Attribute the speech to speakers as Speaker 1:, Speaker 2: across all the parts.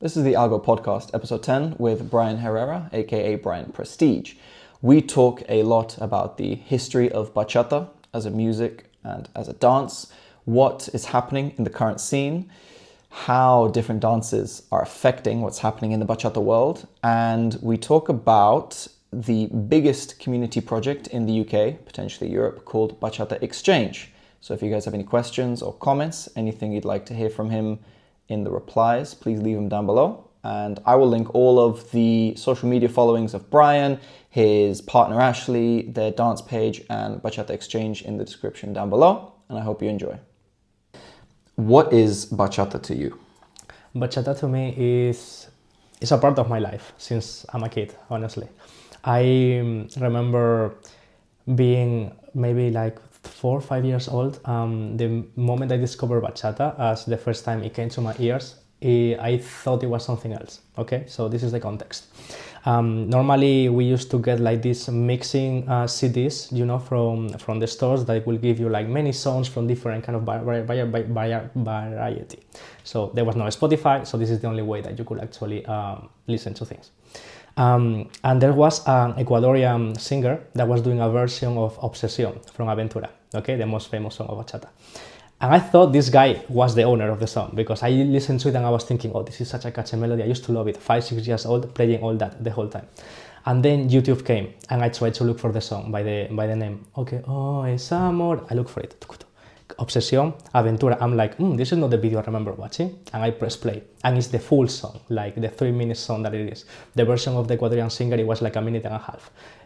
Speaker 1: This is the ALGO Podcast, episode 10, with Brian Herrera, aka Bryan Prestige. We talk a lot about the history of bachata as a music and as a dance, what is happening in the current scene, how different dances are affecting what's happening in the bachata world, and we talk about the biggest community project in the UK, potentially Europe, called Bachata Exchange. So if you guys have any questions or comments, anything you'd like to hear from him in the replies, please leave them down below. And I will link all of the social media followings of Brian, his partner Ashley, their dance page, and Bachata Exchange in the description down below. And I hope you enjoy. What is bachata to you?
Speaker 2: Bachata to me is a part of my life since I'm a kid, honestly. I remember being maybe like 4 or 5 years old. The moment I discovered bachata, as the first time it came to my ears, I thought it was something else. Okay, so this is the context. Normally we used to get like these mixing CDs, you know, from the stores that will give you like many songs from different kind of variety. So there was no Spotify, so this is the only way that you could actually listen to things. And there was an Ecuadorian singer that was doing a version of Obsesión from Aventura, okay, the most famous song of bachata. And I thought this guy was the owner of the song because I listened to it and I was thinking, oh, this is such a catchy melody. I used to love it, 5-6 years old, playing all that the whole time. And then YouTube came and I tried to look for the song by the name. Okay, oh, es amor. I look for it. Obsesión, Aventura. I'm like, this is not the video I remember watching. And I press play. And it's the full song, like the 3-minute song that it is. The version of the Ecuadorian singer, it was like 1.5 minutes.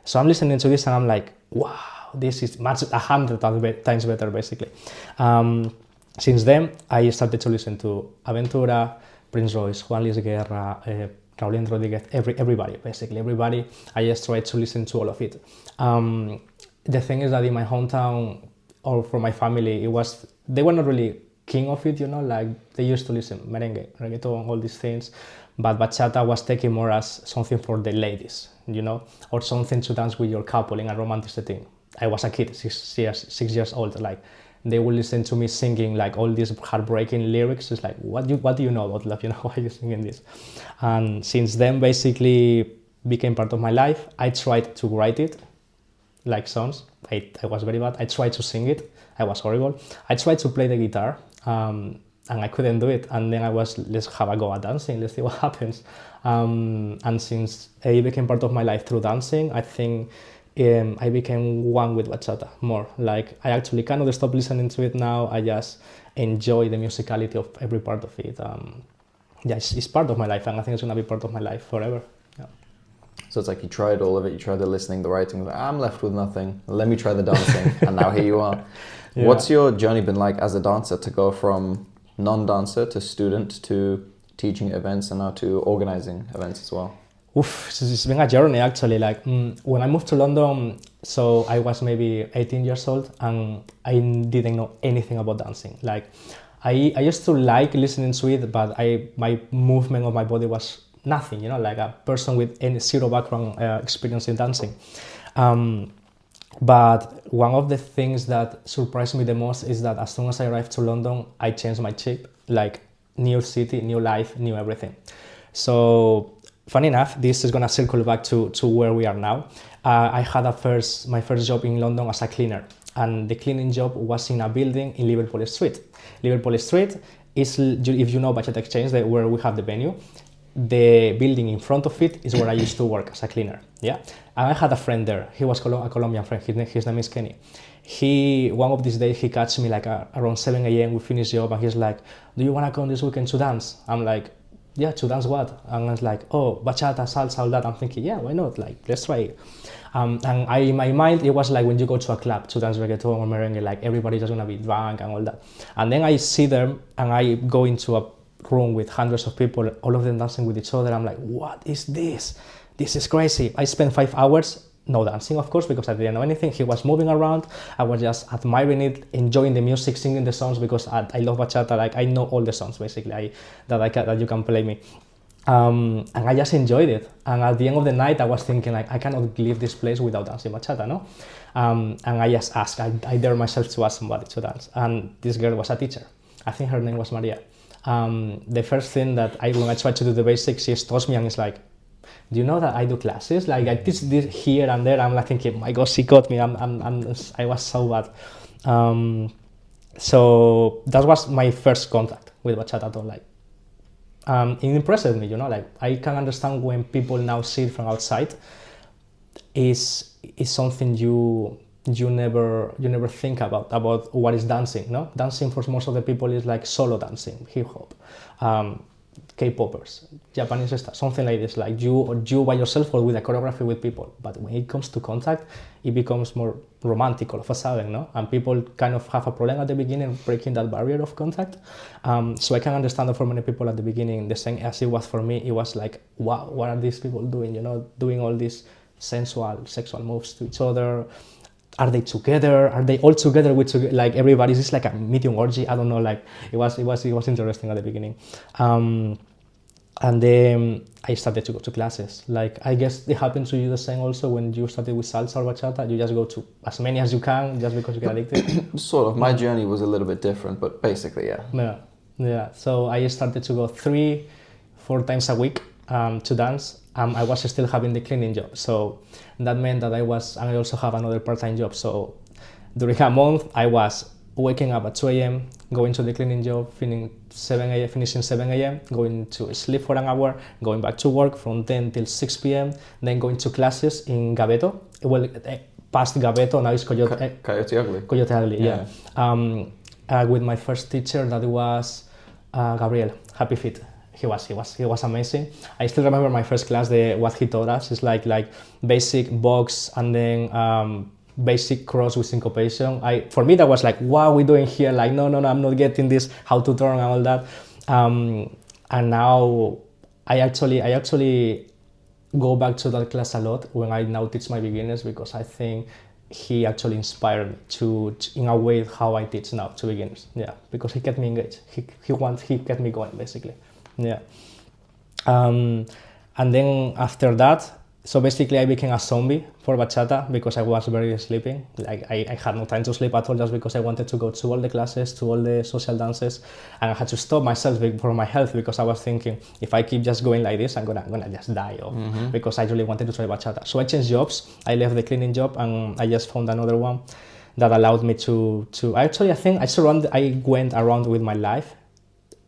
Speaker 2: So I'm listening to this and I'm like, wow, this is much 100 times better, basically. Since then, I started to listen to Aventura, Prince Royce, Juan Luis Guerra, Raúl Rodriguez, everybody, basically, everybody. I just tried to listen to all of it. The thing is that in my hometown, or for my family, they were not really king of it, you know, like they used to listen merengue, reggaeton, all these things, but bachata was taken more as something for the ladies, you know, or something to dance with your couple in a romantic setting. I was a kid, 6 years old, like they would listen to me singing like all these heartbreaking lyrics. It's like, what do you know about love, you know, why are you singing this? And since then, basically became part of my life. I tried to write it, like songs. I was very bad. I tried to sing it. I was horrible. I tried to play the guitar and I couldn't do it. And then I was, let's have a go at dancing. Let's see what happens. And since it became part of my life through dancing, I think I became one with bachata more. Like I actually cannot stop listening to it now. I just enjoy the musicality of every part of it. Yeah, it's part of my life, and I think it's gonna be part of my life forever. Yeah.
Speaker 1: So it's like you tried all of it, you tried the listening, the writing, like, I'm left with nothing, let me try the dancing, and now here you are. Yeah. What's your journey been like as a dancer to go from non-dancer to student to teaching events and now to organizing events as well?
Speaker 2: It's been a journey actually. Like when I moved to London, so I was maybe 18 years old and I didn't know anything about dancing. Like I used to like listening to it, but my movement of my body was nothing, you know, like a person with any zero background experience in dancing. But one of the things that surprised me the most is that as soon as I arrived to London, I changed my chip, like new city, new life, new everything. So funny enough, this is gonna circle back to where we are now. I had my first job in London as a cleaner, and the cleaning job was in a building in Liverpool Street. Liverpool Street is, if you know Bachata Exchange, where we have the venue, the building in front of it is where I used to work as a cleaner. Yeah, and I had a friend there. He was a Colombian friend. His name is Kenny. One of these days he catch me like around 7 a.m. We finished job and he's like, "Do you wanna come this weekend to dance?" I'm like, yeah, to dance what? And I was like, oh, bachata, salsa, all that. I'm thinking, yeah, why not? Like, let's try it. And in my mind, it was like when you go to a club to dance reggaeton or merengue, like everybody's just gonna be drunk and all that. And then I see them and I go into a room with hundreds of people, all of them dancing with each other. I'm like, what is this? This is crazy. I spent 5 hours, no dancing, of course, because I didn't know anything. He was moving around. I was just admiring it, enjoying the music, singing the songs because I love bachata. Like I know all the songs basically that you can play me. And I just enjoyed it. And at the end of the night, I was thinking like, I cannot leave this place without dancing bachata, no? And I just asked, I dare myself to ask somebody to dance. And this girl was a teacher. I think her name was Maria. the first thing that when I tried to do the basics, she stops me and is like, do you know that I do classes? Like I teach this here and there. I'm like thinking, my God, she got me. I was so bad. So that was my first contact with bachata. Like, it impressed me, like I can understand when people now see it from outside. Is something you never think about what is dancing. No, dancing for most of the people is like solo dancing, hip hop, K-popers, Japanese stuff, something like this, like you by yourself or with a choreography with people. But when it comes to contact, it becomes more romantic all of a sudden, no? And people kind of have a problem at the beginning breaking that barrier of contact. So I can understand that for many people at the beginning, the same as it was for me, it was like, wow, what are these people doing? Doing all these sensual, sexual moves to each other. Are they together? Are they all together with like everybody's just like a medium orgy? I don't know. Like it was interesting at the beginning, and then I started to go to classes. Like I guess it happened to you the same also when you started with salsa or bachata. You just go to as many as you can just because you get addicted.
Speaker 1: Sort of. My journey was a little bit different, but basically, yeah.
Speaker 2: Yeah. So I started to go 3-4 times a week to dance. I was still having the cleaning job, so that meant that I also have another part-time job. So during a month, I was waking up at 2 a.m., going to the cleaning job, finishing 7 a.m., going to sleep for an hour, going back to work from 10 till 6 p.m., then going to classes in Gaveto. Well, past Gaveto, now it's Coyote Ugly, yeah. With my first teacher, that was Gabriel, Happy Feet. He was amazing. I still remember my first class. What he taught us is like basic box and then basic cross with syncopation. For me that was like, wow, we're doing here. Like no, I'm not getting this. How to turn and all that. And now I actually go back to that class a lot when I now teach my beginners, because I think he actually inspired me to in a way how I teach now to beginners. Yeah, because he kept me engaged. He kept me going basically. Yeah. And then after that, so basically I became a zombie for bachata because I was very sleeping. Like I had no time to sleep at all just because I wanted to go to all the classes, to all the social dances, and I had to stop myself for my health because I was thinking if I keep just going like this, I'm gonna just die because I really wanted to try bachata. So I changed jobs. I left the cleaning job and I just found another one that allowed me to actually I think I went around with my life.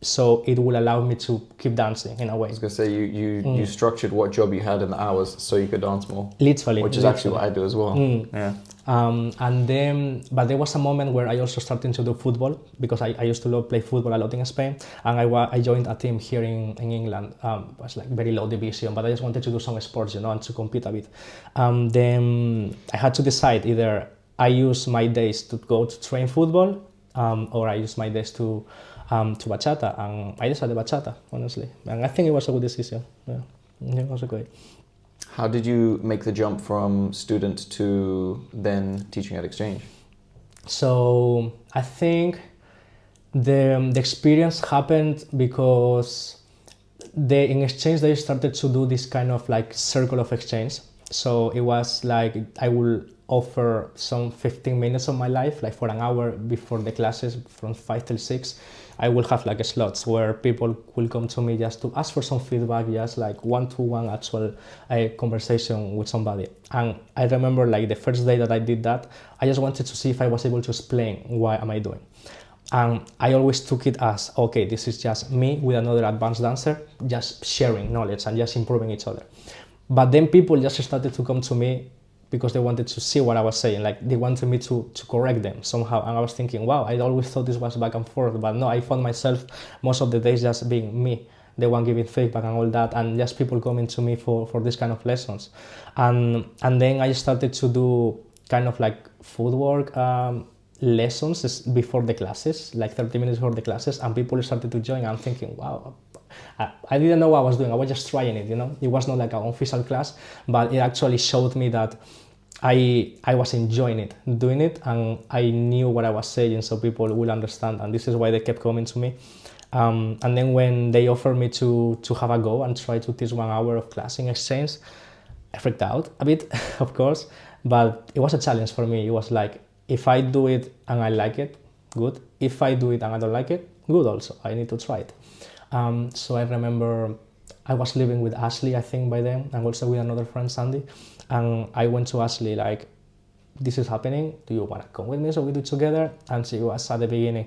Speaker 2: So it will allow me to keep dancing in a way.
Speaker 1: I was gonna say you structured what job you had in the hours so you could dance more.
Speaker 2: Literally,
Speaker 1: which is actually what I do as well. Yeah.
Speaker 2: And then, but there was a moment where I also started to do football because I used to play football a lot in Spain, and I joined a team here in England. It was like very low division, but I just wanted to do some sports, and to compete a bit. Then I had to decide either I use my days to go to train football, or I use my days to bachata, and I decided bachata, honestly, and I think it was a good decision. Yeah, it was great.
Speaker 1: How did you make the jump from student to then teaching at Exchange?
Speaker 2: So I think the experience happened because in Exchange they started to do this kind of like circle of exchange. So it was like I will offer some 15 minutes of my life, like for an hour before the classes from 5 till 6. I will have like slots where people will come to me just to ask for some feedback, just like one-to-one actual conversation with somebody. And I remember like the first day that I did that, I just wanted to see if I was able to explain why am I doing. And I always took it as, okay, this is just me with another advanced dancer, just sharing knowledge and just improving each other. But then people just started to come to me because they wanted to see what I was saying, like they wanted me to correct them somehow. And I was thinking, wow, I always thought this was back and forth, but no, I found myself most of the days just being me, the one giving feedback and all that, and just people coming to me for this kind of lessons. And then I started to do kind of like footwork lessons before the classes, like 30 minutes before the classes, and people started to join. I'm thinking, wow, I didn't know what I was doing. I was just trying it, It was not like an official class, but it actually showed me that I was enjoying it, doing it, and I knew what I was saying, so people will understand, and this is why they kept coming to me. And then when they offered me to have a go and try to teach 1 hour of class in Exchange, I freaked out a bit, of course, but it was a challenge for me. It was like, if I do it and I like it, good. If I do it and I don't like it, good also. I need to try it. So I remember I was living with Ashley, I think, by then, and also with another friend, Sandy. And I went to Ashley like, this is happening, do you want to come with me so we do it together? And she was at the beginning,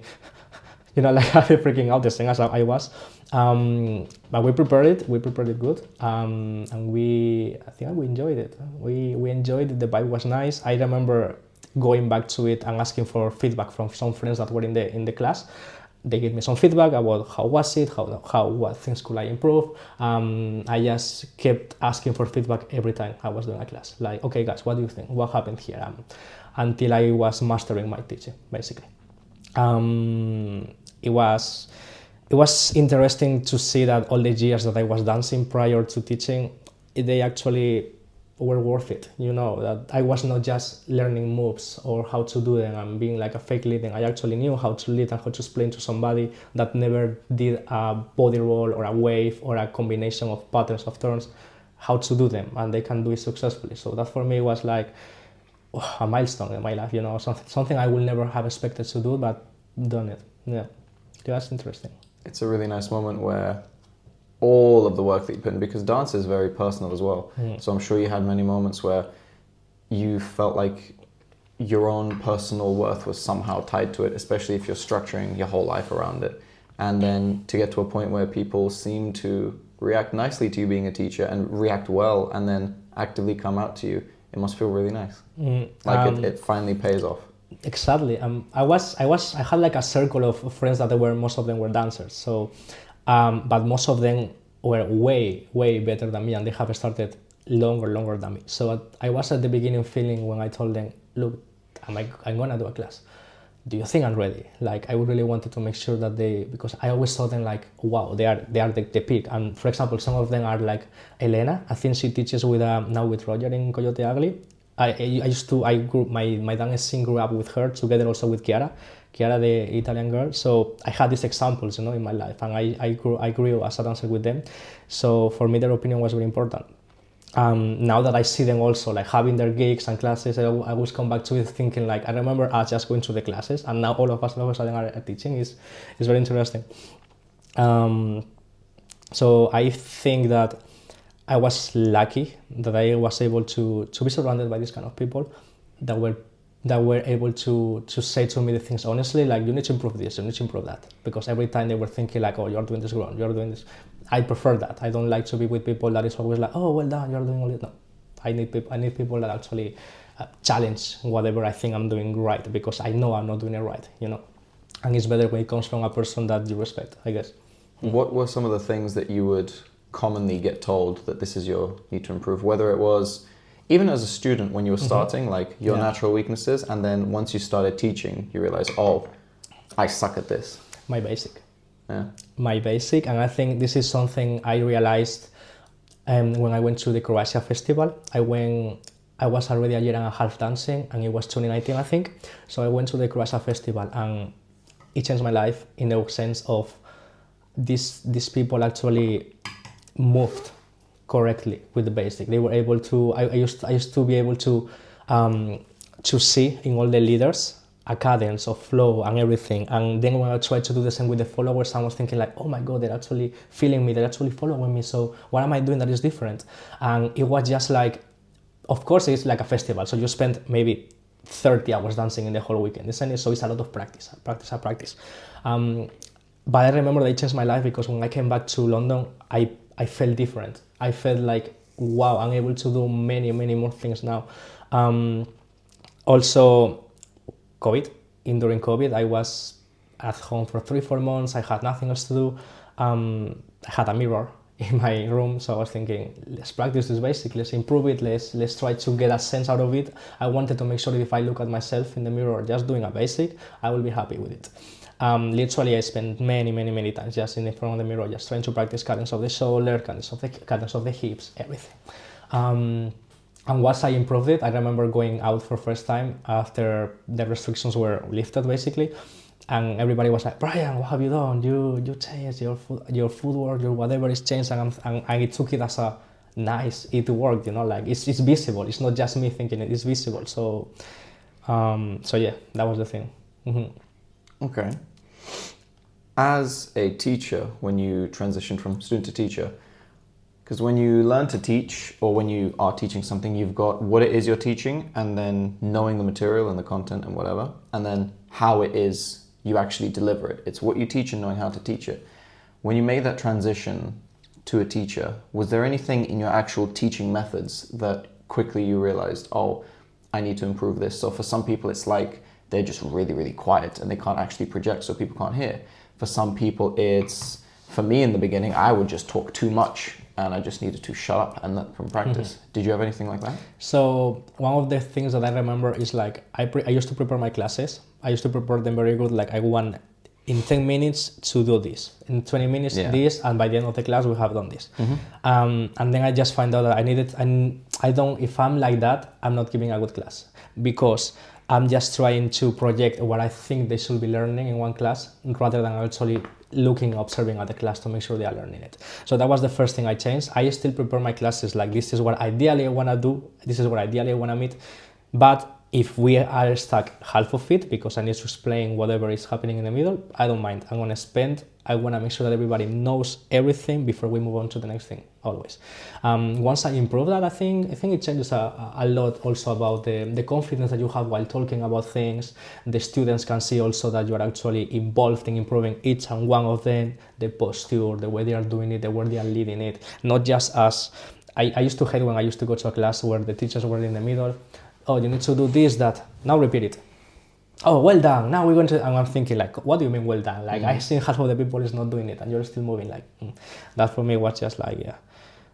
Speaker 2: like freaking out, the same as I was. But we prepared it good. And I think we enjoyed it. We enjoyed it, the vibe was nice. I remember going back to it and asking for feedback from some friends that were in the class. They gave me some feedback about how was it, what things could I improve. I just kept asking for feedback every time I was doing a class. Like, okay guys, what do you think? What happened here? Until I was mastering my teaching, basically. It was interesting to see that all the years that I was dancing prior to teaching, they actually were worth it, that I was not just learning moves or how to do them and being like a fake leading. I actually knew how to lead and how to explain to somebody that never did a body roll or a wave or a combination of patterns of turns, how to do them, and they can do it successfully. So that for me was like a milestone in my life, something I will never have expected to do, but done it. Yeah, that's interesting.
Speaker 1: It's a really nice moment where all of the work that you put in, because dance is very personal as well. So I'm sure you had many moments where you felt like your own personal worth was somehow tied to it, especially if you're structuring your whole life around it. And then to get to a point where people seem to react nicely to you being a teacher and react well and then actively come out to you, it must feel really nice. It finally pays off.
Speaker 2: Exactly. I had like a circle of friends that most of them were dancers. So but most of them were way better than me, and they have started longer than me. So I was at the beginning feeling, when I told them, look, I'm gonna do a class, do you think I'm ready? Like, I really wanted to make sure that because I always saw them like, wow, they are the peak. And for example, some of them are like Elena. I think she teaches now with Roger in Coyote Ugly. My dance scene grew up with her, together also with Chiara, the Italian girl. So I had these examples, in my life, and I grew as a dancer with them. So for me, their opinion was very important. Now that I see them also like having their gigs and classes, I always come back to it thinking like, I remember us just going to the classes, and now all of us all of a sudden are teaching. Is very interesting. So I think that I was lucky that I was able to be surrounded by these kind of people that were able to say to me the things honestly, like, you need to improve this, you need to improve that. Because every time they were thinking like, oh, you're doing this wrong, you're doing this. I prefer that. I don't like to be with people that is always like, oh, well done, you're doing all this. No, I need people that actually challenge whatever I think I'm doing right, because I know I'm not doing it right, And it's better when it comes from a person that you respect, I guess.
Speaker 1: What were some of the things that you would commonly get told that this is your need to improve, whether it was even as a student when you were starting, like your natural weaknesses, and then once you started teaching, you realize, oh, I suck at this.
Speaker 2: My basic. And I think this is something I realized when I went to the Croatia festival. I was already a year and a half dancing, and it was 2019, I think. So I went to the Croatia festival, and it changed my life in the sense of these people actually moved correctly with the basic. They were able to. I used to be able to see in all the leaders a cadence of flow and everything. And then when I tried to do the same with the followers, I was thinking like, oh my God, they're actually feeling me. They're actually following me. So what am I doing that is different? And it was just like, of course, it's like a festival. So you spend maybe 30 hours dancing in the whole weekend. So it's a lot of practice. But I remember they changed my life, because when I came back to London, I felt different. I felt like, wow, I'm able to do many more things now. Also, during COVID, I was at home for 3-4 months. I had nothing else to do. I had a mirror in my room, so I was thinking, let's practice this basic, let's improve it, let's try to get a sense out of it. I wanted to make sure that if I look at myself in the mirror just doing a basic, I will be happy with it. Literally, I spent many times just in front of the mirror, just trying to practice cadence of the shoulder, cadence of the hips, everything. And once I improved it, I remember going out for first time after the restrictions were lifted, basically, and everybody was like, Bryan, what have you done? You changed your footwork, your whatever is changed, and I took it as a nice, it worked, like it's visible. It's not just me thinking it, it's visible. So yeah, that was the thing.
Speaker 1: Okay. As a teacher, when you transition from student to teacher, because when you learn to teach or when you are teaching something, you've got what it is you're teaching and then knowing the material and the content and whatever, and then how it is you actually deliver it. It's what you teach and knowing how to teach it. When you made that transition to a teacher, was there anything in your actual teaching methods that quickly you realized, oh, I need to improve this? So for some people, it's like they're just really, really quiet and they can't actually project so people can't hear. For some people, for me in the beginning, I would just talk too much and I just needed to shut up and let them practice. Did you have anything like that?
Speaker 2: So one of the things that I remember is like, I used to prepare my classes. I used to prepare them very good. Like I want in 10 minutes to do this, in 20 minutes this, and by the end of the class we have done this. And then I just find out that I needed, and I don't, if I'm like that, I'm not giving a good class because I'm just trying to project what I think they should be learning in one class rather than actually looking, observing at the class to make sure they are learning it. So that was the first thing I changed. I still prepare my classes like this is what ideally I want to do, this is what ideally I want to meet, but if we are stuck half of it because I need to explain whatever is happening in the middle, I don't mind. I want to make sure that everybody knows everything before we move on to the next thing, always. Once I improve that, I think it changes a lot also about the confidence that you have while talking about things. The students can see also that you are actually involved in improving each and one of them, the posture, the way they are doing it, the way they are leading it, not just us. I used to hate when I used to go to a class where the teachers were in the middle. Oh, you need to do this, that, now repeat it. Oh, well done, now we're going to, and I'm thinking like, what do you mean well done? Like I think half of the people is not doing it and you're still moving like, That for me was just like,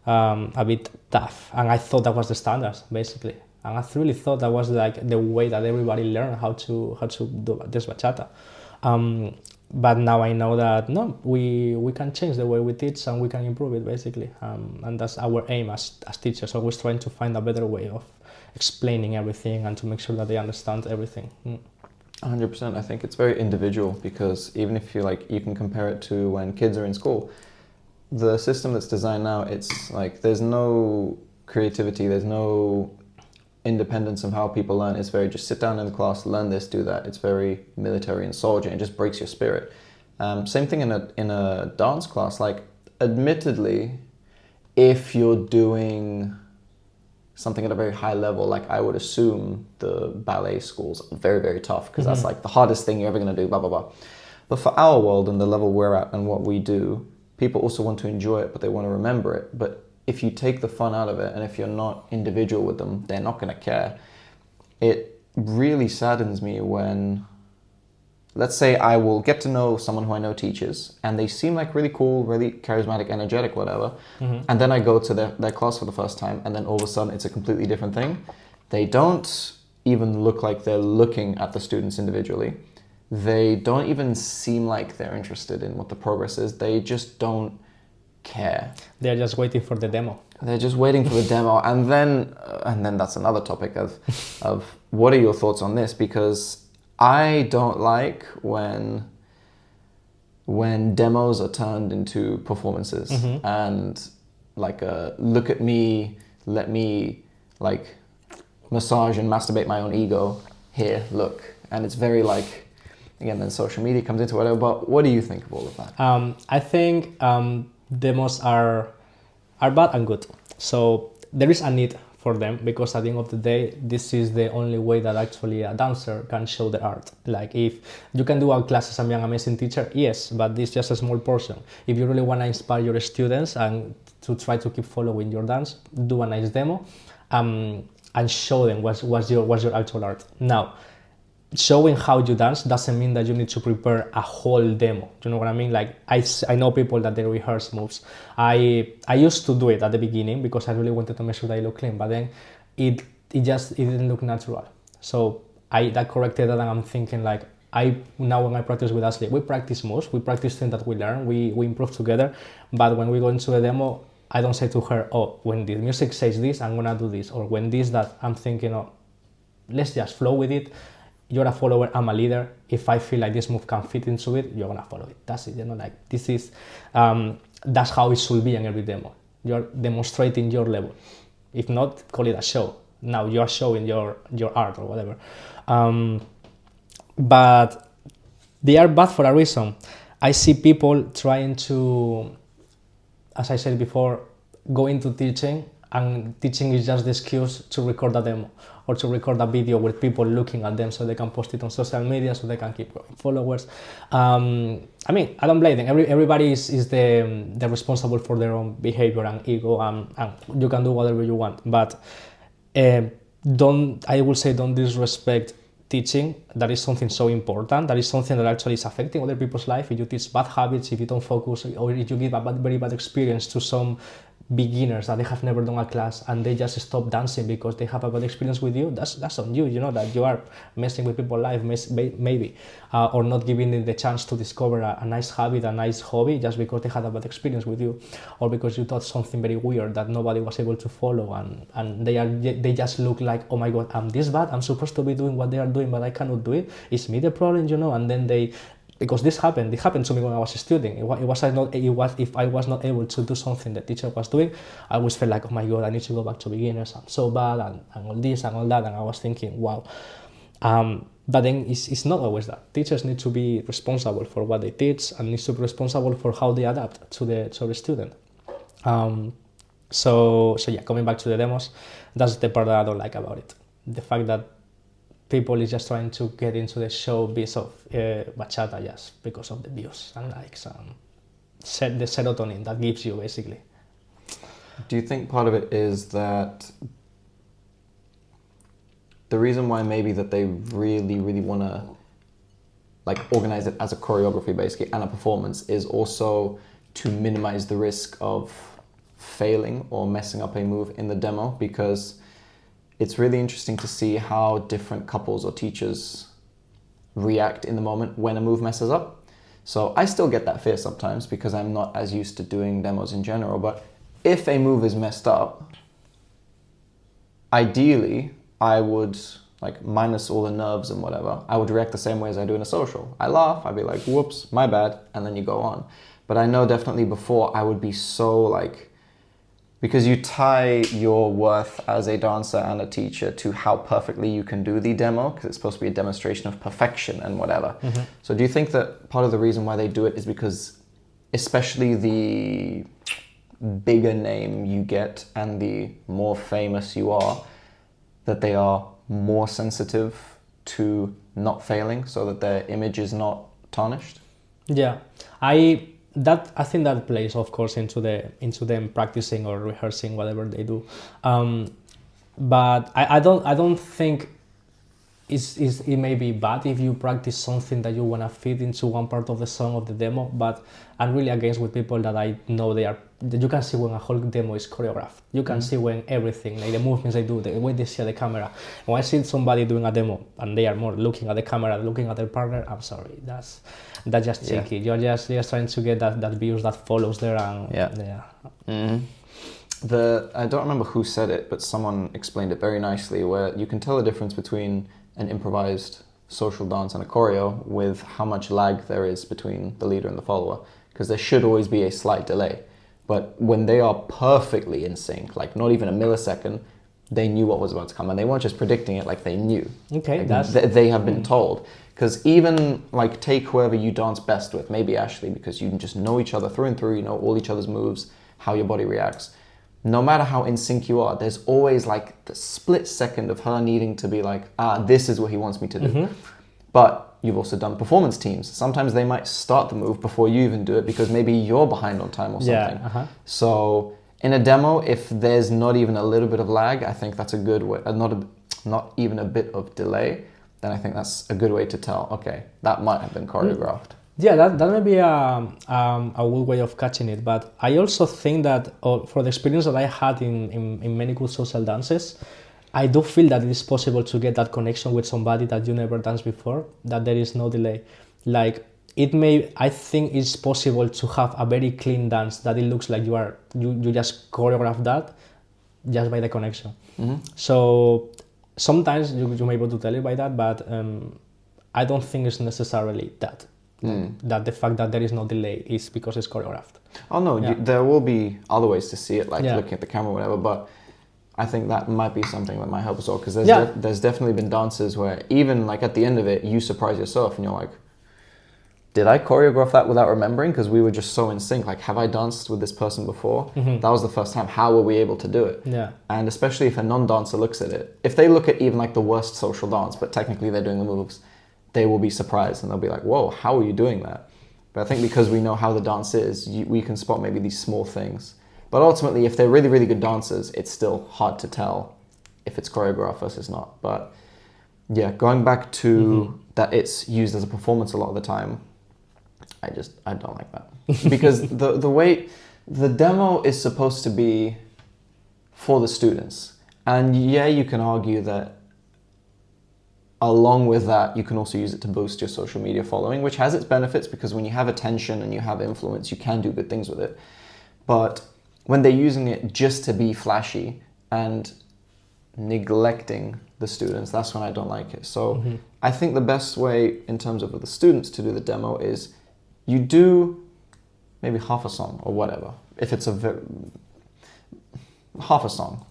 Speaker 2: a bit tough. And I thought that was the standards basically. And I really thought that was like the way that everybody learned how to do this bachata. But now I know that no, we can change the way we teach and we can improve it basically. And that's our aim as teachers, always trying to find a better way of explaining everything and to make sure that they understand everything.
Speaker 1: 100%. I think it's very individual because even if you can compare it to when kids are in school, the system that's designed now, it's like there's no creativity, there's no independence of how people learn. It's very just sit down in the class, learn this, do that. It's very military and soldier, and it just breaks your spirit. Same thing in a dance class. Like, admittedly, if you're doing something at a very high level, like I would assume the ballet schools are very, very tough because that's like the hardest thing you're ever going to do, blah, blah, blah. But for our world and the level we're at and what we do, people also want to enjoy it, but they want to remember it. But if you take the fun out of it and if you're not individual with them, they're not going to care. It really saddens me when, let's say I will get to know someone who I know teaches and they seem like really cool, really charismatic, energetic, whatever. And then I go to their class for the first time and then all of a sudden it's a completely different thing. They don't even look like they're looking at the students individually. They don't even seem like they're interested in what the progress is. They just don't care.
Speaker 2: They're just waiting for the demo.
Speaker 1: They're just waiting for the demo. And then that's another topic of what are your thoughts on this? Because I don't like when demos are turned into performances and like look at me, let me like massage and masturbate my own ego. Here, look. And it's very like, again, then social media comes into whatever, but what do you think of all of that?
Speaker 2: I think demos are bad and good. So there is a need for them because at the end of the day, this is the only way that actually a dancer can show the art. Like if you can do a classes and be an amazing teacher, yes, but this is just a small portion. If you really want to inspire your students and to try to keep following your dance, do a nice demo and show them what's your actual art. Now, showing how you dance doesn't mean that you need to prepare a whole demo. Do you know what I mean? Like I know people that they rehearse moves. I used to do it at the beginning because I really wanted to make sure that I look clean, but then it didn't look natural. So that corrected that, and I'm thinking like now when I practice with Ashley, we practice moves, we practice things that we learn, we improve together. But when we go into a demo, I don't say to her, oh, when the music says this, I'm gonna do this, or when this, that. I'm thinking, oh, let's just flow with it. You're a follower, I'm a leader. If I feel like this move can fit into it, you're gonna follow it. That's it, like this is, that's how it should be in every demo. You're demonstrating your level. If not, call it a show. Now you're showing your art or whatever. But they are bad for a reason. I see people trying to, as I said before, go into teaching, and teaching is just the excuse to record a demo or to record a video with people looking at them so they can post it on social media so they can keep growing followers. I mean, I don't blame them. Everybody is the responsible for their own behavior and ego, and you can do whatever you want. But don't disrespect teaching. That is something so important. That is something that actually is affecting other people's life. If you teach bad habits, if you don't focus, or if you give a very bad experience to some beginners that they have never done a class and they just stop dancing because they have a bad experience with you, that's on you. You know that you are messing with people's life, maybe, or not giving them the chance to discover a nice habit, a nice hobby, just because they had a bad experience with you, or because you taught something very weird that nobody was able to follow, and they just look like, oh my god, I'm this bad, I'm supposed to be doing what they are doing, but I cannot do it. It's me the problem, you know. And then because it happened to me when I was a student. If I was not able to do something the teacher was doing, I always felt like, oh my god, I need to go back to beginners, I'm so bad, and all this and all that, and I was thinking, wow. But then it's not always that. Teachers need to be responsible for what they teach, and need to be responsible for how they adapt to the student. So yeah, coming back to the demos, that's the part that I don't like about it. The fact that people is just trying to get into the showbiz of bachata just because of the views and likes, the serotonin that gives you, basically.
Speaker 1: Do you think part of it is that the reason why maybe that they really, really want to like organize it as a choreography basically and a performance is also to minimize the risk of failing or messing up a move in the demo? Because it's really interesting to see how different couples or teachers react in the moment when a move messes up. So I still get that fear sometimes because I'm not as used to doing demos in general, but if a move is messed up, ideally I would, like, minus all the nerves and whatever, I would react the same way as I do in a social. I laugh, I'd be like, whoops, my bad, and then you go on. But I know definitely before I would be so like, because you tie your worth as a dancer and a teacher to how perfectly you can do the demo, because it's supposed to be a demonstration of perfection and whatever. Mm-hmm. So do you think that part of the reason why they do it is because, especially the bigger name you get and the more famous you are, that they are more sensitive to not failing so that their image is not tarnished?
Speaker 2: Yeah, I think that plays, of course, into them practicing or rehearsing whatever they do, but I don't think it may be bad if you practice something that you want to fit into one part of the song of the demo. But I'm really against with people that I know you can see when a whole demo is choreographed. You can see when everything, like the movements they do, the way they see at the camera. When I see somebody doing a demo and they are more looking at the camera, looking at their partner, I'm sorry, that's just cheeky. You're just trying to get that views that follows there, and
Speaker 1: I don't remember who said it, but someone explained it very nicely, where you can tell the difference between an improvised social dance and a choreo with how much lag there is between the leader and the follower, because there should always be a slight delay. But when they are perfectly in sync, like not even a millisecond, they knew what was about to come, and they weren't just predicting it, like they knew.
Speaker 2: Okay,
Speaker 1: like they have been told. Because even like take whoever you dance best with, maybe Ashley, because you just know each other through and through, you know all each other's moves, how your body reacts. No matter how in sync you are, there's always like the split second of her needing to be like, this is what he wants me to do. Mm-hmm. But you've also done performance teams. Sometimes they might start the move before you even do it because maybe you're behind on time or something. Yeah, So in a demo, if there's not even a little bit of lag, I think that's a good way, not even a bit of delay, then I think that's a good way to tell, okay, that might have been choreographed.
Speaker 2: Yeah, that may be a good way of catching it. But I also think that for the experience that I had in many good social dances, I do feel that it is possible to get that connection with somebody that you never danced before, that there is no delay. Like, I think it's possible to have a very clean dance that it looks like you just choreograph that just by the connection. Mm-hmm. So sometimes you may be able to tell it by that, but I don't think it's necessarily that. That the fact that there is no delay is because it's choreographed.
Speaker 1: Oh no, there will be other ways to see it, like looking at the camera or whatever, but I think that might be something that might help us all, because there's definitely been dances where even like at the end of it, you surprise yourself and you're like, did I choreograph that without remembering? Because we were just so in sync. Like, have I danced with this person before? That was the first time. How were we able to do it?
Speaker 2: Yeah.
Speaker 1: And especially if a non-dancer looks at it, if they look at even like the worst social dance, but technically they're doing the moves, they will be surprised and they'll be like, whoa, how are you doing that? But I think because we know how the dance is, we can spot maybe these small things. But ultimately, if they're really, really good dancers, it's still hard to tell if it's choreographed versus not. But yeah, going back to that it's used as a performance a lot of the time, I don't like that. Because the way the demo is supposed to be for the students. And yeah, you can argue that along with that, you can also use it to boost your social media following, which has its benefits because when you have attention and you have influence, you can do good things with it. But when they're using it just to be flashy and neglecting the students, that's when I don't like it. So I think the best way in terms of the students to do the demo is you do maybe half a song or whatever. If it's half a song,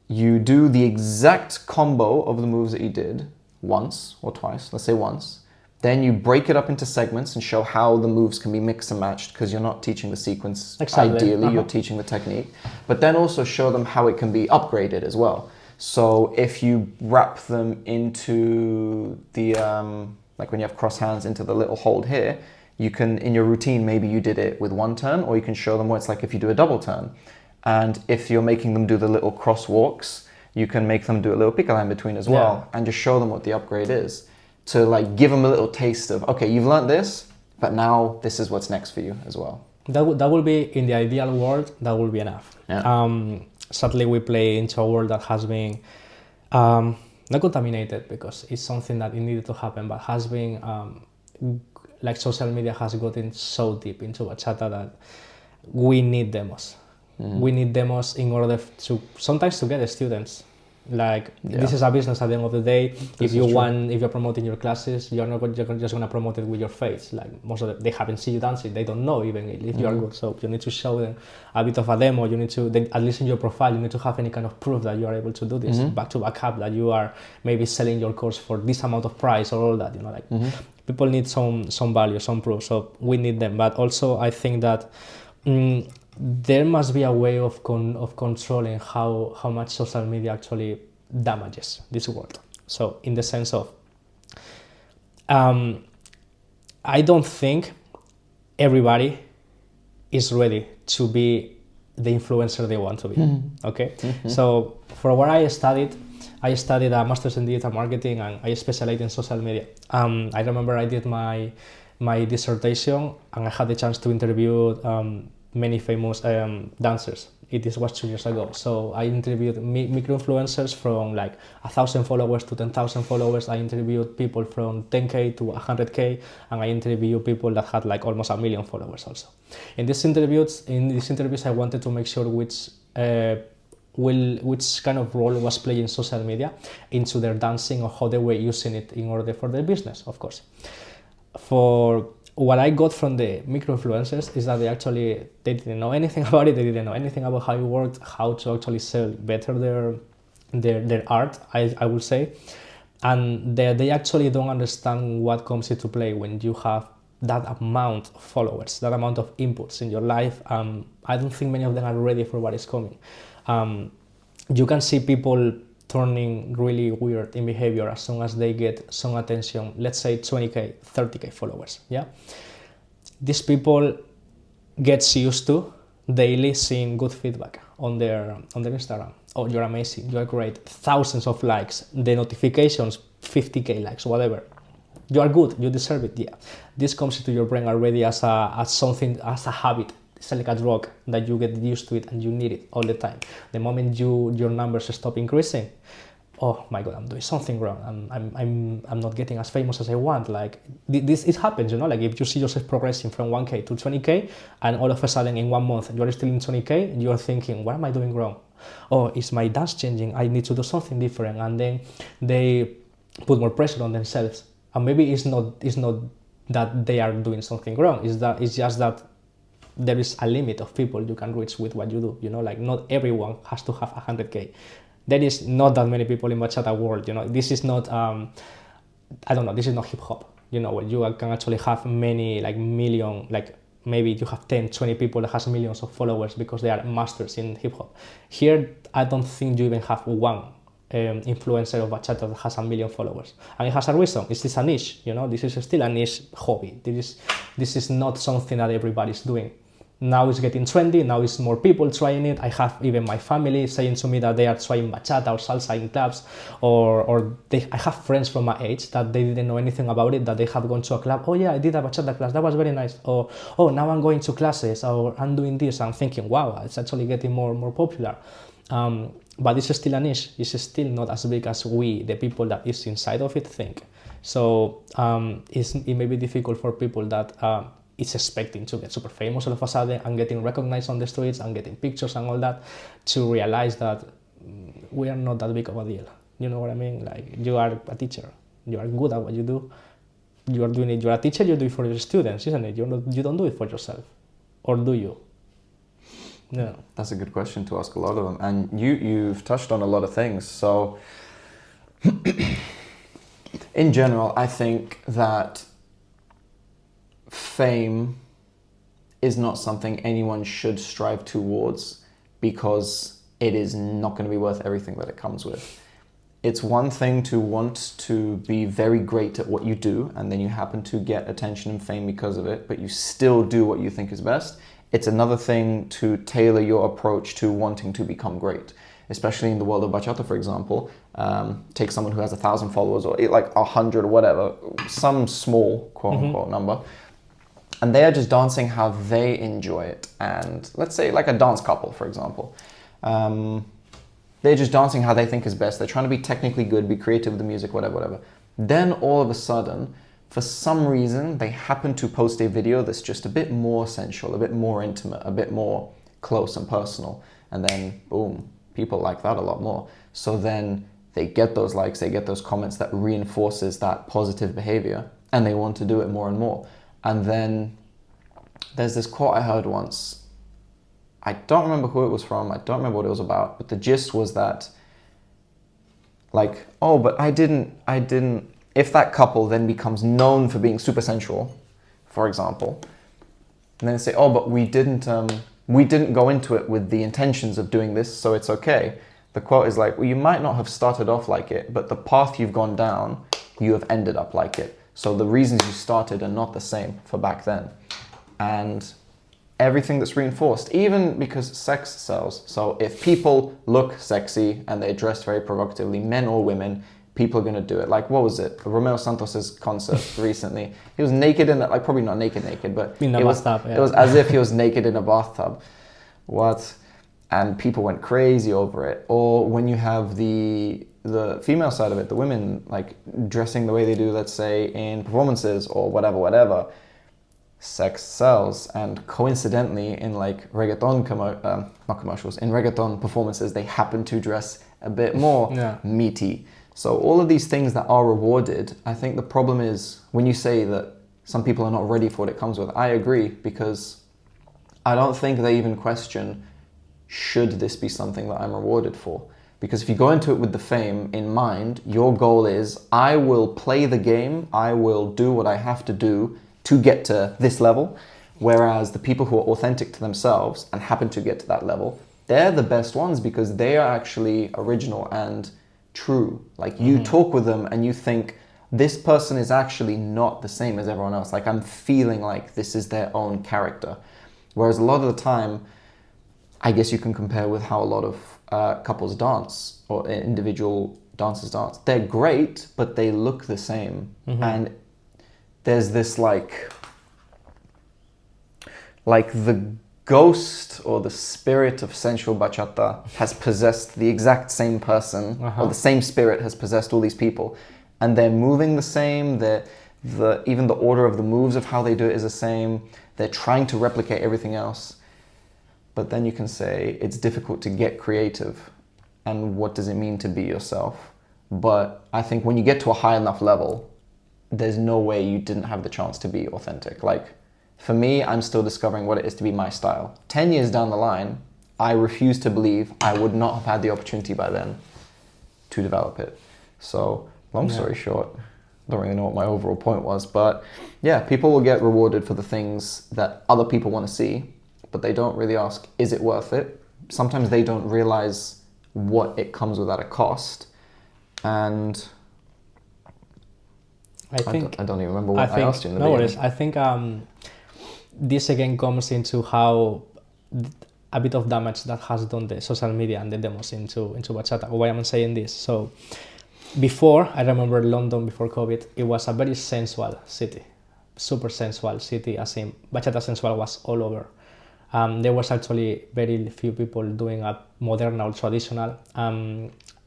Speaker 1: you do the exact combo of the moves that you did once or twice, let's say once. Then you break it up into segments and show how the moves can be mixed and matched because you're not teaching the sequence. Exactly. Ideally, you're teaching the technique. But then also show them how it can be upgraded as well. So if you wrap them into the, like when you have cross hands into the little hold here, you can, in your routine, maybe you did it with one turn, or you can show them what it's like if you do a double turn. And if you're making them do the little cross walks, you can make them do a little piccolo in between as well, and just show them what the upgrade is. To like give them a little taste of, okay, you've learned this, but now this is what's next for you as well.
Speaker 2: That will be, in the ideal world, that will be enough. Yeah. Sadly, we play into a world that has been not contaminated because it's something that it needed to happen, but has been like social media has gotten so deep into bachata that we need demos. We need demos in order to sometimes to get the students. Like this is a business at the end of the day. If you're promoting your classes, you're just gonna promote it with your face. Like most of they haven't seen you dancing, they don't know even if you are good. So you need to show them a bit of a demo. You need to at least in your profile, you need to have any kind of proof that you are able to do this back to back up. That you are maybe selling your course for this amount of price or all that. You know, like people need some value, some proof. So we need them. But also I think that. There must be a way of controlling how much social media actually damages this world. So in the sense of, I don't think everybody is ready to be the influencer they want to be. Okay, so for what I studied a master's in digital marketing and I specialized in social media. I remember I did my dissertation and I had the chance to interview many famous dancers. This was 2 years ago. So I interviewed micro-influencers from like 1,000 followers to 10,000 followers. I interviewed people from 10K to 100K, and I interviewed people that had like almost 1 million followers also. In these interviews, I wanted to make sure which kind of role was playing social media into their dancing or how they were using it in order for their business, of course. For what I got from the micro-influencers is that they didn't know anything about it. They didn't know anything about how it worked, how to actually sell better their art, I would say. And they actually don't understand what comes into play when you have that amount of followers, that amount of inputs in your life. I don't think many of them are ready for what is coming. You can see people turning really weird in behavior as soon as they get some attention, let's say 20K, 30K followers, yeah? These people gets used to daily seeing good feedback on their Instagram. Oh, you're amazing, you're great, thousands of likes, the notifications, 50K likes, whatever. You are good, you deserve it, yeah. This comes into your brain already as a habit. It's like a drug that you get used to it and you need it all the time. The moment your numbers stop increasing, oh my God, I'm doing something wrong. I'm not getting as famous as I want. Like it happens, you know. Like if you see yourself progressing from 1K to 20K, and all of a sudden in 1 month you are still in 20K, you are thinking, what am I doing wrong? Oh, is my dance changing? I need to do something different. And then they put more pressure on themselves. And maybe it's not that they are doing something wrong. It's just that there is a limit of people you can reach with what you do, you know, like not everyone has to have 100K. There is not that many people in bachata world, you know. This is not, this is not hip hop, you know, where you can actually have many, like, million, like, maybe you have 10, 20 people that has millions of followers because they are masters in hip hop. Here, I don't think you even have one influencer of bachata that has 1 million followers, and it has a reason. This is a niche, you know. This is still a niche hobby. This is not something that everybody's doing. Now it's getting trendy. Now it's more people trying it. I have even my family saying to me that they are trying bachata or salsa in clubs, I have friends from my age that they didn't know anything about it, that they have gone to a club. Oh yeah, I did a bachata class. That was very nice. Or, oh, now I'm going to classes, or I'm doing this. I'm thinking, wow, it's actually getting more popular. But it's still a niche. It's still not as big as the people that is inside of it, think. So it may be difficult for people that is expecting to get super famous all of a sudden and getting recognized on the streets and getting pictures and all that, to realize that we are not that big of a deal. You know what I mean? Like, you are a teacher. You are good at what you do. You are doing it. You're a teacher. You do it for your students, isn't it? You don't do it for yourself, or do you? No.
Speaker 1: That's a good question to ask a lot of them, and you've touched on a lot of things. So, in general, I think that fame is not something anyone should strive towards, because it is not going to be worth everything that it comes with. It's one thing to want to be very great at what you do, and then you happen to get attention and fame because of it, but you still do what you think is best. It's another thing to tailor your approach to wanting to become great, especially in the world of bachata, for example. Take someone who has 1,000 followers, or like 100 or whatever, some small quote-unquote number, and they are just dancing how they enjoy it. And let's say like a dance couple, for example. They're just dancing how they think is best. They're trying to be technically good, be creative with the music, whatever. Then all of a sudden, for some reason, they happen to post a video that's just a bit more sensual, a bit more intimate, a bit more close and personal. And then, boom, people like that a lot more. So then they get those likes, they get those comments that reinforces that positive behavior, and they want to do it more and more. And then there's this quote I heard once. I don't remember who it was from. I don't remember what it was about. But the gist was that, like, oh, but I didn't. If that couple then becomes known for being super sensual, for example, and then say, oh, but we didn't go into it with the intentions of doing this, so it's okay. The quote is like, well, you might not have started off like it, but the path you've gone down, you have ended up like it. So the reasons you started are not the same for back then. And everything that's reinforced, even because sex sells. So if people look sexy and they dress very provocatively, men or women, people are going to do it. Like, what was it? Romeo Santos's concert recently. He was naked in, like, probably not naked, but
Speaker 2: in a bathtub, yeah.
Speaker 1: It was as if he was naked in a bathtub. What? And people went crazy over it. Or when you have the female side of it, the women, like, dressing the way they do, let's say, in performances or whatever, sex sells. And coincidentally, in like reggaeton, not commercials, in reggaeton performances, they happen to dress a bit more meaty. So all of these things that are rewarded, I think the problem is when you say that some people are not ready for what it comes with. I agree, because I don't think they even question, should this be something that I'm rewarded for? Because if you go into it with the fame in mind, your goal is, I will play the game, I will do what I have to do to get to this level. Whereas the people who are authentic to themselves and happen to get to that level, they're the best ones, because they are actually original and true. Like, you talk with them and you think, this person is actually not the same as everyone else. Like, I'm feeling like this is their own character. Whereas a lot of the time, I guess you can compare with how a lot of couples dance, or individual dancers dance. They're great, but they look the same. And there's this like the ghost or the spirit of sensual bachata has possessed the exact same person, or the same spirit has possessed all these people, and they're moving the same. Even the order of the moves of how they do it is the same. They're trying to replicate everything else. But then you can say it's difficult to get creative, and what does it mean to be yourself? But I think when you get to a high enough level, there's no way you didn't have the chance to be authentic. Like, for me, I'm still discovering what it is to be my style. 10 years down the line, I refuse to believe I would not have had the opportunity by then to develop it. So, long story short. don't really know what my overall point was, but yeah, people will get rewarded for the things that other people want to see, but they don't really ask, is it worth it? Sometimes they don't realize what it comes with at a cost. And I don't even remember what I asked you in the beginning.
Speaker 2: Worries. I think this again comes into how a bit of damage that has done the social media and the demos into bachata. Why am I saying this? So before, I remember London before COVID, it was a very sensual city, super sensual city, as in bachata sensual was all over. There was actually very few people doing a modern or traditional.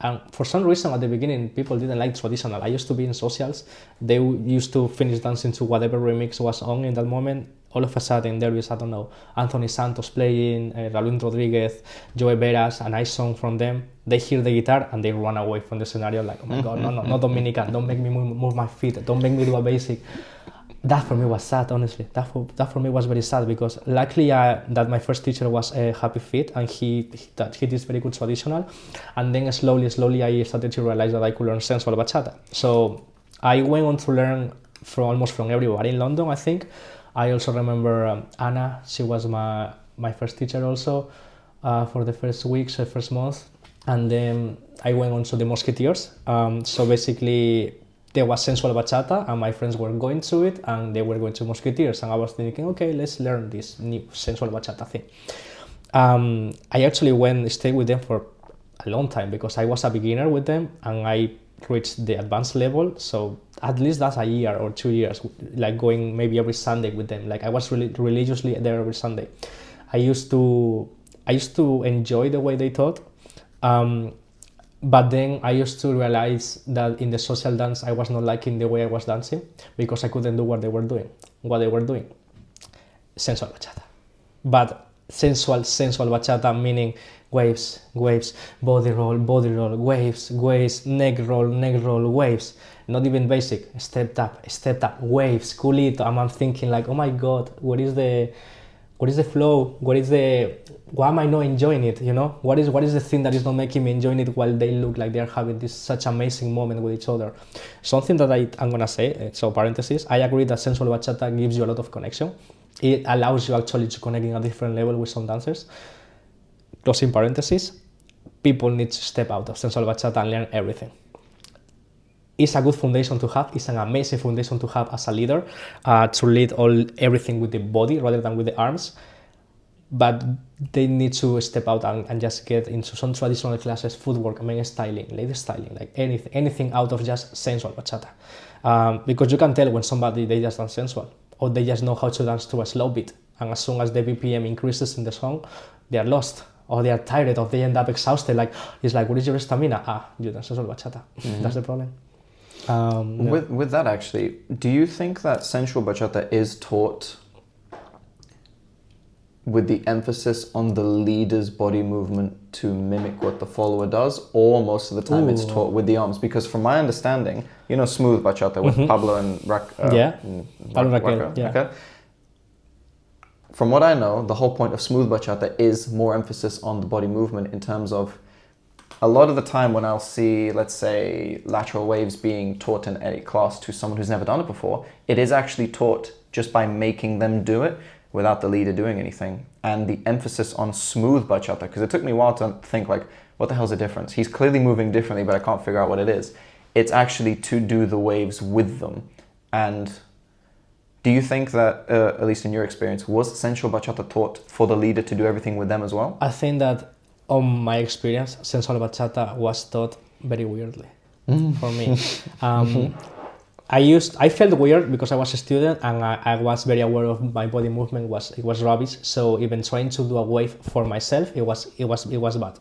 Speaker 2: And for some reason at the beginning, people didn't like traditional. I used to be in socials. They used to finish dancing to whatever remix was on in that moment. All of a sudden, there is, I don't know, Anthony Santos playing, Raúl Rodriguez, Joe Veras, a nice song from them. They hear the guitar and they run away from the scenario like, oh my God, no, not Dominican. Don't make me move my feet. Don't make me do a basic. That for me was sad, honestly. That for me was very sad because luckily that my first teacher was Happy Feet and he did very good traditional. And then slowly I started to realize that I could learn sensual bachata. So I went on to learn almost from everybody in London, I think. I also remember Anna, she was my first teacher also for the first weeks, the first month. And then I went on to the Musketeers. So basically, there was sensual bachata and my friends were going to it and they were going to Musketeers. And I was thinking, okay, let's learn this new sensual bachata thing. I actually stayed with them for a long time because I was a beginner with them and I reached the advanced level. So at least that's a year or 2 years, like going maybe every Sunday with them. Like I was really religiously there every Sunday. I used to enjoy the way they taught. But then I used to realize that in the social dance, I was not liking the way I was dancing because I couldn't do what they were doing. Sensual bachata. But sensual bachata meaning waves, body roll, waves, neck roll, waves. Not even basic, stepped up, waves, culito. And I'm thinking like, oh my God, what is the flow? Why am I not enjoying it? You know, what is the thing that is not making me enjoying it while they look like they're having this such amazing moment with each other? Something that I'm gonna say, so parenthesis, I agree that sensual bachata gives you a lot of connection. It allows you actually to connect in a different level with some dancers. Closing parenthesis, people need to step out of sensual bachata and learn everything. It's a good foundation to have. It's an amazing foundation to have as a leader, to lead everything with the body rather than with the arms. But they need to step out and just get into some traditional classes, footwork, men styling, lady styling, like anything out of just sensual bachata. Because you can tell when somebody, they just dance sensual or they just know how to dance to a slow beat. And as soon as the BPM increases in the song, they are lost. Or they are tired, or they end up exhausted. Like, it's like, what is your stamina? You dance sensual bachata. Mm-hmm. That's the problem.
Speaker 1: With that, actually, do you think that sensual bachata is taught with the emphasis on the leader's body movement to mimic what the follower does, or most of the time it's taught with the arms? Because from my understanding, you know, smooth bachata with Pablo and
Speaker 2: Pablo Raquel, yeah.
Speaker 1: Okay. From what I know, the whole point of smooth bachata is more emphasis on the body movement in terms of a lot of the time when I'll see, let's say, lateral waves being taught in a class to someone who's never done it before, it is actually taught just by making them do it without the leader doing anything. And the emphasis on smooth bachata, because it took me a while to think like, what the hell's the difference? He's clearly moving differently, but I can't figure out what it is. It's actually to do the waves with them. And do you think that, at least in your experience, was sensual bachata taught for the leader to do everything with them as well?
Speaker 2: I think that on my experience, sensual bachata was taught very weirdly for me. I felt weird because I was a student and I was very aware of my body movement was rubbish. So even trying to do a wave for myself, it was bad.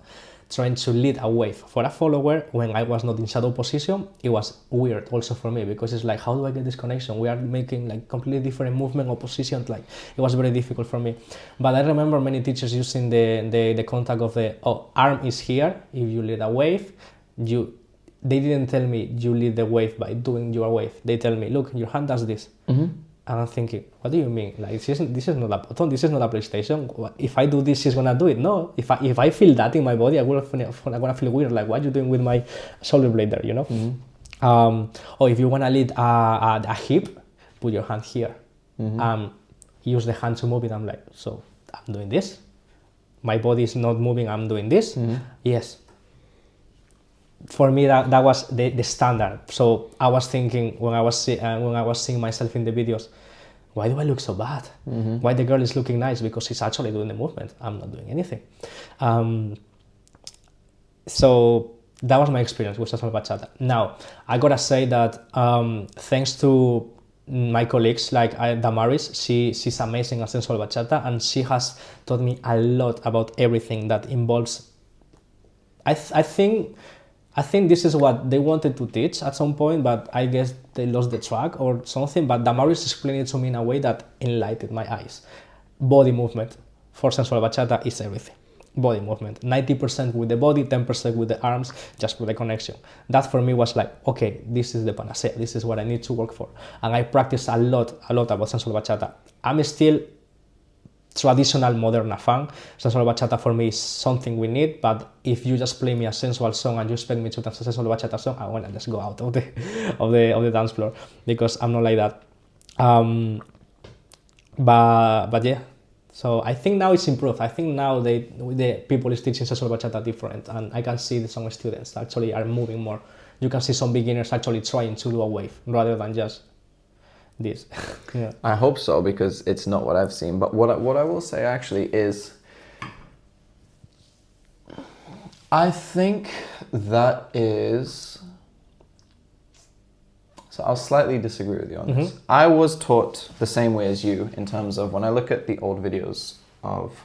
Speaker 2: Trying to lead a wave for a follower when I was not in shadow position, it was weird also for me because it's like, how do I get this connection? We are making like completely different movement or positions. Like it was very difficult for me. But I remember many teachers using the contact of arm is here. If you lead a wave, they didn't tell me you lead the wave by doing your wave. They tell me, look, your hand does this. Mm-hmm. And I'm thinking, what do you mean? Like this is not a button. This is not a PlayStation. If I do this, she's gonna do it. No. If I feel that in my body, I'm gonna feel weird. Like what are you doing with my shoulder blade there? You know. Mm-hmm. Or if you want to lead a hip, put your hand here. Use the hand to move it. I'm like, so I'm doing this. My body is not moving. I'm doing this. Yes. For me, that was the standard. So I was thinking when I was seeing myself in the videos, why do I look so bad? Why the girl is looking nice? Because she's actually doing the movement. I'm not doing anything. So that was my experience with Sensual Bachata. Now, I gotta say that thanks to my colleagues like Damaris, she's amazing at Sensual Bachata, and she has taught me a lot about everything that involves. I think this is what they wanted to teach at some point, but I guess they lost the track or something. But Damaris explained it to me in a way that enlightened my eyes. Body movement for Sensual Bachata is everything. Body movement, 90% with the body, 10% with the arms, just for the connection. That for me was like, okay, this is the panacea. This is what I need to work for. And I practice a lot about Sensual Bachata. I'm still traditional modern fan. Sensual Bachata for me is something we need, but if you just play me a sensual song and you expect me to dance a Sensual Bachata song, I wanna just go out of the dance floor, because I'm not like that. But yeah. So I think now it's improved. I think now the people is teaching Sensual Bachata different, and I can see that some students actually are moving more. You can see some beginners actually trying to do a wave rather than just this. Yeah.
Speaker 1: I hope so, because it's not what I've seen. But what I will say actually is, I think that is... So I'll slightly disagree with you on this. I was taught the same way as you in terms of when I look at the old videos of,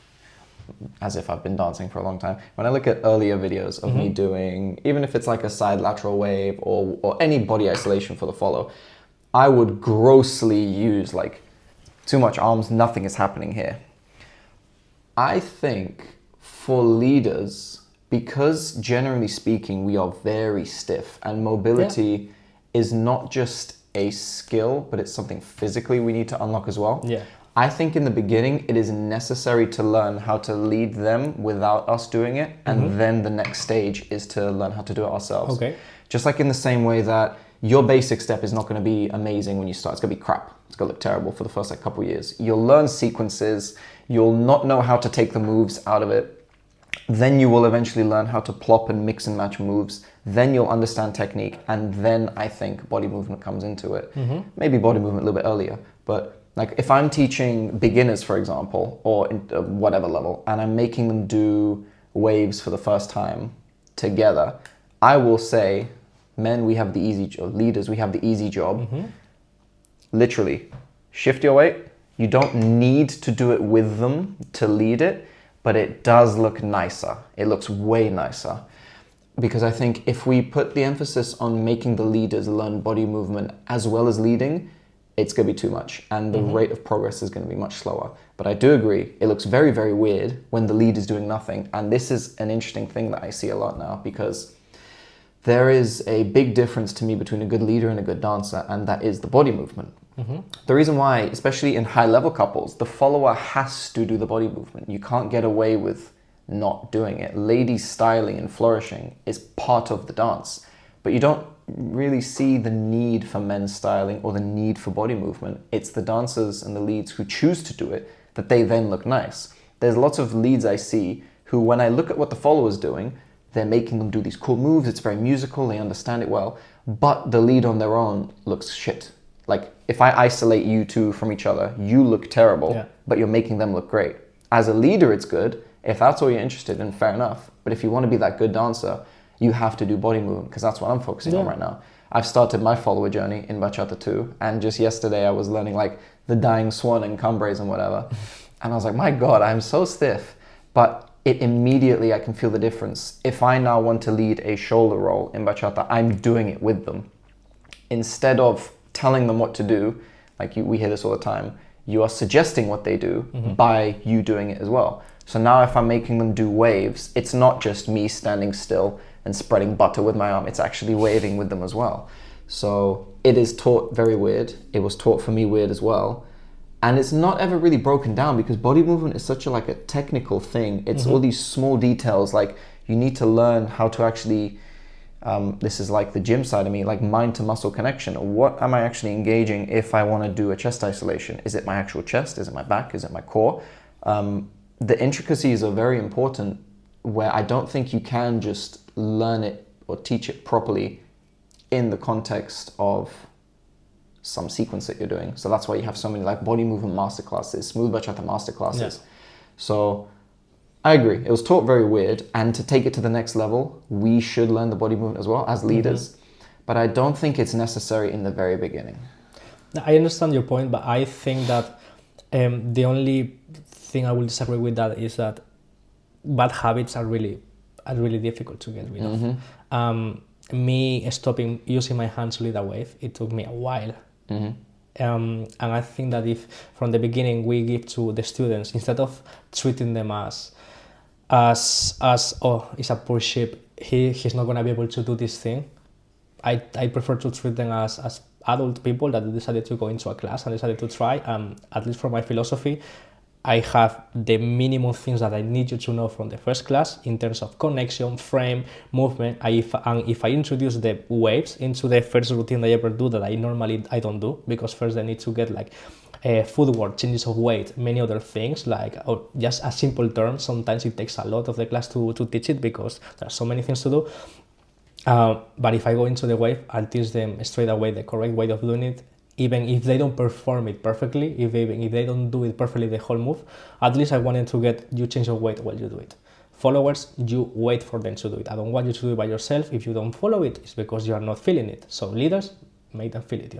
Speaker 1: as if I've been dancing for a long time, when I look at earlier videos of me doing, even if it's like a side lateral wave or any body isolation for the follow, I would grossly use like too much arms, nothing is happening here. I think for leaders, because generally speaking, we are very stiff, and mobility is not just a skill, but it's something physically we need to unlock as well.
Speaker 2: Yeah.
Speaker 1: I think in the beginning, it is necessary to learn how to lead them without us doing it. And then the next stage is to learn how to do it ourselves.
Speaker 2: Okay.
Speaker 1: Just like in the same way that your basic step is not going to be amazing when you start. It's going to be crap. It's going to look terrible for the first like couple years. You'll learn sequences. You'll not know how to take the moves out of it. Then you will eventually learn how to plop and mix and match moves. Then you'll understand technique. And then I think body movement comes into it. Maybe body movement a little bit earlier. But like if I'm teaching beginners, for example, or whatever level, and I'm making them do waves for the first time together, I will say, men, we have the easy job. Leaders, we have the easy job. Literally, shift your weight. You don't need to do it with them to lead it, but it does look nicer. It looks way nicer. Because I think if we put the emphasis on making the leaders learn body movement as well as leading, it's going to be too much. And the rate of progress is going to be much slower. But I do agree, it looks very, very weird when the lead is doing nothing. And this is an interesting thing that I see a lot now, because there is a big difference to me between a good leader and a good dancer, and that is the body movement. The reason why, especially in high-level couples, the follower has to do the body movement. You can't get away with not doing it. Ladies styling and flourishing is part of the dance, but you don't really see the need for men styling or the need for body movement. It's the dancers and the leads who choose to do it that they then look nice. There's lots of leads I see who, when I look at what the follower's doing, they're making them do these cool moves. It's very musical. They understand it well, but the lead on their own looks shit. Like if I isolate you two from each other, you look terrible, but you're making them look great. As a leader, it's good. If that's all you're interested in, fair enough. But if you want to be that good dancer, you have to do body movement, because that's what I'm focusing on right now. I've started my follower journey in Bachata too. And just yesterday I was learning like the dying swan and cumbres and whatever. And I was like, my God, I'm so stiff. But it immediately, I can feel the difference. If I now want to lead a shoulder roll in Bachata, I'm doing it with them. Instead of telling them what to do, like we hear this all the time, you are suggesting what they do by you doing it as well. So now if I'm making them do waves, it's not just me standing still and spreading butter with my arm, it's actually waving with them as well. So it is taught very weird. It was taught for me weird as well. And it's not ever really broken down, because body movement is such a technical thing. It's all these small details, like you need to learn how to actually This is like the gym side of me, like mind to muscle connection. What am I actually engaging if I want to do a chest isolation? Is it my actual chest? Is it my back? Is it my core? The intricacies are very important, where I don't think you can just learn it or teach it properly in the context of some sequence that you're doing. So that's why you have so many like body movement masterclasses, smooth bachata masterclasses. Yeah. So I agree. It was taught very weird, and to take it to the next level, we should learn the body movement as well as leaders. But I don't think it's necessary in the very beginning.
Speaker 2: I understand your point, but I think that the only thing I will disagree with that is that bad habits are really difficult to get rid of. Me stopping using my hands to lead a wave, it took me a while. And I think that if from the beginning we give to the students, instead of treating them as oh, he's a poor sheep, he's not going to be able to do this thing, I prefer to treat them as adult people that decided to go into a class and decided to try. At least from my philosophy, I have the minimum things that I need you to know from the first class in terms of connection, frame, movement. And if I introduce the waves into the first routine I ever do, that I normally don't do, because first I need to get like footwork, changes of weight, many other things, like or just a simple term. Sometimes it takes a lot of the class to teach it because there are so many things to do. But if I go into the wave, I'll teach them straight away the correct way of doing it. Even if they don't perform it perfectly, if they don't do it perfectly the whole move, at least I wanted to get you change your weight while you do it. Followers, you wait for them to do it. I don't want you to do it by yourself. If you don't follow it, it's because you are not feeling it. So leaders, make them feel it,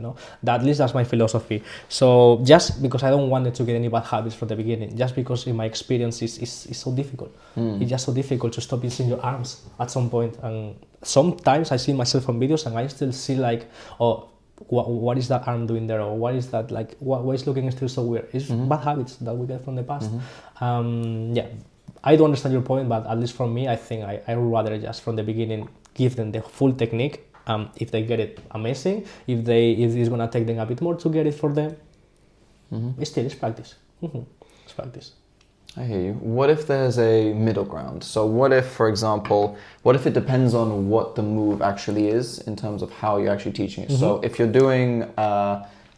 Speaker 2: At least that's my philosophy. So just because I don't want them to get any bad habits from the beginning, just because in my experience is so difficult. It's just so difficult to stop using your arms at some point. And sometimes I see myself on videos and I still see like, oh, what is that arm doing there, or what is that like? Why is looking still so weird? It's bad habits that we get from the past. Yeah, I do understand your point, but at least for me, I think I would rather just from the beginning give them the full technique. If they get it, amazing. If it's gonna take them a bit more to get it for them, it's practice. It's practice.
Speaker 1: I hear you. What if there's a middle ground? So what if, for example, it depends on what the move actually is in terms of how you're actually teaching it? So if you're doing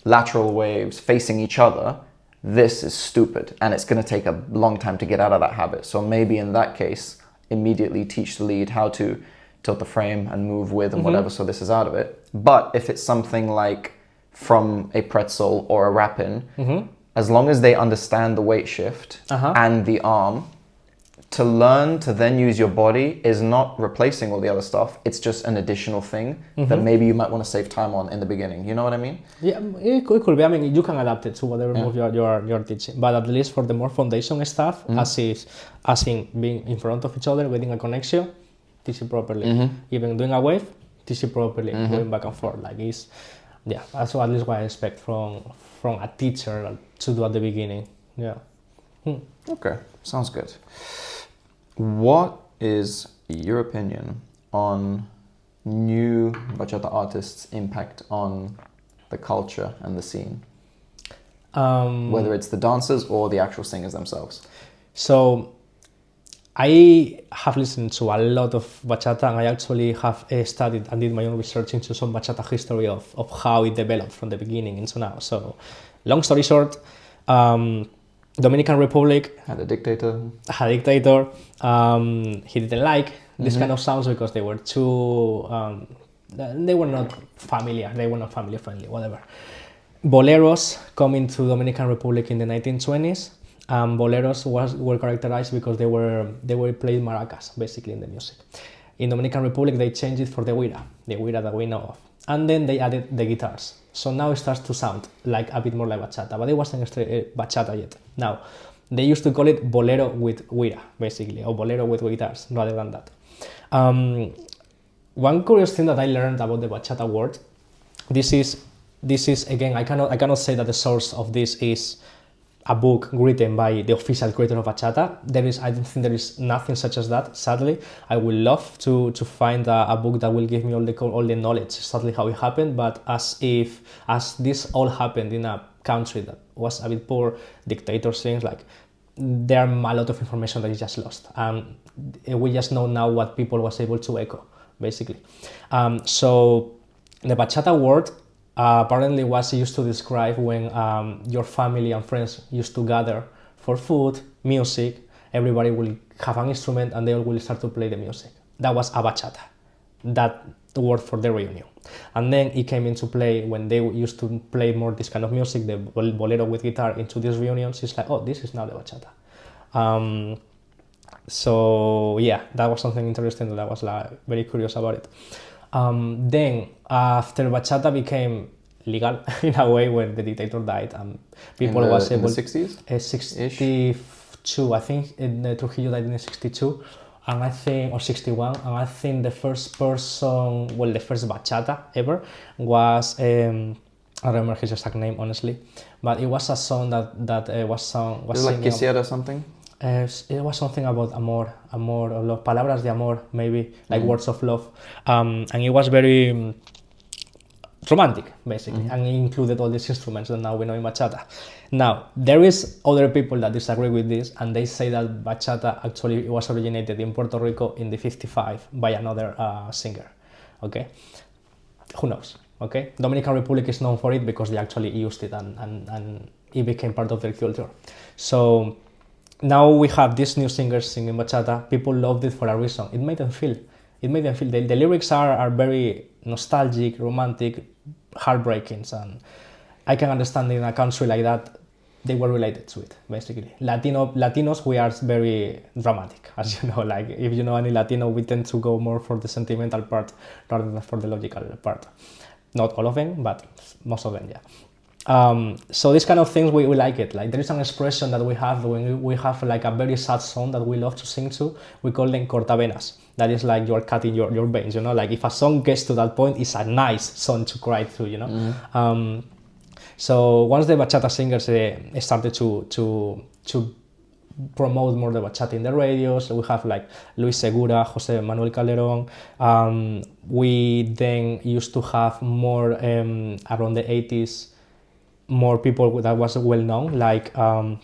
Speaker 1: lateral waves facing each other, this is stupid and it's going to take a long time to get out of that habit. So maybe in that case, immediately teach the lead how to tilt the frame and move with and whatever, so this is out of it. But if it's something like from a pretzel or a wrap-in, as long as they understand the weight shift and the arm, to learn to then use your body is not replacing all the other stuff. It's just an additional thing that maybe you might want to save time on in the beginning. You know what I mean?
Speaker 2: Yeah, it could be. I mean, you can adapt it to whatever move you're teaching. But at least for the more foundation stuff, as in being in front of each other, getting a connection, teach it properly. Even doing a wave, teach it properly, going back and forth. Like that's at least what I expect from a teacher to do at the beginning. Yeah.
Speaker 1: Okay, sounds good. What is your opinion on new bachata artists' impact on the culture and the scene? Whether it's the dancers or the actual singers themselves.
Speaker 2: So I have listened to a lot of bachata, and I actually have studied and did my own research into some bachata history of how it developed from the beginning into now. So long story short, Dominican Republic
Speaker 1: had a dictator.
Speaker 2: He didn't like this kind of sounds because they were too they were not familiar, they were not family friendly, whatever. Boleros coming to Dominican Republic in the 1920s. Boleros were characterized because they were playing maracas basically in the music. In Dominican Republic they changed it for the guira that we know of, and then they added the guitars. So now it starts to sound like a bit more like bachata, but it wasn't bachata yet. Now, they used to call it bolero with guira, basically, or bolero with guitars, rather than that. One curious thing that I learned about the bachata word, this is again, I cannot say that the source of this is a book written by the official creator of bachata. I don't think there is nothing such as that, sadly. I would love to find a book that will give me all the knowledge, sadly how it happened, but as this all happened in a country that was a bit poor, dictator things, like there are a lot of information that is just lost. We just know now what people was able to echo basically. So the bachata word apparently was used to describe when your family and friends used to gather for food, music. Everybody will have an instrument and they all will start to play the music. That was a bachata, that the word for the reunion. And then it came into play when they used to play more this kind of music, the bolero with guitar into these reunions. It's like, oh, this is now the bachata. So yeah, that was something interesting that I was like very curious about it. Then after bachata became legal in a way when the dictator died and people was able
Speaker 1: in the 60s?
Speaker 2: 62, I think Trujillo died in 62 and I think, or 61, and I think the first person, well, the first bachata ever was I don't remember his exact name honestly, but it was a song that was sung, was
Speaker 1: like Quisiera something?
Speaker 2: It was something about amor, or love, palabras de amor, maybe, like words of love, and it was very romantic, basically, and it included all these instruments that now we know in bachata. Now, there is other people that disagree with this, and they say that bachata actually was originated in Puerto Rico in the 55 by another singer, okay? Who knows, okay? Dominican Republic is known for it because they actually used it and it became part of their culture. So now we have these new singers singing bachata. People loved it for a reason. It made them feel. The lyrics are very nostalgic, romantic, heartbreaking, and I can understand in a country like that they were related to it, basically. Latinos, we are very dramatic, as you know. Like, if you know any Latino, we tend to go more for the sentimental part rather than for the logical part. Not all of them, but most of them, yeah. So these kind of things, we like it. Like, there is an expression that we have when we have like a very sad song that we love to sing to. We call them cortavenas. That is like you're cutting your veins, you know. Like, if a song gets to that point, it's a nice song to cry to, you know. So once the bachata singers started to promote more the bachata in the radios, we have like Luis Segura, Jose Manuel Calderon. We then used to have more around the 80s, more people that was well known. Like I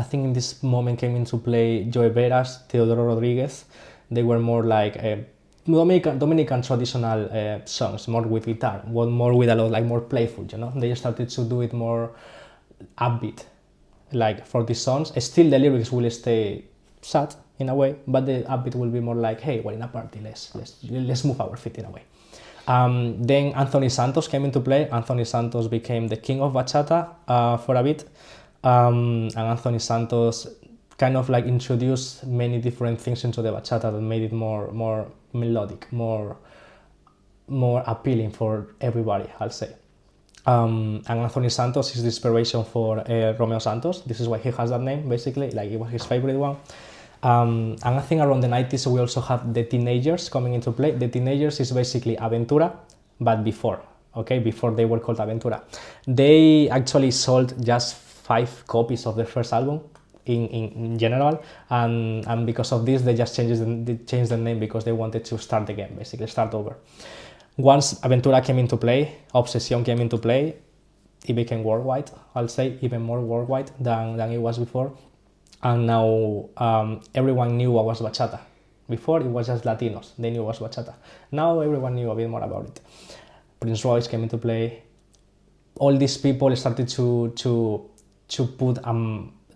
Speaker 2: think in this moment came into play Joe Veras, Teodoro Rodriguez. They were more like Dominican traditional songs, more with guitar, more with a lot, like more playful, you know. They started to do it more upbeat, like for these songs. Still the lyrics will stay sad in a way, but the upbeat will be more like, hey, we're in a party, let's move our feet in a way. Then Anthony Santos came into play. Anthony Santos became the king of bachata for a bit, and Anthony Santos kind of like introduced many different things into the bachata that made it more melodic, more appealing for everybody, I'll say. And Anthony Santos is the inspiration for Romeo Santos. This is why he has that name, basically, like it was his favorite one. And I think around the 90s we also have the Teenagers coming into play. The Teenagers is basically Aventura, but before they were called Aventura. They actually sold just 5 copies of their first album in general, and because of this they just changed the name because they wanted to start again, basically start over. Once Aventura came into play, Obsession came into play, it became worldwide. I'll say even more worldwide than it was before. And now everyone knew what was bachata. Before it was just Latinos, they knew what was bachata. Now everyone knew a bit more about it. Prince Royce came into play. All these people started to put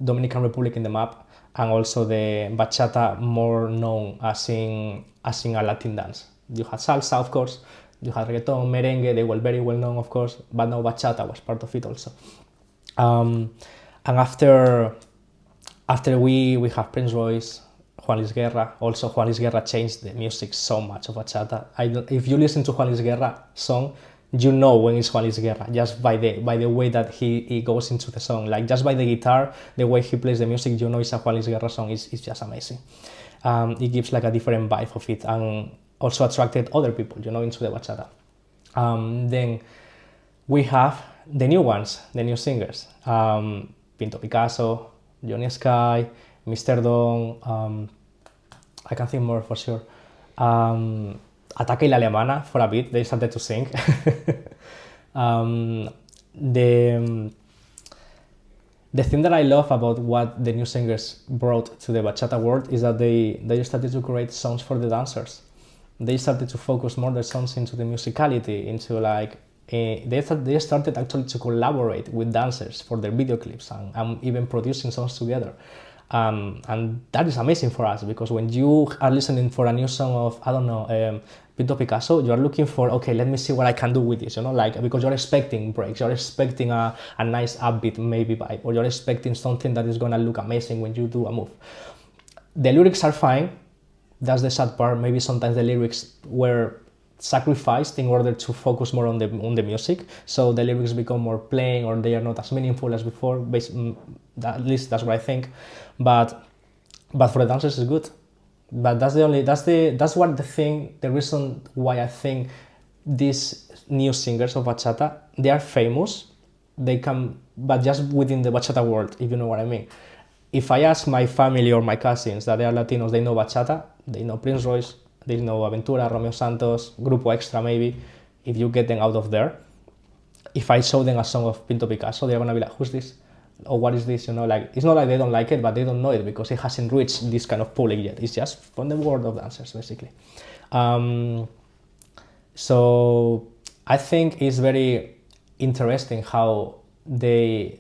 Speaker 2: Dominican Republic in the map, and also the bachata more known as in a Latin dance. You had salsa, of course, you had reggaeton, merengue, they were very well known, of course, but now bachata was part of it also. And after we have Prince Royce, Juan Luis Guerra. Also, Juan Luis Guerra changed the music so much of bachata. If you listen to Juan Luis Guerra song, you know when it's Juan Luis Guerra, just by the way that he goes into the song, like just by the guitar, the way he plays the music, you know it's a Juan Luis Guerra song. It's just amazing. It gives like a different vibe of it, and also attracted other people, you know, into the bachata. Then we have the new ones, the new singers. Pinto Picasso, Johnny Sky, Mr. Don, I can think more for sure. Ataque y la Alemana, for a bit, they started to sing. The thing that I love about what the new singers brought to the bachata world is that they started to create songs for the dancers. they started to focus more their songs into the musicality, into like they started actually to collaborate with dancers for their video clips and even producing songs together. And that is amazing for us, because when you are listening for a new song of, I don't know, Pinto Picasso, you are looking for, okay, let me see what I can do with this, like, because you're expecting breaks, you're expecting a nice upbeat maybe vibe, or you're expecting something that is gonna look amazing when you do a move. The lyrics are fine, that's the sad part. Maybe sometimes the lyrics were sacrificed in order to focus more on the music, so the lyrics become more plain, or they are not as meaningful as before. At least that's what I think. But for the dancers, it's good. But the reason why I think these new singers of bachata, they are famous. They come, but just within the bachata world, if you know what I mean. If I ask my family or my cousins that they are Latinos, they know bachata, they know Prince Royce, they know Aventura, Romeo Santos, Grupo Extra maybe. If you get them out of there, if I show them a song of Pinto Picasso, they're gonna be like, who's this? Or what is this? Like, it's not like they don't like it, but they don't know it because it hasn't reached this kind of public yet. It's just from the world of dancers, basically. So I think it's very interesting how they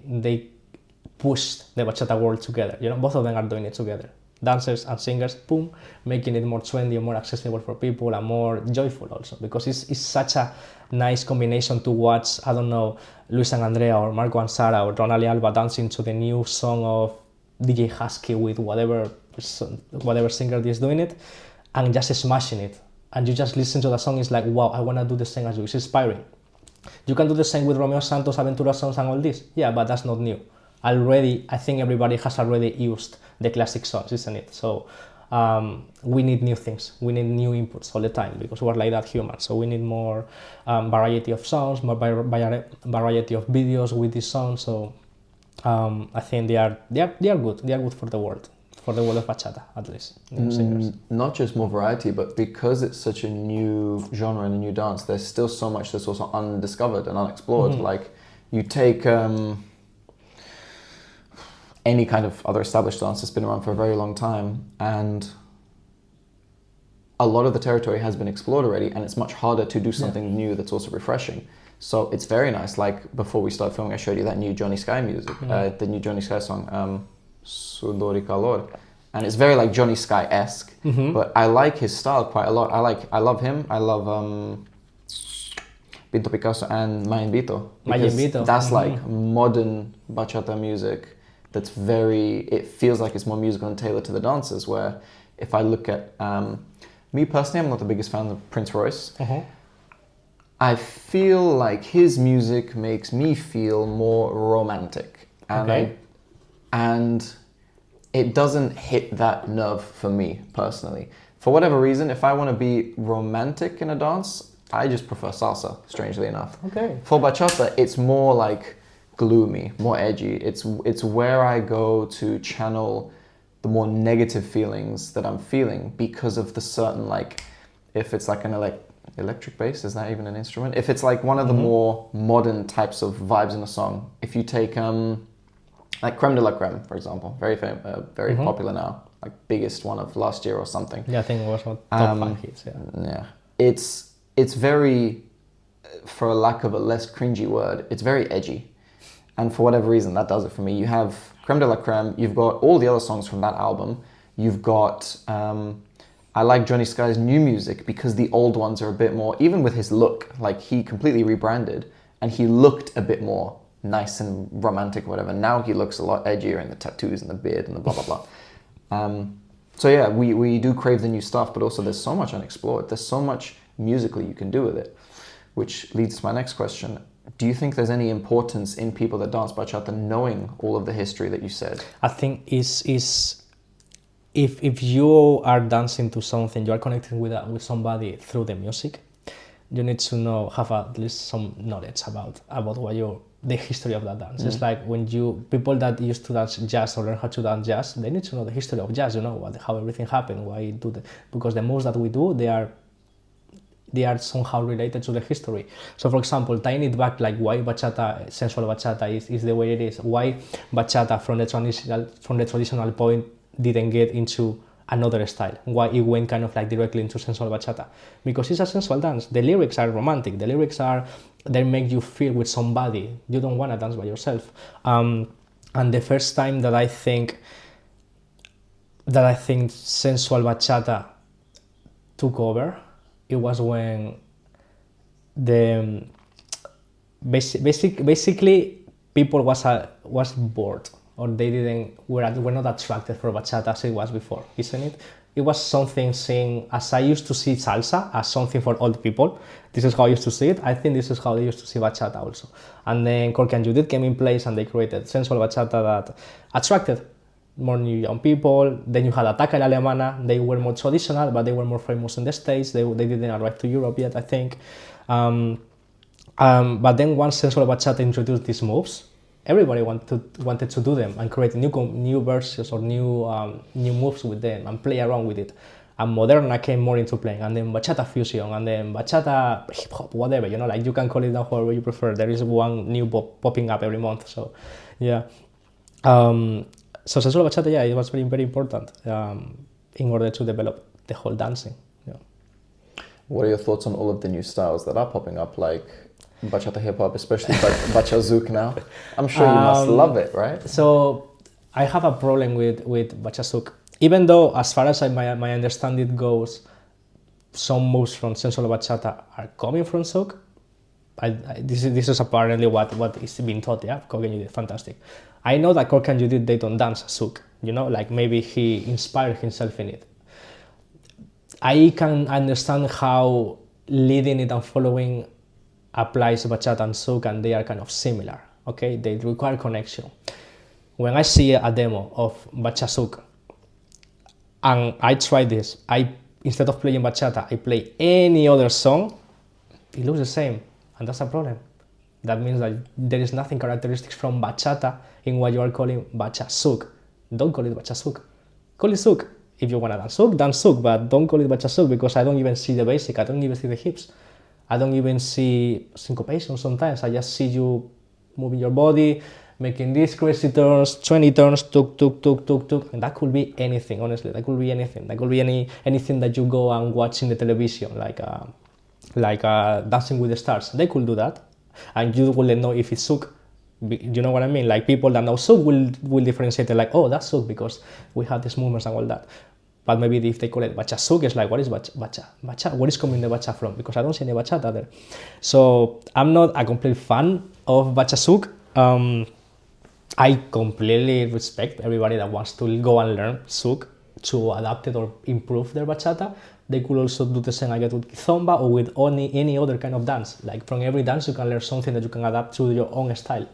Speaker 2: pushed the bachata world together. Both of them are doing it together. Dancers and singers, boom, making it more trendy and more accessible for people and more joyful also, because it's such a nice combination to watch, I don't know, Luis and Andrea or Marco and Sara or Ronald Alba dancing to the new song of DJ Husky with whatever singer is doing it, and just smashing it. And you just listen to the song, it's like, wow, I want to do the same as you. It's inspiring. You can do the same with Romeo Santos, Aventura songs and all this. Yeah, but that's not new. Already, I think everybody has already used the classic songs, isn't it? So we need new things. We need new inputs all the time, because we're like that human. So we need more variety of songs, more variety of videos with these songs. So I think they are good. They are good for the world of bachata, at least. Singers.
Speaker 1: Not just more variety, but because it's such a new genre and a new dance, there's still so much that's also undiscovered and unexplored. Mm-hmm. Like, you take any kind of other established dance that's been around for a very long time, and a lot of the territory has been explored already, and it's much harder to do something new that's also refreshing. So it's very nice. Like, before we started filming, I showed you that new Johnny Sky music, the new Johnny Sky song, Sudor y Calor, and it's very like Johnny Sky-esque, but I like his style quite a lot. I love him. I love Pinto Picasso and Mayinbito. That's like modern bachata music. That's it feels like it's more musical and tailored to the dancers, where if I look at, me personally, I'm not the biggest fan of Prince Royce. I feel like his music makes me feel more romantic. And it doesn't hit that nerve for me personally. For whatever reason, if I want to be romantic in a dance, I just prefer salsa, strangely enough. For bachata, it's more like gloomy, more edgy. It's where I go to channel the more negative feelings that I'm feeling, because of the certain, like, if it's like an electric bass, is that even an instrument? If it's like one of the more modern types of vibes in a song, if you take like Creme de la Creme, for example, very popular now, like biggest one of last year or something.
Speaker 2: Yeah, I think it was one top 5 hits.
Speaker 1: Yeah, it's very, for a lack of a less cringy word, it's very edgy. And for whatever reason, that does it for me. You have Creme de la Creme, you've got all the other songs from that album, you've got, I like Johnny Sky's new music because the old ones are a bit more, even with his look, like he completely rebranded and he looked a bit more nice and romantic or whatever. Now he looks a lot edgier in the tattoos and the beard and the blah, blah, blah. So yeah, we do crave the new stuff, but also there's so much unexplored. There's so much musically you can do with it, which leads to my next question. Do you think there's any importance in people that dance bachata knowing all of the history that you said?
Speaker 2: I think if you are dancing to something, you are connecting with somebody through the music, you need to have at least some knowledge about the history of that dance. It's like when people that used to dance jazz or learn how to dance jazz, they need to know the history of jazz, how everything happened, why do that, because the moves that we do, they are somehow related to the history. So for example, tying it back, like why bachata, sensual bachata is the way it is, why bachata from the traditional point didn't get into another style, why it went kind of like directly into sensual bachata, because it's a sensual dance. The lyrics are romantic, the lyrics are, they make you feel with somebody, you don't want to dance by yourself. And the first time that I think sensual bachata took over, it was when basically people was bored, or they were not attracted for bachata as it was before, isn't it? It was something seen, as I used to see salsa as something for old people. This is how I used to see it. I think this is how they used to see bachata also. And then Creme and Judith came in place and they created sensual bachata that attracted more new young people. Then you had Ataca Alemana. They were more traditional, but they were more famous in the States. They didn't arrive to Europe yet, I think. But then once sensual bachata introduced these moves, everybody wanted to do them and create new versions or new moves with them and play around with it. And Moderna came more into playing, and then bachata fusion, and then bachata hip hop, whatever, you know, like you can call it now however you prefer. There is one new popping up every month, so yeah. So sensual bachata, yeah, it was very, very important in order to develop the whole dancing. Yeah.
Speaker 1: What are your thoughts on all of the new styles that are popping up, like bachata hip hop, especially bachata Zouk now? I'm sure you must love it, right?
Speaker 2: So I have a problem with bachata Zouk. Even though, as far as my understanding goes, some moves from sensual bachata are coming from Zouk. This is apparently what is being taught. Yeah, Kogan, you did fantastic. I know that Kogan, you did, they don't dance Zouk. You know, like maybe he inspired himself in it. I can understand how leading it and following applies bachata and Zouk, and they are kind of similar. Okay, they require connection. When I see a demo of bachata Zouk, and I try this, instead of playing bachata, I play any other song, it looks the same, and that's a problem. That means that there is nothing characteristic from bachata in what you are calling bachata Zouk. Don't call it bachata Zouk. Call it Zouk. If you want to dance Zouk, but don't call it bachata Zouk, because I don't even see the basic. I don't even see the hips. I don't even see syncopation sometimes. I just see you moving your body, making these crazy turns, 20 turns, tuk, tuk, tuk, tuk, tuk. And that could be anything, honestly. That could be anything. That could be anything that you go and watch in the television, like Dancing with the Stars. They could do that. And you wouldn't know if it's Zouk. You know what I mean? Like people that know Zouk will differentiate it, like, oh, that's Zouk because we have these movements and all that. But maybe if they call it bachata Zouk, it's like, what is bachata? Where is coming the bachata from? Because I don't see any bachata there. So I'm not a complete fan of bachata Zouk. I completely respect everybody that wants to go and learn Zouk to adapt it or improve their bachata. They could also do the same, I guess, with kizomba or with any other kind of dance. Like from every dance, you can learn something that you can adapt to your own style.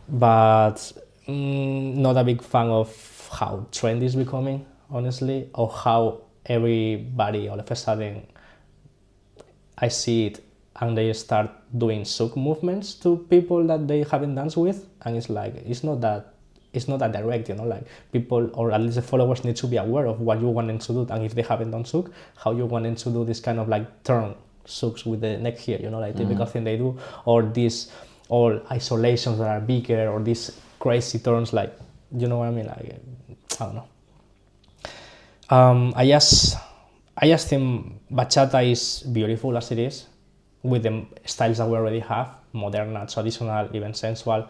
Speaker 2: But not a big fan of how trendy is becoming, honestly, or how everybody all of a sudden I see it and they start doing Zouk movements to people that they haven't danced with, and it's like it's not that direct, you know, like people, or at least the followers, need to be aware of what you want them to do, and if they haven't done Zouk, how you want them to do this kind of like turn Zouks with the neck here, you know, like typical thing they do, or these all isolations that are bigger, or these crazy turns, like, you know what I mean, like, I don't know. I just think bachata is beautiful as it is, with the styles that we already have, modern, traditional, even sensual.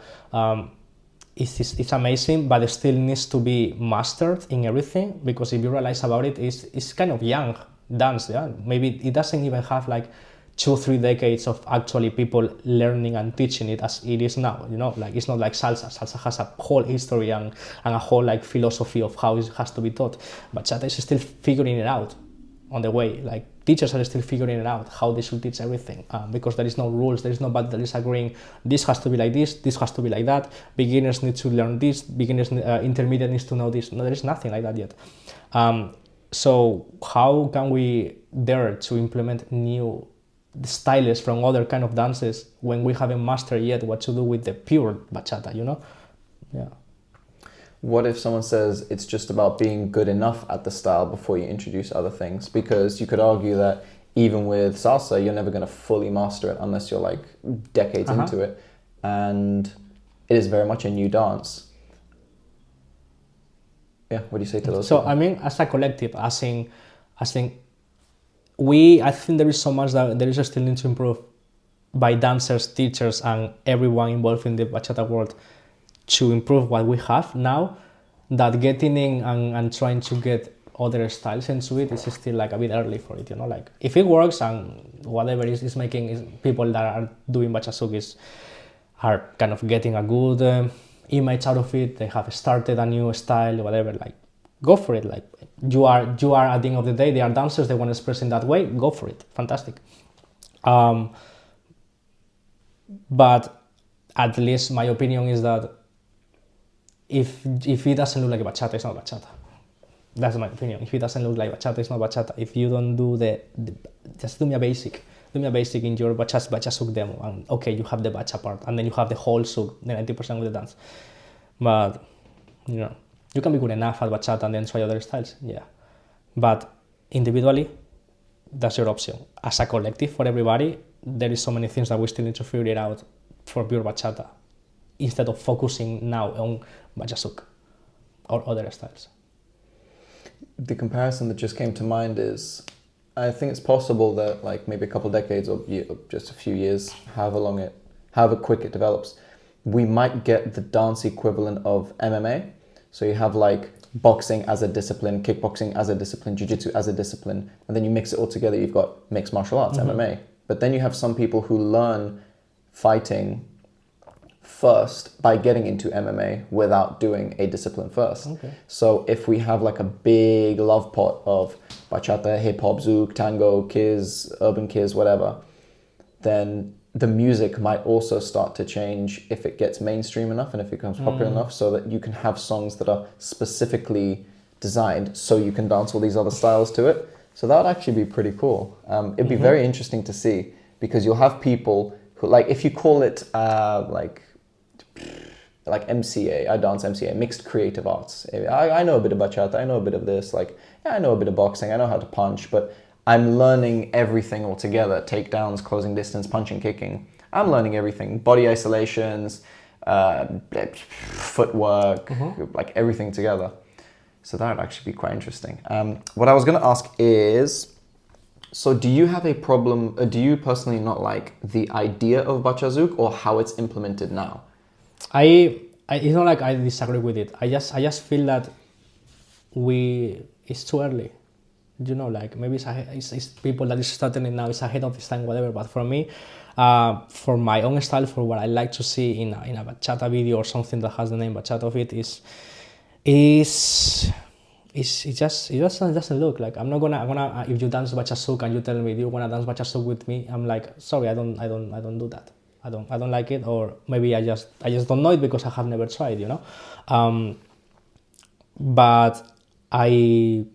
Speaker 2: It's amazing, but it still needs to be mastered in everything, because if you realize about it, it's kind of young dance. Yeah, maybe it doesn't even have like 2-3 decades of actually people learning and teaching it as it is now. You know, like it's not like salsa. Salsa has a whole history and a whole like philosophy of how it has to be taught. Bachata is still figuring it out on the way. Like teachers are still figuring it out how they should teach everything, because there is no rules, there is nobody that is agreeing this has to be like this has to be like that, beginners need to learn this, intermediate needs to know this. No, there is nothing like that yet. So how can we dare to implement new styles from other kind of dances when we haven't mastered yet what to do with the pure bachata, you know? Yeah.
Speaker 1: What if someone says it's just about being good enough at the style before you introduce other things? Because you could argue that even with salsa, you're never going to fully master it unless you're like decades into it. And it is very much a new dance. Yeah, what do you say to those
Speaker 2: So
Speaker 1: people?
Speaker 2: I mean, as a collective, I think there is so much that there is still need to improve by dancers, teachers, and everyone involved in the bachata world to improve what we have now. That getting in and trying to get other styles into it is still like a bit early for it, you know. Like if it works and whatever is making is people that are doing bachata are kind of getting a good image out of it. They have started a new style, whatever. Like, go for it. Like you are at the end of the day, they are dancers. They want to express in that way. Go for it. Fantastic. But at least my opinion is that if it doesn't look like bachata, it's not bachata. That's my opinion. If it doesn't look like bachata, it's not bachata. If you don't do just do me a basic. Do me a basic in your bacha Zouk demo, and okay, you have the bacha part, and then you have the whole Zouk, the 90% of the dance. But you know, you can be good enough at bachata and then try other styles, yeah. But individually, that's your option. As a collective, for everybody, there is so many things that we still need to figure it out for pure bachata, instead of focusing now on bacha Zouk or other styles.
Speaker 1: The comparison that just came to mind is, I think it's possible that like maybe a couple of decades or just a few years, however quick it develops, we might get the dance equivalent of MMA. So you have like boxing as a discipline, kickboxing as a discipline, jujitsu as a discipline, and then you mix it all together, you've got mixed martial arts, MMA. But then you have some people who learn fighting first by getting into MMA without doing a discipline first.
Speaker 2: Okay.
Speaker 1: So if we have like a big love pot of bachata, hip hop, zouk, tango, kiz, urban kiz, whatever, then the music might also start to change if it gets mainstream enough and if it becomes popular enough, so that you can have songs that are specifically designed so you can dance all these other styles to it. So that would actually be pretty cool. It'd be very interesting to see, because you'll have people who, like, if you call it like MCA, I dance MCA, mixed creative arts. I know a bit of bachata, I know a bit of this, like, yeah, I know a bit of boxing, I know how to punch, but I'm learning everything all together. Takedowns, closing distance, punching, kicking. I'm learning everything. Body isolations, footwork, like everything together. So that would actually be quite interesting. What I was going to ask is, so do you have a problem, do you personally not like the idea of Bacha Zouk or how it's implemented now?
Speaker 2: It's not like I disagree with it. I just feel that it's too early. You know, like maybe it's people that is starting it now, it's ahead of its time, whatever. But for me, for my own style, for what I like to see in a bachata video or something that has the name bachata of it, it doesn't look like. I'm not gonna if you dance bacha Zouk and you tell me you wanna dance bacha Zouk with me, I'm like, sorry, I don't do that. I don't like it, or maybe I just don't know it because I have never tried, you know. But I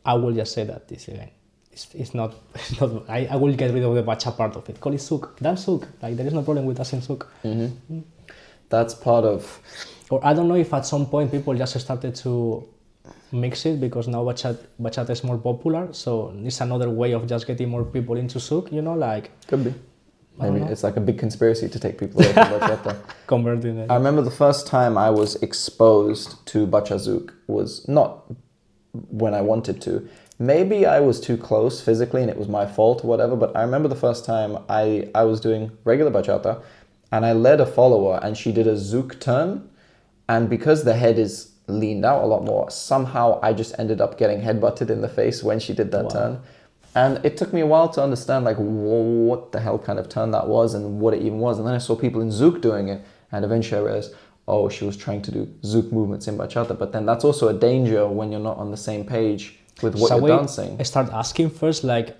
Speaker 2: will just say that this again, it's not I will get rid of the bacha part of it. Call it Zouk, dance Zouk. Like there is no problem with dancing Zouk.
Speaker 1: That's part of.
Speaker 2: Or I don't know if at some point people just started to mix it because now bachata is more popular, so it's another way of just getting more people into Zouk. You know, like
Speaker 1: Could be. Maybe it's like a big conspiracy to take people away from bachata.
Speaker 2: Converting it.
Speaker 1: I remember the first time I was exposed to Bacha Zouk was not when I wanted to. Maybe I was too close physically and it was my fault or whatever, but I remember the first time I was doing regular bachata and I led a follower and she did a Zouk turn, and because the head is leaned out a lot more, somehow I just ended up getting headbutted in the face when she did that turn. And it took me a while to understand like what the hell kind of turn that was and what it even was. And then I saw people in Zouk doing it, and eventually I realized, oh, she was trying to do Zouk movements in bachata. But then that's also a danger when you're not on the same page with what you're dancing.
Speaker 2: Start asking first, like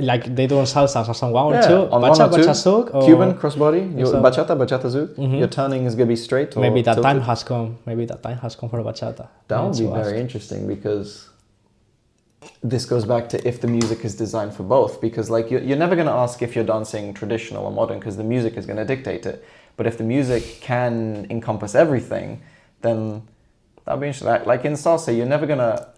Speaker 2: like they do on salsa or some one or two.
Speaker 1: On
Speaker 2: Bacha
Speaker 1: one or two.
Speaker 2: Zouk, or
Speaker 1: Cuban crossbody, bachata Zouk. Your turning is gonna be straight. Or
Speaker 2: maybe that
Speaker 1: tilted.
Speaker 2: time has come. Maybe that time has come for bachata.
Speaker 1: That would be very interesting, because this goes back to if the music is designed for both, because like you're never going to ask if you're dancing traditional or modern because the music is going to dictate it. But if the music can encompass everything, then that'll be interesting. Like in salsa, you're never going to,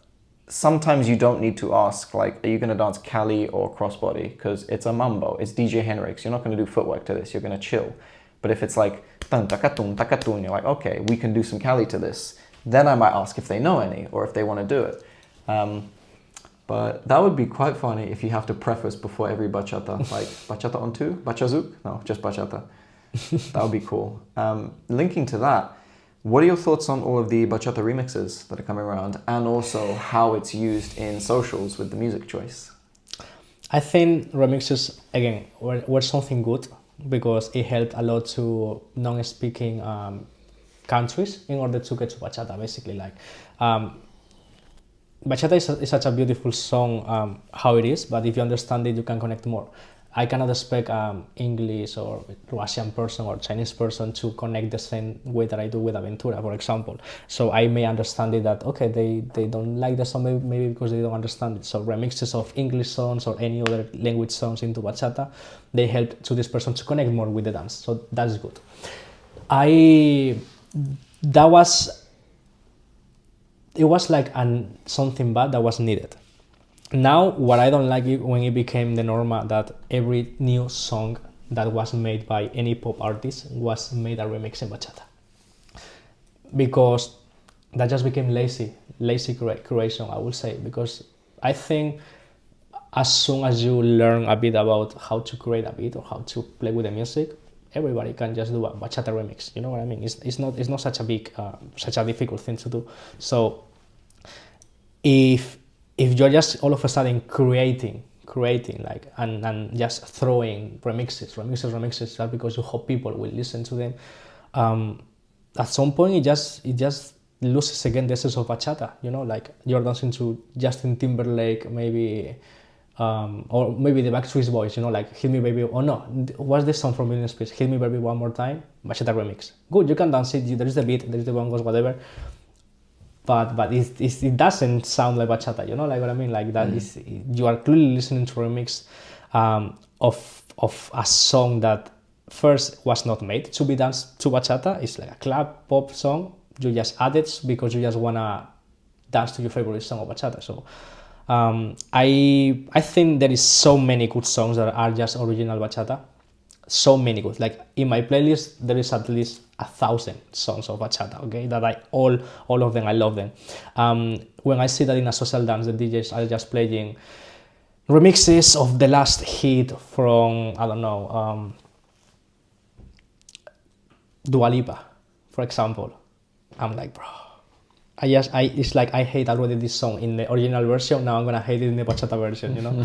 Speaker 1: sometimes you don't need to ask like, are you going to dance Cali or crossbody? Because it's a mambo, it's DJ Henrix. You're not going to do footwork to this, you're going to chill. But if it's like, tan, takatun, takatun, you're like, okay, we can do some Cali to this. then I might ask if they know any or if they want to do it. But that would be quite funny if you have to preface before every bachata, like bachata on two, Zouk? No, just bachata. That would be cool. Linking to that, what are your thoughts on all of the bachata remixes that are coming around, and also how it's used in socials with the music choice?
Speaker 2: I think remixes, again, were something good because it helped a lot to non-speaking countries in order to get to bachata, basically. Like, bachata is such a beautiful song, how it is, but if you understand it, you can connect more. I cannot expect English or Russian person or Chinese person to connect the same way that I do with Aventura, for example. So I may understand it that, okay, they don't like the song maybe because they don't understand it. So remixes of English songs or any other language songs into bachata, they help to this person to connect more with the dance. So that's good. It was like something bad that was needed. Now, what I don't like it when it became the norma that every new song that was made by any pop artist was made a remix in bachata. Because that just became lazy creation, I would say. Because I think as soon as you learn a bit about how to create a beat or how to play with the music, everybody can just do a bachata remix. You know what I mean? It's not such a difficult thing to do. So if you're just all of a sudden creating like and just throwing remixes just because you hope people will listen to them, at some point it just loses again the essence of bachata. You know, like you're dancing to Justin Timberlake maybe, or maybe the Backstreet Boys. You know, like Hit Me Baby. Oh no, what's this song from Britney Spears? Hit Me Baby One More Time. Bachata remix. Good, you can dance it. There is the beat. There is the bongos, whatever. But it doesn't sound like bachata, you know, like what I mean? Like that is, you are clearly listening to a remix of a song that first was not made to be danced to bachata. It's like a club pop song. You just add it because you just wanna dance to your favorite song of bachata. So I think there is so many good songs that are just original bachata. So many good. Like in my playlist, there is at least 1,000 songs of bachata. Okay, that all of them, I love them. When I see that in a social dance, the DJs are just playing remixes of the last hit from I don't know, Dua Lipa, for example. I'm like, bro. It's like I hate already this song in the original version. Now I'm gonna hate it in the bachata version, you know.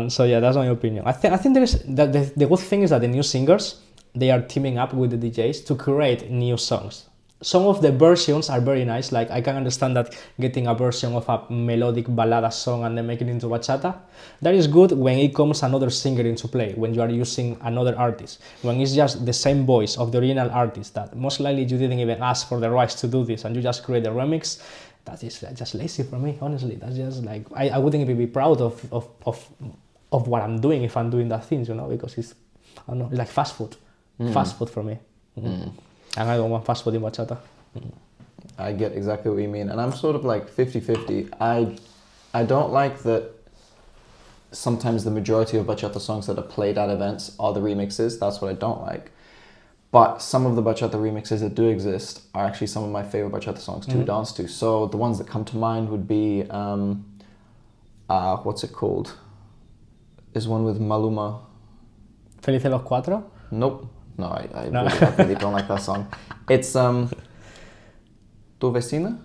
Speaker 2: So yeah, that's my opinion. I think there is the good thing is that the new singers, they are teaming up with the DJs to create new songs. Some of the versions are very nice. Like I can understand that getting a version of a melodic ballada song and then making it into bachata, that is good when it comes another singer into play, when you are using another artist. When it's just the same voice of the original artist that most likely you didn't even ask for the rights to do this and you just create a remix, that is just lazy for me, honestly. That's just like, I wouldn't even be proud of what I'm doing if I'm doing that thing, you know, because it's, I don't know, it's like fast food. Fast food for me. And I don't want fast food in bachata.
Speaker 1: I get exactly what you mean. And I'm sort of like 50-50. I don't like that sometimes the majority of bachata songs that are played at events are the remixes. That's what I don't like. But some of the bachata remixes that do exist are actually some of my favorite bachata songs to dance to. So the ones that come to mind would be, what's it called? There's one with Maluma.
Speaker 2: Felice los Cuatro?
Speaker 1: Nope. No, I really don't like that song. It's Tu Vecina?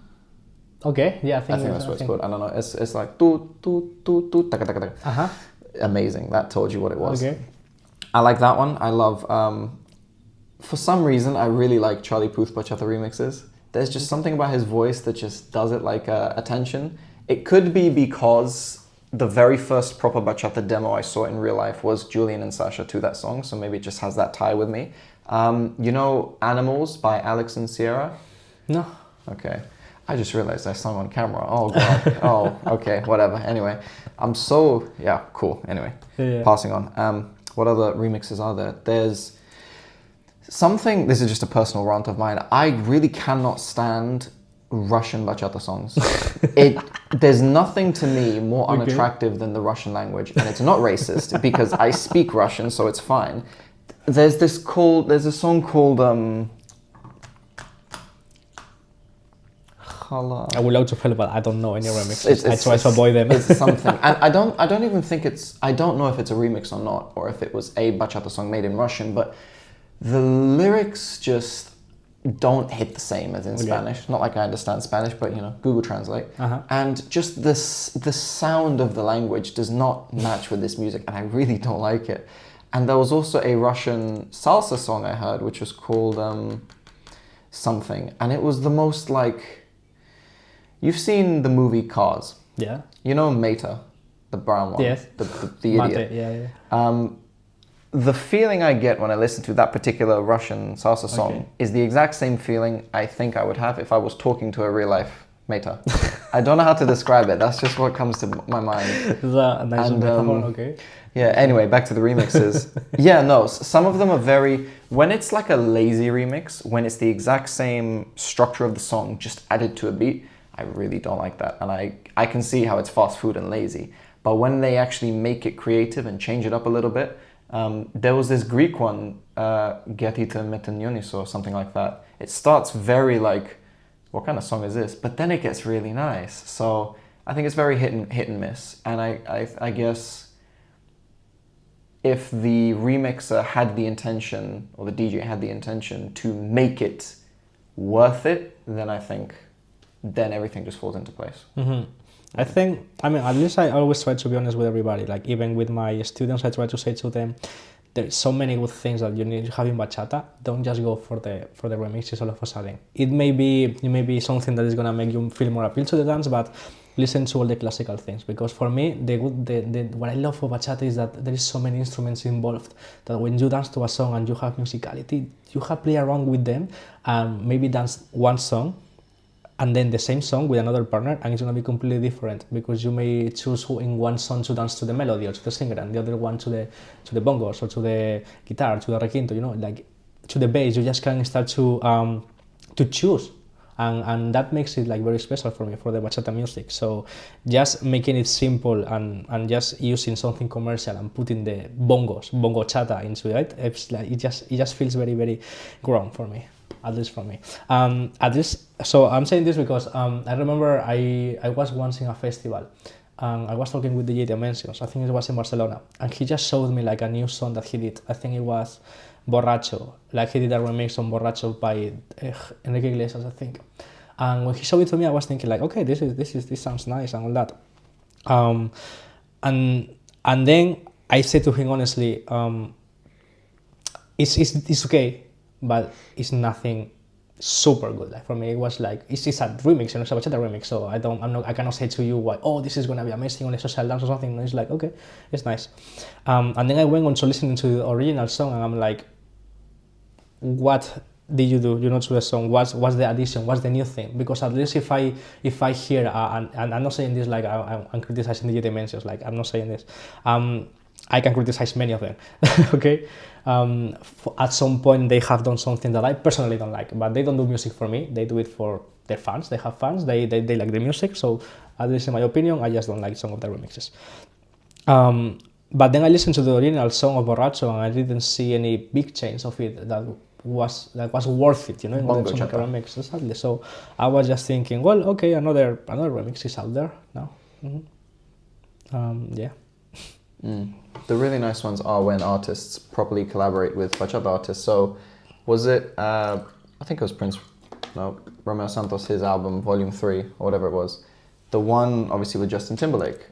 Speaker 2: Okay, yeah, I think
Speaker 1: that's what it's called. I don't know. It's like tu taka taka taka. Amazing. That told you what it was.
Speaker 2: Okay.
Speaker 1: I like that one. I love for some reason I really like Charlie Puth bachata remixes. There's just something about his voice that just does it like attention. It could be because the very first proper bachata demo I saw in real life was Julian and Sasha to that song, so maybe it just has that tie with me. You know Animals by Alex and Sierra?
Speaker 2: No.
Speaker 1: Okay. I just realized I sung on camera. Oh god. Oh, okay, whatever. Anyway, cool. Anyway, Passing on. What other remixes are there? There's something, this is just a personal rant of mine, I really cannot stand Russian bachata songs. There's nothing to me more unattractive than the Russian language, and it's not racist because I speak Russian, so it's fine. There's a song called color.
Speaker 2: I would love to play, but I don't know any remixes. I try to avoid them.
Speaker 1: It's something, and I don't even think I don't know if it's a remix or not, or if it was a bachata song made in Russian, but the lyrics just don't hit the same as in Spanish. Not like I understand Spanish, but Google Translate. And just the sound of the language does not match with this music, and I really don't like it. And there was also a Russian salsa song I heard, which was called something, and it was the most like, you've seen the movie Cars.
Speaker 2: Yeah.
Speaker 1: You know Mata, the brown one.
Speaker 2: Yes.
Speaker 1: The idiot.
Speaker 2: Yeah.
Speaker 1: The feeling I get when I listen to that particular Russian salsa song is the exact same feeling I think I would have if I was talking to a real life Mata. I don't know how to describe it. That's just what comes to my mind.
Speaker 2: Nice metaphor, okay.
Speaker 1: Yeah, anyway, back to the remixes. Yeah, no, some of them are very... When it's like a lazy remix, when it's the exact same structure of the song just added to a beat, I really don't like that. And I can see how it's fast food and lazy. But when they actually make it creative and change it up a little bit, there was this Greek one, Getite Metanioniso or something like that. It starts very like, what kind of song is this? But then it gets really nice. So I think it's very hit and miss. And I guess if the remixer had the intention, or the DJ had the intention to make it worth it, then I think then everything just falls into place.
Speaker 2: I think, at least I always try to be honest with everybody. Like even with my students, I try to say to them, there's so many good things that you need to have in bachata. Don't just go for the remixes all of a sudden. It may be something that is gonna make you feel more appeal to the dance, but listen to all the classical things, because for me, what I love for bachata is that there is so many instruments involved that when you dance to a song and you have musicality, you have play around with them and maybe dance one song and then the same song with another partner, and it's going to be completely different because you may choose in one song to dance to the melody or to the singer, and the other one to the bongos or to the guitar, to the requinto, like to the bass. You just can start to choose. And that makes it like very special for me, for the bachata music. So just making it simple and just using something commercial and putting the bongo chata into it, it's like it just feels very, very grown for me, at least for me. So I'm saying this because I remember I was once in a festival. I was talking with DJ Dimensions. I think it was in Barcelona, and he just showed me like a new song that he did. I think it was Borracho, like he did a remix on Borracho by Enrique Iglesias, I think. And when he showed it to me, I was thinking like, okay, this sounds nice and all that. And then I said to him honestly, it's okay, but it's nothing super good. Like for me, it was like it's a remix, it's a bachata remix. So I cannot say to you why, oh, this is gonna be amazing on a social dance or something. No, it's like okay, it's nice. And then I went on to listening to the original song, and I'm like, what did you do, to the song? What's the addition? What's the new thing? Because at least if I hear, and I'm not saying this like I'm criticizing the dimensions, like I'm not saying this. I can criticize many of them, okay? At some point they have done something that I personally don't like, but they don't do music for me. They do it for their fans. They have fans. They like the music. So at least in my opinion, I just don't like some of the remixes. But then I listened to the original song of Borracho, and I didn't see any big change of it that was worth it, in order to make a remix. Exactly. So I was just thinking, well, okay, another remix is out there now. Yeah.
Speaker 1: The really nice ones are when artists properly collaborate with bachata artists. So was it, I think it was Romeo Santos, his album, Volume 3, or whatever it was. The one, obviously, with Justin Timberlake,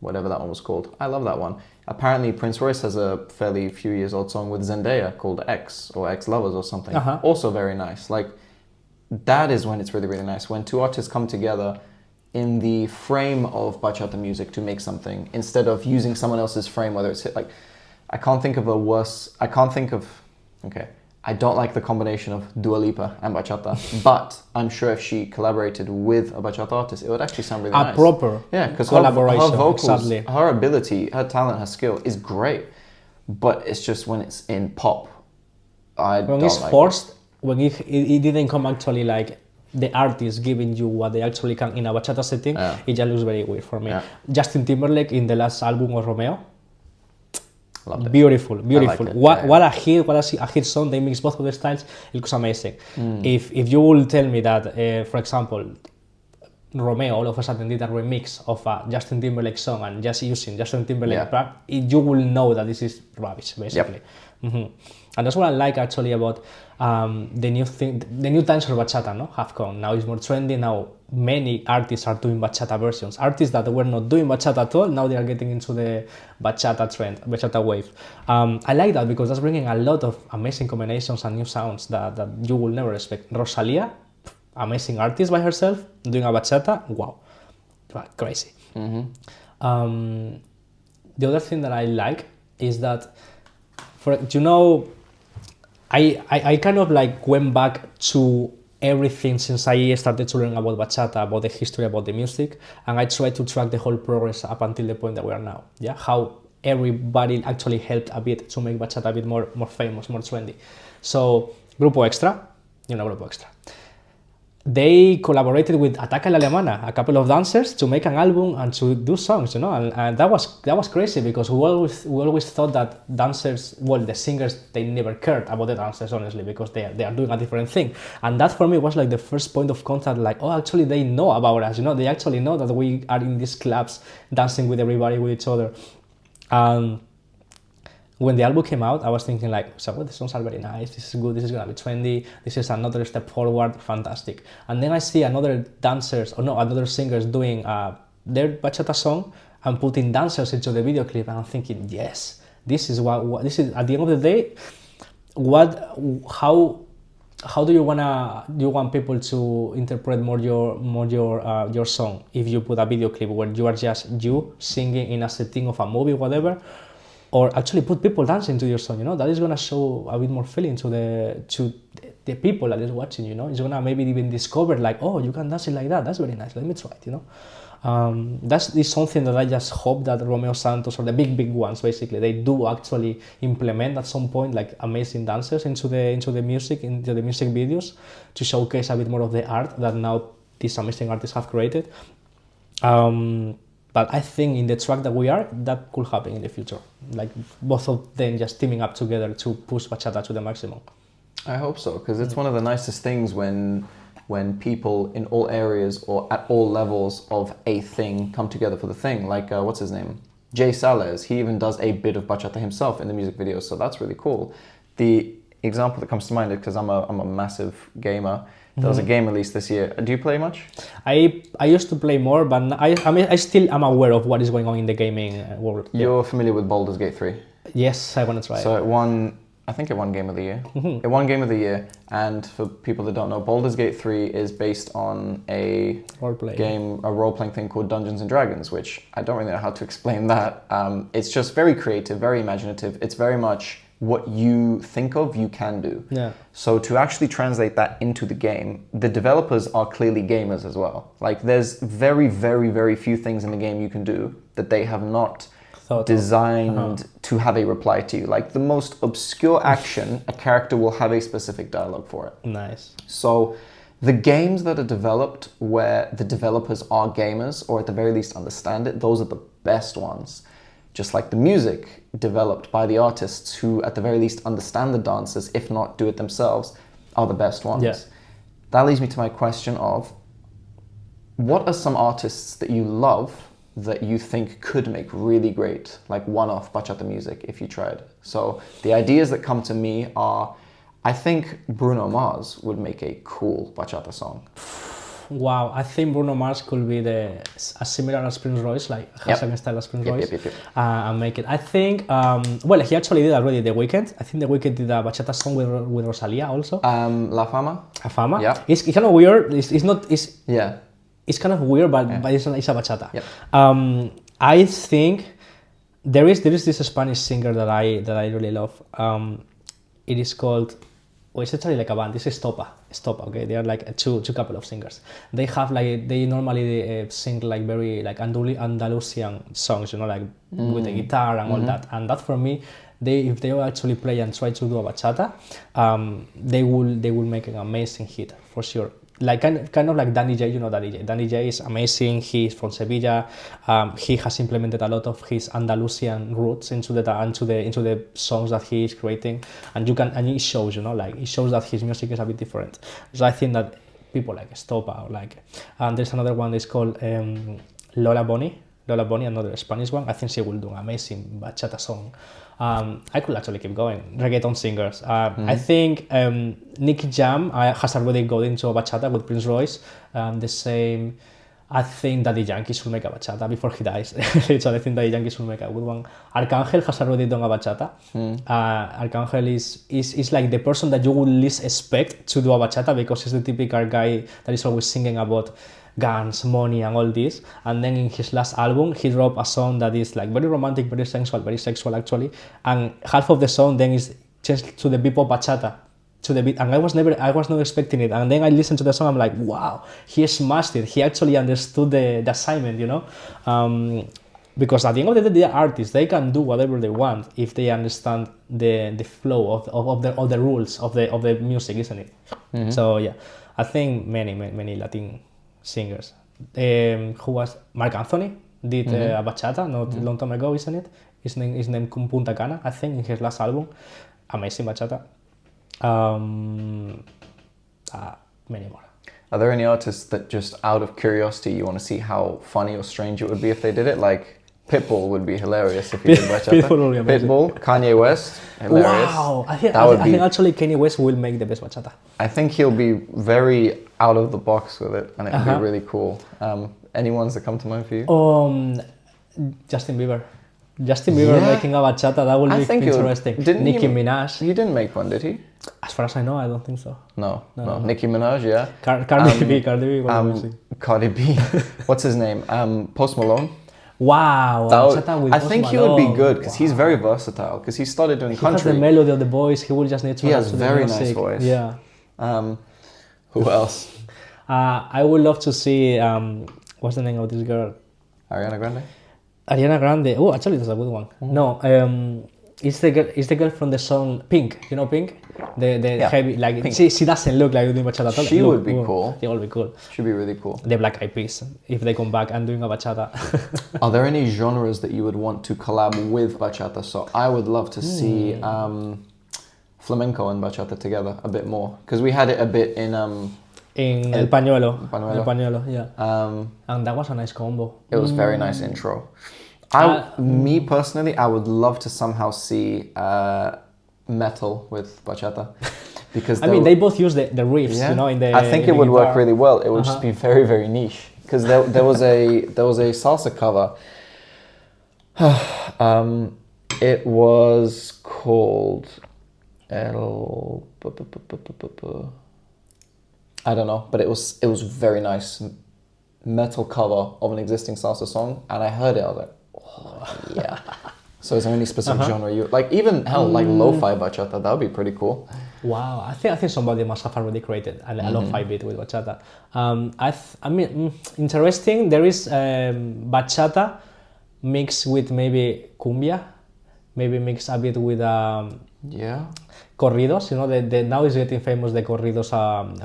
Speaker 1: whatever that one was called. I love that one. Apparently, Prince Royce has a fairly few years old song with Zendaya called X, or X Lovers or something. Also very nice. Like, that is when it's really, really nice. When two artists come together in the frame of bachata music to make something, instead of using someone else's frame, whether it's like, I don't like the combination of Dua Lipa and bachata, but I'm sure if she collaborated with a bachata artist, it would actually sound really nice.
Speaker 2: A proper collaboration,
Speaker 1: her vocals,
Speaker 2: exactly.
Speaker 1: Her ability, her talent, her skill is great, but it's just when it's in pop,
Speaker 2: when it's forced, when it didn't come actually like the artist giving you what they actually can in a bachata setting, it just looks very weird for me. Justin Timberlake in the last album of Romeo,
Speaker 1: Loved it.
Speaker 2: Beautiful.
Speaker 1: it.
Speaker 2: What a hit song. They mix both of the styles. It was amazing. If you will tell me that, for example, Romeo all of a sudden did a remix of a Justin Timberlake song and just using Justin Timberlake, you will know that this is rubbish, basically. Yep. And that's what I like actually about the new danceable bachata, no, have come. Now it's more trendy. Now many artists are doing bachata versions. Artists that were not doing bachata at all, now they are getting into the bachata trend, bachata wave. I like that because that's bringing a lot of amazing combinations and new sounds that you will never expect. Rosalia, amazing artist by herself, doing a bachata, wow, crazy. The other thing that I like is that, I kind of like went back to everything since I started to learn about bachata, about the history, about the music, and I tried to track the whole progress up until the point that we are now. Yeah, how everybody actually helped a bit to make bachata a bit more famous, more trendy. So Grupo Extra, Grupo Extra, they collaborated with Ataca la Alemana, a couple of dancers, to make an album and to do songs, and that was crazy because we always thought that dancers, the singers, they never cared about the dancers, honestly, because they are doing a different thing. And that for me was like the first point of contact, like, oh, actually they know about us, they actually know that we are in these clubs dancing with everybody, with each other. When the album came out, I was thinking like, so the songs are very nice, this is good, this is gonna be trendy, this is another step forward, fantastic. And then I see another singers doing their bachata song and putting dancers into the video clip, and I'm thinking, yes, this is what this is. At the end of the day, how do you want people to interpret more your song if you put a video clip where you are just you singing in a setting of a movie, whatever? Or actually put people dancing to your song, that is gonna show a bit more feeling to the people that is watching, It's gonna maybe even discover like, oh, you can dance it like that. That's very nice. Let me try it, That's something that I just hope that Romeo Santos or the big ones, basically, they do actually implement at some point like amazing dancers into the music videos to showcase a bit more of the art that now these amazing artists have created. But I think in the track that we are, that could happen in the future. Like both of them just teaming up together to push bachata to the maximum.
Speaker 1: I hope so, because it's one of the nicest things when people in all areas or at all levels of a thing come together for the thing. Like, what's his name? Jay Salez. He even does a bit of bachata himself in the music videos, so that's really cool. The example that comes to mind is because I'm a massive gamer. There was a game released this year. Do you play much?
Speaker 2: I used to play more, but I still am aware of what is going on in the gaming world.
Speaker 1: You're familiar with Baldurs Gate 3?
Speaker 2: Yes, I want to try it.
Speaker 1: So I think it won Game of the Year. It won Game of the Year, and for people that don't know, Baldurs Gate 3 is based on a role-playing thing called Dungeons and Dragons, which I don't really know how to explain that. It's just very creative, very imaginative. It's very much what you think of, you can do.
Speaker 2: Yeah.
Speaker 1: So to actually translate that into the game, the developers are clearly gamers as well. Like there's very, very, very few things in the game you can do that they have not designed to have a reply to you. Like the most obscure action, a character will have a specific dialogue for it.
Speaker 2: Nice.
Speaker 1: So the games that are developed where the developers are gamers, or at the very least understand it, those are the best ones. Just like the music developed by the artists who at the very least understand the dances, if not do it themselves, are the best ones.
Speaker 2: Yeah.
Speaker 1: That leads me to my question of, what are some artists that you love that you think could make really great, like one-off bachata music if you tried? So the ideas that come to me are, I think Bruno Mars would make a cool bachata song.
Speaker 2: Wow, I think Bruno Mars could be as similar as Prince Royce, like has a style as Prince Royce, and make it. I think, he actually did already The Weeknd. I think The Weeknd did a bachata song with Rosalia also.
Speaker 1: La Fama.
Speaker 2: La Fama.
Speaker 1: Yeah.
Speaker 2: It's kind of weird. It's kind of weird, but it's a bachata.
Speaker 1: Yep.
Speaker 2: I think there is this Spanish singer that I really love. It is called. Well, it's actually like a band. This is Stopa, okay? They are like two couple of singers. They have they normally sing like very like Andalusian songs, like with the guitar and all that. And that for me, if they actually play and try to do a bachata, they will make an amazing hit for sure. like kind of like Danny J, you know Danny J. Danny J is amazing. He's from Sevilla. He has implemented a lot of his Andalusian roots into the songs that he is creating, and it shows, like it shows that his music is a bit different. So I think that people like Estopa or like, there's another one that's called Lola Bonnie, another Spanish one. I think she will do an amazing bachata song. I could actually keep going. Reggaeton singers. I think Nicky Jam has already got into a bachata with Prince Royce. The same. I think Daddy Yankee should make a bachata before he dies. So I think Daddy Yankee should make a good one. Arcángel has already done a bachata. Arcángel is like the person that you would least expect to do a bachata, because he's the typical guy that is always singing about guns, money, and all this. And then in his last album, he dropped a song that is like very romantic, very sexual actually. And half of the song then is just to the beat of bachata, to the beat. And I was not expecting it. And then I listened to the song, I'm like, wow, he smashed it. He actually understood the assignment, because at the end of the day, they are artists. They can do whatever they want if they understand the flow of the rules of the music, isn't it? So yeah, I think many Latin singers. Who was Mark Anthony did a bachata not a long time ago, isn't it? His name Punta Cana, I think, in his last album. Amazing bachata. Many more.
Speaker 1: Are there any artists that, just out of curiosity, you want to see how funny or strange it would be if they did it? Like Pitbull would be hilarious if he did bachata. Pitbull, Kanye West, hilarious.
Speaker 2: Wow, I think actually Kanye West will make the best bachata.
Speaker 1: I think he'll be very out of the box with it, and it would be really cool. Any ones that come to mind for you?
Speaker 2: Justin Bieber making a bachata, that would be interesting. Nicki Minaj.
Speaker 1: He didn't make one, did he?
Speaker 2: As far as I know, I don't think so.
Speaker 1: No. Nicki Minaj, yeah.
Speaker 2: Cardi B.
Speaker 1: Cardi B. What's his name? Post Malone.
Speaker 2: Wow.
Speaker 1: I think he would be good, because he's very versatile, because he started doing country.
Speaker 2: He has the melody of the voice, he will just need to.
Speaker 1: He has very nice voice.
Speaker 2: Yeah.
Speaker 1: Who else?
Speaker 2: I would love to see, what's the name of this girl? Ariana Grande. Oh, actually, that's a good one. No, it's the girl from the song Pink. You know Pink? The heavy, like Pink. She doesn't look like doing bachata at all.
Speaker 1: She would be cool.
Speaker 2: She would be cool.
Speaker 1: She'd be really cool.
Speaker 2: The Black Eyed Peas, if they come back and doing a bachata.
Speaker 1: Are there any genres that you would want to collab with bachata? So I would love to see flamenco and bachata together a bit more, because we had it a bit in
Speaker 2: El Pañuelo, yeah. And that was a nice combo.
Speaker 1: It was very nice intro. Me personally, I would love to somehow see metal with bachata, because
Speaker 2: they both use the riffs, in the.
Speaker 1: I think it would work really well. It would just be very, very niche, because there was a salsa cover. It was called I don't know, but it was very nice metal cover of an existing salsa song, and I heard it, I was like, oh, yeah. So is there any specific genre you like? Even like lo-fi bachata, that would be pretty cool.
Speaker 2: Wow, I think somebody must have already created a lo-fi beat with bachata. I mean, interesting. There is bachata mixed with maybe cumbia, maybe mixed a bit with corridos. Now is getting famous, the corridos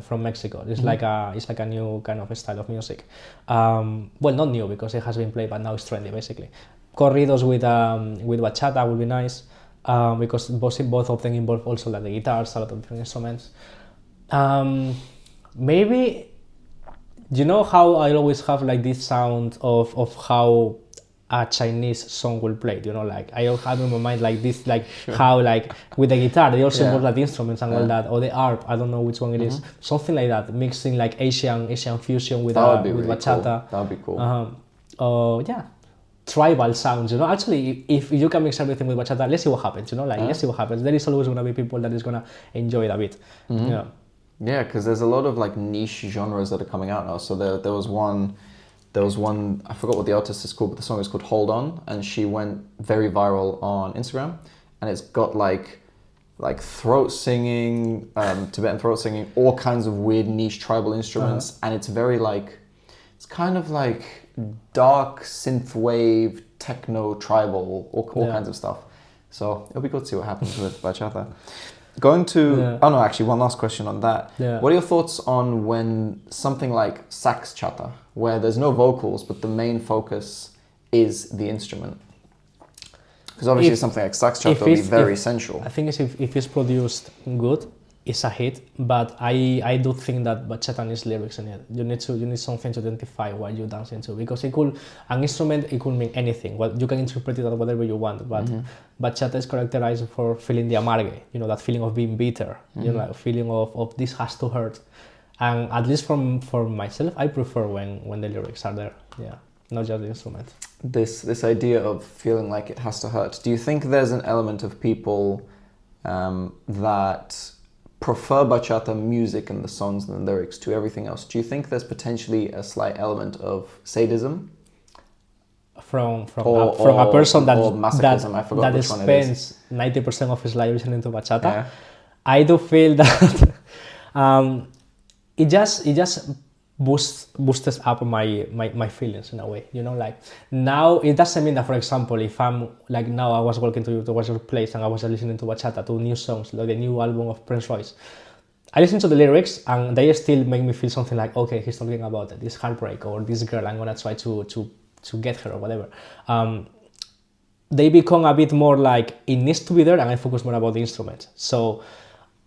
Speaker 2: from Mexico. It's like a new kind of style of music. Well, not new, because it has been played, but now it's trendy basically. Corridos with bachata would be nice, because both of them involve also like the guitars, a lot of different instruments. Maybe, how I always have like this sound of how a Chinese song will play, like I have in my mind like this, like how like with the guitar they also involve like instruments and all that, or the harp, I don't know which one it is, something like that, mixing like Asian fusion with really bachata.
Speaker 1: Cool. That would be cool.
Speaker 2: Tribal sounds, Actually, if you can mix everything with bachata, let's see what happens, let's see what happens. There is always gonna be people that is gonna enjoy it a bit.
Speaker 1: Yeah, because there's a lot of like niche genres that are coming out now. So there was one, I forgot what the artist is called, but the song is called Hold On, and she went very viral on Instagram, and it's got like throat singing, Tibetan throat singing, all kinds of weird niche tribal instruments, and it's very like, it's kind of like dark synthwave, techno, tribal, all kinds of stuff. So it'll be good to see what happens with bachata. Going to, oh no, actually, one last question on that.
Speaker 2: Yeah.
Speaker 1: What are your thoughts on when something like sax chata, where there's no vocals, but the main focus is the instrument? Because obviously something like sax chata will be very sensual.
Speaker 2: I think if it's produced good, it's a hit, but I do think that bachata needs lyrics in it. You need something to identify what you're dancing to, because an instrument, it could mean anything. Well, you can interpret it as whatever you want, but bachata is characterized for feeling the amargue, that feeling of being bitter, like a feeling of this has to hurt. And at least for myself, I prefer when the lyrics are there, not just the instrument.
Speaker 1: This idea of feeling like it has to hurt. Do you think there's an element of people that prefer bachata music and the songs and the lyrics to everything else? Do you think there's potentially a slight element of sadism
Speaker 2: from a person that spends 90% of his life listening to bachata?
Speaker 1: Yeah.
Speaker 2: I do feel that it just boosts up my feelings in a way, like now it doesn't mean that, for example, if I'm like now I was walking towards your place and I was listening to bachata, to new songs, like the new album of Prince Royce, I listen to the lyrics and they still make me feel something like, okay, he's talking about this heartbreak or this girl, I'm gonna try to get her or whatever. They become a bit more like it needs to be there, and I focus more about the instrument. So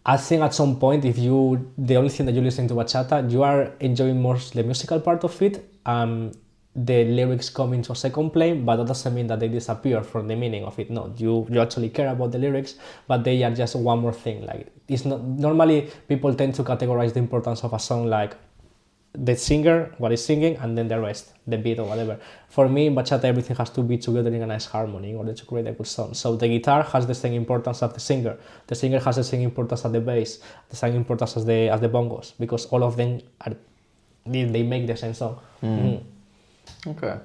Speaker 2: I think at some point, the only thing that you listen to bachata, you are enjoying more the musical part of it. The lyrics come into a second plane, but that doesn't mean that they disappear from the meaning of it. No, you actually care about the lyrics, but they are just one more thing. Like it's not normally people tend to categorize the importance of a song like the singer, what is singing, and then the rest, the beat or whatever. For me, in bachata, everything has to be together in a nice harmony in order to create a good song. So the guitar has the same importance as the singer has the same importance as the bass, the same importance as the bongos, because all of them they make the same song.
Speaker 1: Okay.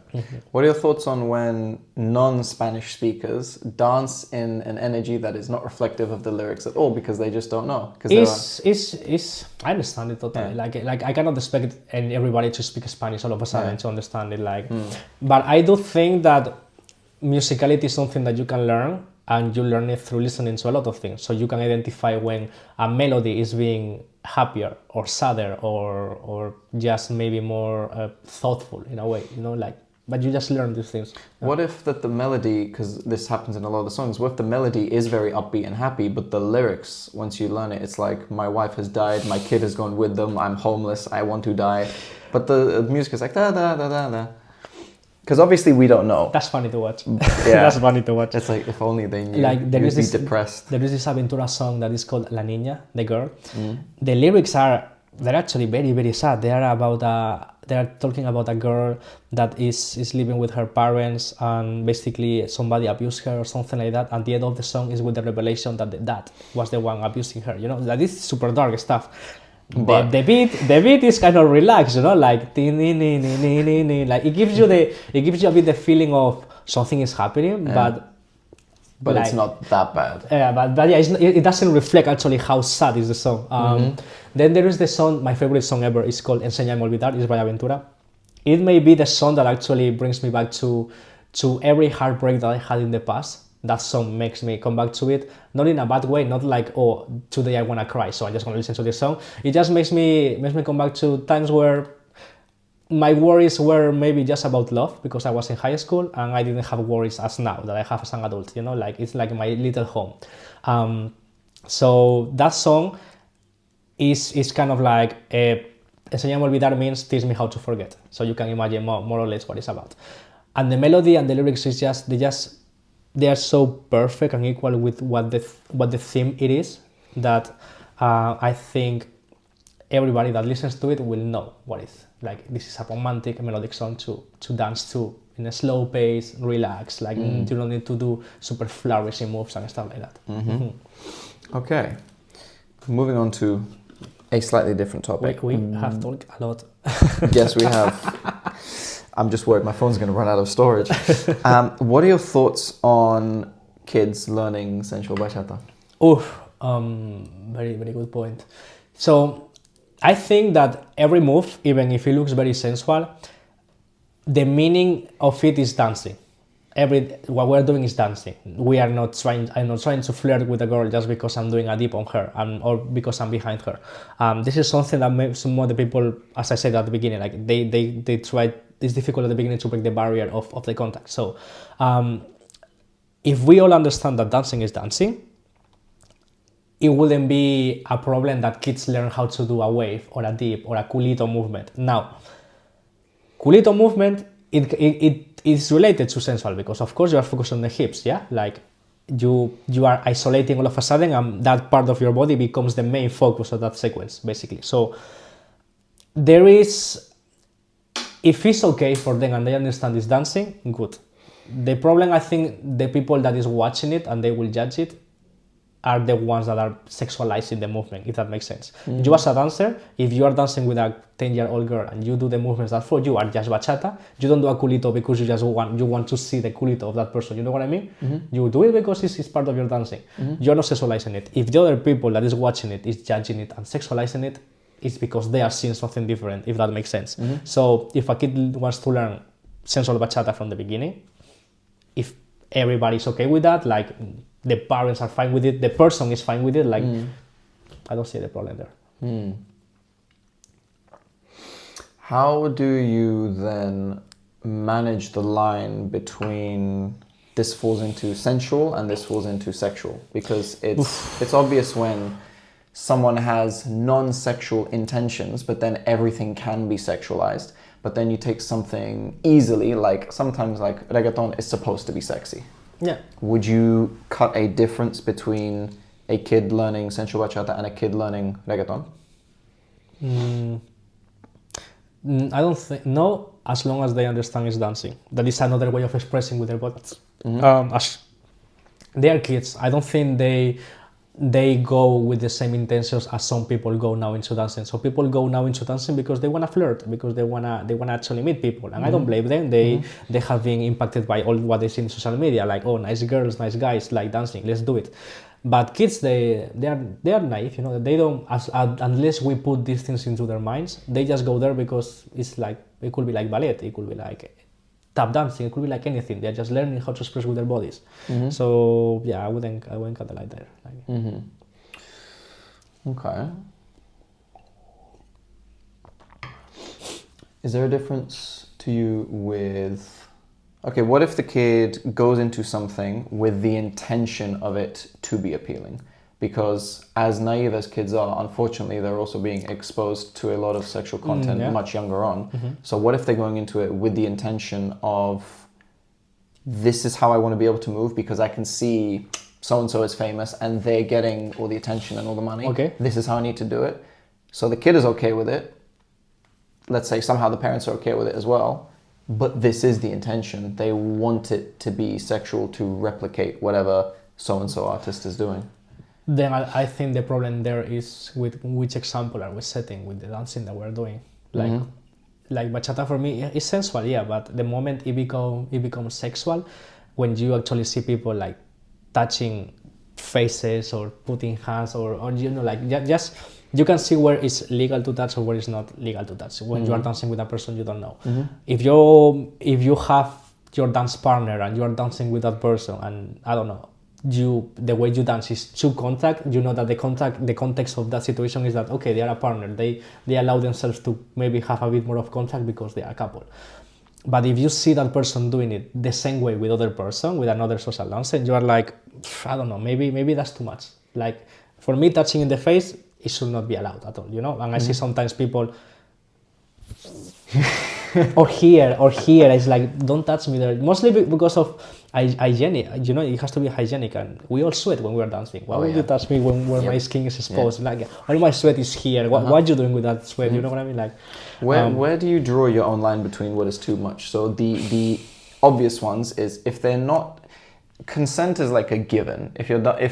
Speaker 1: What are your thoughts on when non-Spanish speakers dance in an energy that is not reflective of the lyrics at all because they just don't know?
Speaker 2: I understand it totally. Yeah. Like I cannot expect everybody to speak Spanish all of a sudden to understand it. But I do think that musicality is something that you can learn, and you learn it through listening to a lot of things. So you can identify when a melody is being happier or sadder or just maybe more thoughtful in a way, but you just learn these things.
Speaker 1: What if that the melody, because this happens in a lot of the songs, what if the melody is very upbeat and happy, but the lyrics, once you learn it, it's like, my wife has died, my kid has gone with them, I'm homeless, I want to die. But the music is like da da da da da. Because obviously we don't know.
Speaker 2: That's funny to watch.
Speaker 1: Yeah.
Speaker 2: That's funny to watch.
Speaker 1: It's like, if only they knew,
Speaker 2: like there is this
Speaker 1: depressed.
Speaker 2: There is this Aventura song that is called La Niña, the girl. The lyrics they're actually very, very sad. They are talking about a girl that is living with her parents, and basically somebody abused her or something like that. And the end of the song is with the revelation that the dad was the one abusing her. That is super dark stuff. The beat is kind of relaxed, like like it gives you a bit the feeling of something is happening, but
Speaker 1: like, it's not that bad.
Speaker 2: Yeah, but yeah, it doesn't reflect actually how sad is the song. Then there is the song, my favorite song ever is called Enséñame a olvidar, it's by Aventura. It may be the song that actually brings me back to every heartbreak that I had in the past. That song makes me come back to it, not in a bad way, not like, oh, today I wanna cry, so I just wanna listen to this song. It just makes me come back to times where my worries were maybe just about love, because I was in high school and I didn't have worries as now that I have as an adult, like it's like my little home. So that song is kind of like, Enséñame a olvidar means teach me how to forget. So you can imagine more or less what it's about. And the melody and the lyrics is they are so perfect and equal with what the theme it is, that I think everybody that listens to it will know what it is. Like, this is a romantic melodic song to dance to in a slow pace, relax. Like you don't need to do super flourishing moves and stuff like that.
Speaker 1: Okay, moving on to a slightly different topic.
Speaker 2: We have talked a lot.
Speaker 1: Yes, we have. I'm just worried my phone's going to run out of storage. What are your thoughts on kids learning sensual bachata?
Speaker 2: Very, very good point. So I think that every move, even if it looks very sensual, the meaning of it is dancing. what we're doing is dancing. I'm not trying to flirt with a girl just because I'm doing a dip on her or because I'm behind her. This is something that makes some of the people, as I said at the beginning, like they try. It's difficult at the beginning to break the barrier of the contact. So if we all understand that dancing is dancing, it wouldn't be a problem that kids learn how to do a wave or a dip or a culito movement. Now, culito movement, it is related to sensual because of course you are focused on the hips, yeah? Like you are isolating all of a sudden and that part of your body becomes the main focus of that sequence, basically. So there is, if it's okay for them and they understand it's dancing, good. The problem, I think, the people that is watching it and they will judge it are the ones that are sexualizing the movement, if that makes sense. You as a dancer, if you are dancing with a 10-year-old girl and you do the movements that for you are just bachata, you don't do a culito because you want to see the culito of that person, you know what I mean? You do it because it's part of your dancing. You're not sexualizing it. If the other people that is watching it is judging it and sexualizing it, it's because they are seeing something different, if that makes sense. So if a kid wants to learn sensual bachata from the beginning, if everybody's okay with that, like the parents are fine with it, the person is fine with it, like I don't see the problem there.
Speaker 1: How do you then manage the line between this falls into sensual and this falls into sexual? Because it's obvious when someone has non-sexual intentions, but then everything can be sexualized. But then you take something easily, like sometimes like reggaeton is supposed to be sexy.
Speaker 2: Yeah.
Speaker 1: Would you cut a difference between a kid learning sensual bachata and a kid learning reggaeton?
Speaker 2: I don't think, no, as long as they understand it's dancing. That is another way of expressing with their bodies. As they are kids, I don't think they go with the same intentions as some people go now into dancing. So people go now into dancing because they want to flirt, because they wanna actually meet people, and I don't blame them. They have been impacted by all what they see in social media, like, oh, nice girls, nice guys like dancing, let's do it. But kids, they are naive, you know. They don't, unless we put these things into their minds, they just go there because it's like, it could be like ballet, it could be like tap dancing, it could be like anything. They're just learning how to express with their bodies. So yeah, I wouldn't cut the line there.
Speaker 1: Okay. Is there a difference to you with, okay, what if the kid goes into something with the intention of it to be appealing? Because as naive as kids are, unfortunately, they're also being exposed to a lot of sexual content much younger on. So what if they're going into it with the intention of, this is how I want to be able to move because I can see so-and-so is famous and they're getting all the attention and all the money.
Speaker 2: Okay.
Speaker 1: This is how I need to do it. So the kid is okay with it. Let's say somehow the parents are okay with it as well. But this is the intention. They want it to be sexual to replicate whatever so-and-so artist is doing.
Speaker 2: Then I think the problem there is with which example are we setting with the dancing that we're doing. Like bachata for me is sensual, yeah, but the moment it becomes sexual, when you actually see people like touching faces or putting hands or you know, like just you can see where it's legal to touch or where it's not legal to touch. When you are dancing with a person you don't know. If you have your dance partner and you are dancing with that person and I don't know, the way you dance is to contact, you know that the context of that situation is that okay, they are a partner, they allow themselves to maybe have a bit more of contact because they are a couple. But if you see that person doing it the same way with other person, with another social dancer, you are like, I don't know, maybe that's too much. Like for me, touching in the face, it should not be allowed at all, you know. And I see sometimes people or here it's like, don't touch me there, mostly because of hygienic, you know, it has to be hygienic, and we all sweat when we are dancing. Why would you touch me when my skin is exposed? Like all my sweat is here. What are you doing with that sweat? You know what I mean? Like
Speaker 1: where do you draw your own line between what is too much? So the obvious ones is if they're not, consent is like a given. If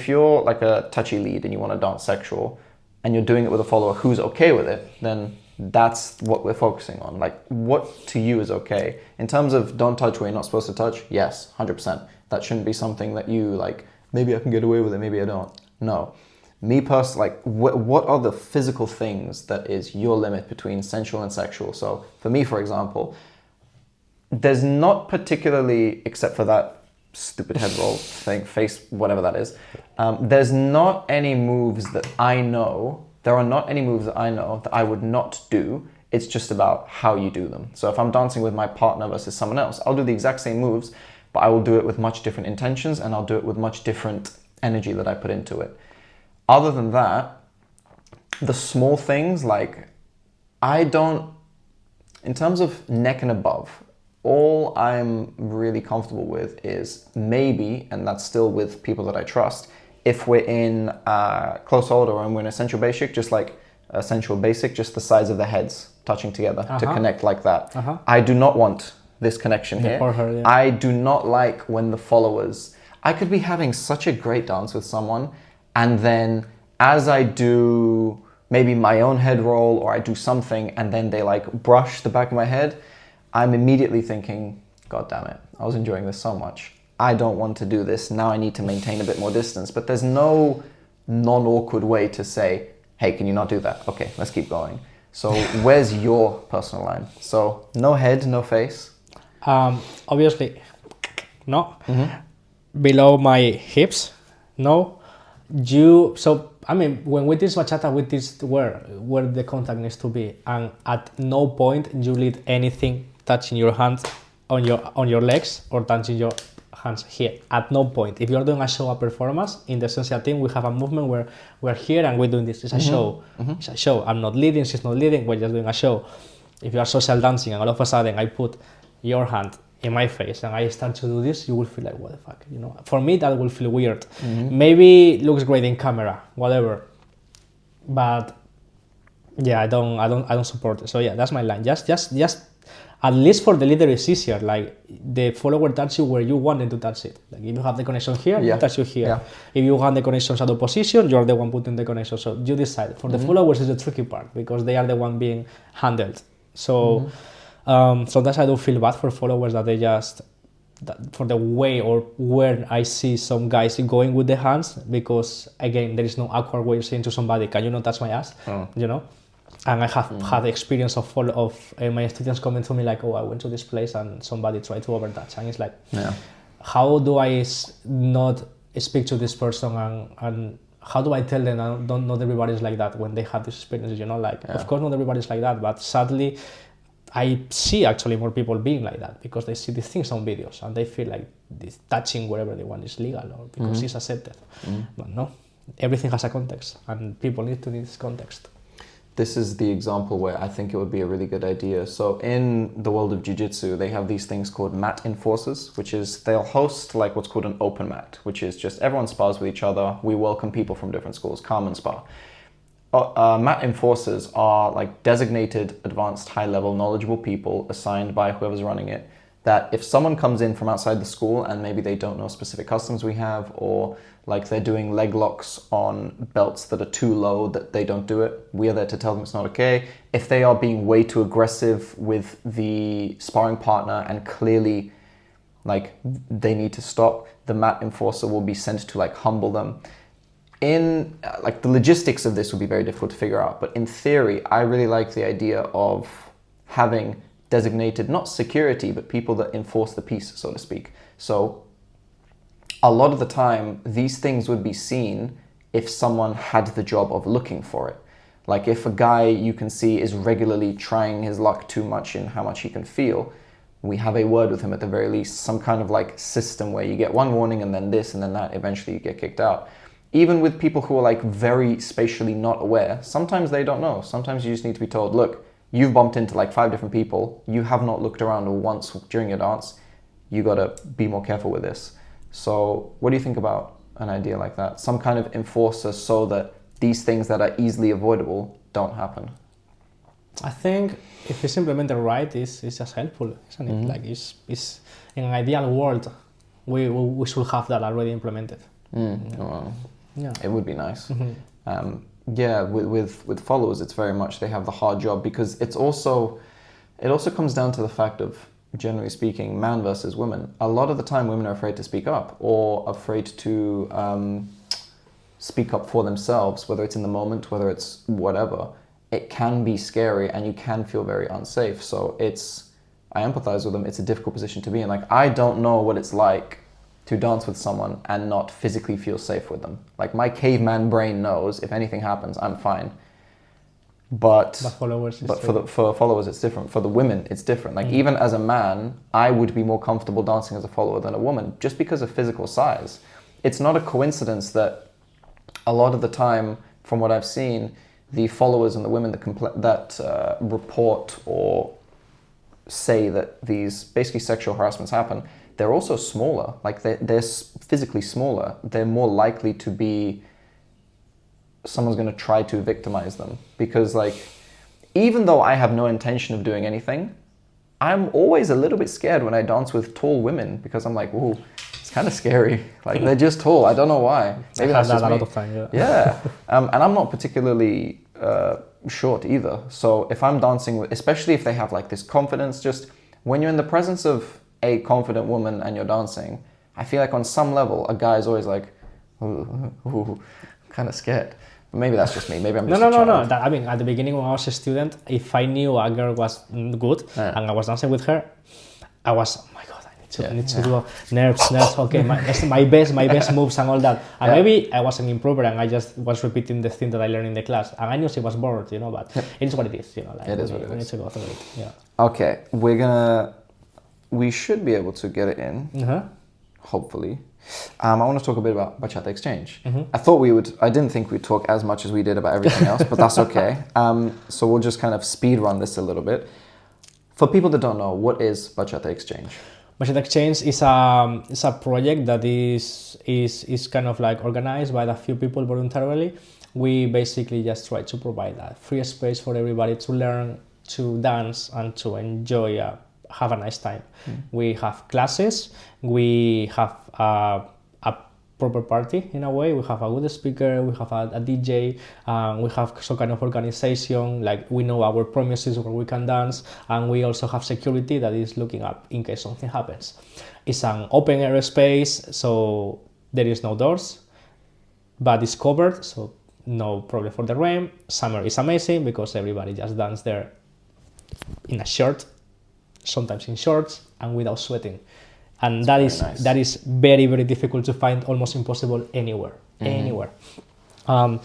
Speaker 1: you're like a touchy lead and you want to dance sexual and you're doing it with a follower who's okay with it, then that's what we're focusing on. Like, what to you is okay. In terms of don't touch where you're not supposed to touch, yes, 100%. That shouldn't be something that you like, maybe I can get away with it, maybe I don't. No. Me personally, like, what are the physical things that is your limit between sensual and sexual? So for me, for example, there's not particularly, except for that stupid head roll thing, face, whatever that is, there's not any moves that I know, there are not any moves that I know that I would not do. It's just about how you do them. So if I'm dancing with my partner versus someone else, I'll do the exact same moves, but I will do it with much different intentions, and I'll do it with much different energy that I put into it. Other than that, the small things, like in terms of neck and above, all I'm really comfortable with is maybe, and that's still with people that I trust, if we're in close hold or we're in a sensual basic, just the sides of the heads touching together to connect like that. I do not want this connection here.
Speaker 2: For her, yeah.
Speaker 1: I do not like when the followers, I could be having such a great dance with someone, and then as I do maybe my own head roll or I do something and then they like brush the back of my head, I'm immediately thinking, God damn it, I was enjoying this so much. I don't want to do this. Now I need to maintain a bit more distance. But there's no non-awkward way to say, hey, can you not do that? Okay, let's keep going. So where's your personal line? So no head, no face.
Speaker 2: Obviously, no. Below my hips, no. When we teach bachata, we teach where the contact needs to be, and at no point you leave anything touching your hands on your legs or touching your hands here. At no point. If you are doing a show, a performance in the Essential team, we have a movement where we're here and we're doing this. It's a show. It's a show. I'm not leading. She's not leading. We're just doing a show. If you are social dancing and all of a sudden I put your hand in my face and I start to do this, you will feel like, what the fuck, you know? For me, that will feel weird. Maybe it looks great in camera, whatever, but yeah, I don't support it. So yeah, that's my line. Just at least for the leader, it's easier. Like the follower touch you where you want them to touch it. Like if you have the connection here, you touch you here. Yeah. If you want the connection shadow position, you're the one putting the connection. So you decide. For the followers is the tricky part because they are the one being handled. So. Sometimes I do feel bad for followers that they for the way or where I see some guys going with the hands, because again, there is no awkward way of saying to somebody, can you not touch my ass? You know? And I have had the experience of my students coming to me like, oh, I went to this place and somebody tried to overtouch. And it's like, how do I not speak to this person and how do I tell them not everybody's like that when they have this experience, you know? Like, of course not everybody's like that, but sadly, I see actually more people being like that because they see these things on videos and they feel like this touching wherever they want is legal or because it's accepted. But no, everything has a context and people need to need this context.
Speaker 1: This is the example where I think it would be a really good idea. So in the world of jiu-jitsu, they have these things called mat enforcers, which is they'll host like what's called an open mat, which is just everyone spars with each other. We welcome people from different schools, come and spar. Mat enforcers are like designated, advanced, high-level, knowledgeable people assigned by whoever's running it, that if someone comes in from outside the school and maybe they don't know specific customs we have, or like they're doing leg locks on belts that are too low, that they don't do it, we are there to tell them it's not okay. If they are being way too aggressive with the sparring partner and clearly like they need to stop, the mat enforcer will be sent to like humble them. In like the logistics of this would be very difficult to figure out, but in theory, I really like the idea of having designated, not security, but people that enforce the peace, so to speak. So a lot of the time, these things would be seen if someone had the job of looking for it. Like if a guy you can see is regularly trying his luck too much in how much he can feel, we have a word with him at the very least, some kind of like system where you get one warning and then this and then that, eventually you get kicked out. Even with people who are like very spatially not aware, sometimes they don't know. Sometimes you just need to be told, look, you've bumped into like 5 different people. You have not looked around once during your dance. You gotta be more careful with this. So what do you think about an idea like that? Some kind of enforcer so that these things that are easily avoidable don't happen.
Speaker 2: I think if it's implemented right, it's just helpful, isn't it? Like it's in an ideal world, we should have that already implemented.
Speaker 1: Well, yeah, it would be nice. With followers, it's very much they have the hard job because it also comes down to the fact of, generally speaking, man versus women. A lot of the time, women are afraid to speak up or afraid to speak up for themselves, whether it's in the moment, whether it's whatever. It can be scary and you can feel very unsafe. So it's I empathize with them. It's a difficult position to be in. Like, I don't know what it's like to dance with someone and not physically feel safe with them. Like, my caveman brain knows if anything happens, I'm fine. But
Speaker 2: followers,
Speaker 1: for followers, it's different. For the women, it's different. Like, even as a man, I would be more comfortable dancing as a follower than a woman, just because of physical size. It's not a coincidence that a lot of the time, from what I've seen, the followers and the women that report or say that these basically sexual harassments happen, they're also smaller. Like, they're physically smaller. They're more likely to be someone's going to try to victimize them, because, like, even though I have no intention of doing anything, I'm always a little bit scared when I dance with tall women, because I'm like, ooh, it's kind of scary. Like, they're just tall. I don't know why. Maybe that's just me. A lot of time, yeah. And I'm not particularly short either. So if I'm dancing with, especially if they have like this confidence, just when you're in the presence of a confident woman and you're dancing, I feel like on some level a guy is always like, ooh, kind of scared. But maybe that's just me. Maybe I'm just
Speaker 2: no. I mean, at the beginning when I was a student, if I knew a girl was good and I was dancing with her, I was, oh my god, I need to do nerves, okay, my best moves and all that. And maybe I was an improver and I just was repeating the thing that I learned in the class. And I knew she was bored, but it is what it is, like,
Speaker 1: it is what it is.
Speaker 2: We need to go through it, yeah.
Speaker 1: Okay, we should be able to get it in, hopefully. I want to talk a bit about Bachata Exchange. I didn't think we'd talk as much as we did about everything else, but that's okay. So we'll just kind of speed run this a little bit. For people that don't know, what is Bachata Exchange?
Speaker 2: Bachata Exchange is a project that is kind of like organized by a few people voluntarily. We basically just try to provide a free space for everybody to learn, to dance, and to enjoy, have a nice time. We have classes, we have a proper party in a way, we have a good speaker, we have a DJ, we have some kind of organization, like we know our premises where we can dance, and we also have security that is looking up in case something happens. It's an open air space, so there is no doors, but it's covered, so no problem for the rain. Summer is amazing because everybody just dance there in a shirt, sometimes in shorts, and without sweating. And that is very, very difficult to find, almost impossible anywhere. So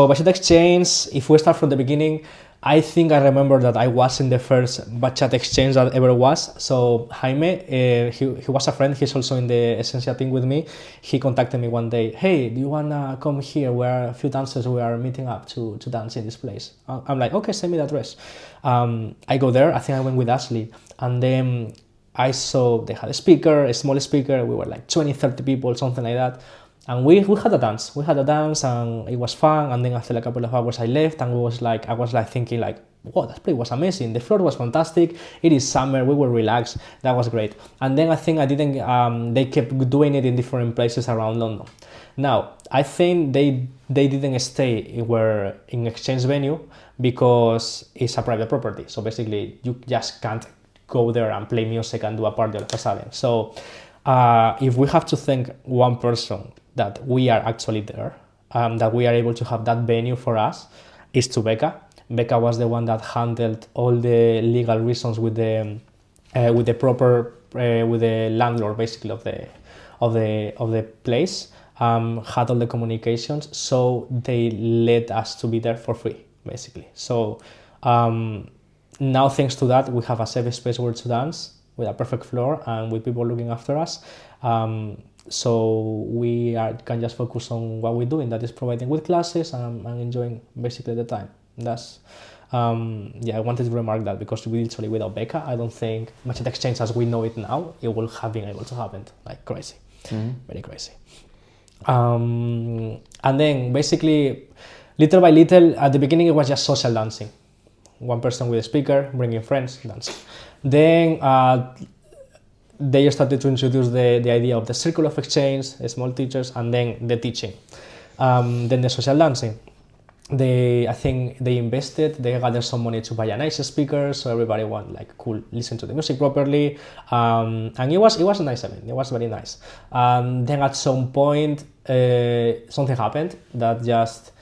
Speaker 2: Bachata Exchange, if we start from the beginning, I think I remember that I was in the first Bachata Exchange that ever was. So Jaime, he was a friend, he's also in the Essential team with me. He contacted me one day, hey, do you want to come here? We're a few dancers, we are meeting up to dance in this place. I'm like, okay, send me the address. I go there, I think I went with Ashley, and then I saw they had a small speaker, we were like 20, 30 people, something like that. And we had a dance. And it was fun. And then after a couple of hours I left, and I was like thinking like, wow, that play was amazing. The floor was fantastic. It is summer, we were relaxed. That was great. And then I think they kept doing it in different places around London. Now, I think they didn't stay in exchange venue because it's a private property. So basically you just can't go there and play music and do a party all of a sudden. So if we have to thank one person that we are actually there, that we are able to have that venue for us, is to Becca. Becca was the one that handled all the legal reasons with the landlord basically of the place, had all the communications, so they let us to be there for free basically. So now thanks to that we have a safe space where to dance with a perfect floor and with people looking after us. So we can just focus on what we're doing, that is providing with classes and enjoying basically the time. That's I wanted to remark that because we literally without Becca, I don't think Bachata Exchange as we know it now, it will have been able to happen like crazy, very crazy. And then basically little by little, at the beginning it was just social dancing. One person with a speaker, bringing friends, dancing. Then they started to introduce the idea of the circle of exchange, small teachers, and then the teaching. Then the social dancing. I think they invested, they gathered some money to buy a nice speaker, so everybody could listen to the music properly. And it was a nice event, it was very nice. Then at some point, something happened that just,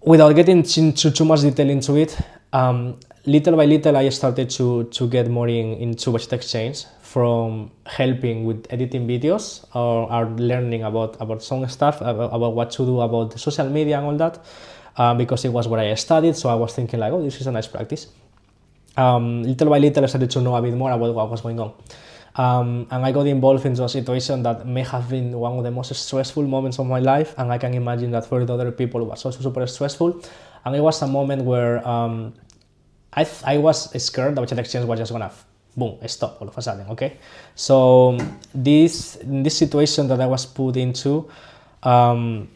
Speaker 2: without getting into too much detail into it, little by little, I started to get more into Bachata Exchange from helping with editing videos or learning about some stuff, about what to do about the social media and all that, because it was what I studied. So I was thinking like, oh, this is a nice practice. Little by little, I started to know a bit more about what was going on. And I got involved into a situation that may have been one of the most stressful moments of my life, and I can imagine that for the other people it was also super stressful. And it was a moment where I was scared that Bachata Exchange was just gonna boom, stop all of a sudden, okay? So this situation that I was put into, I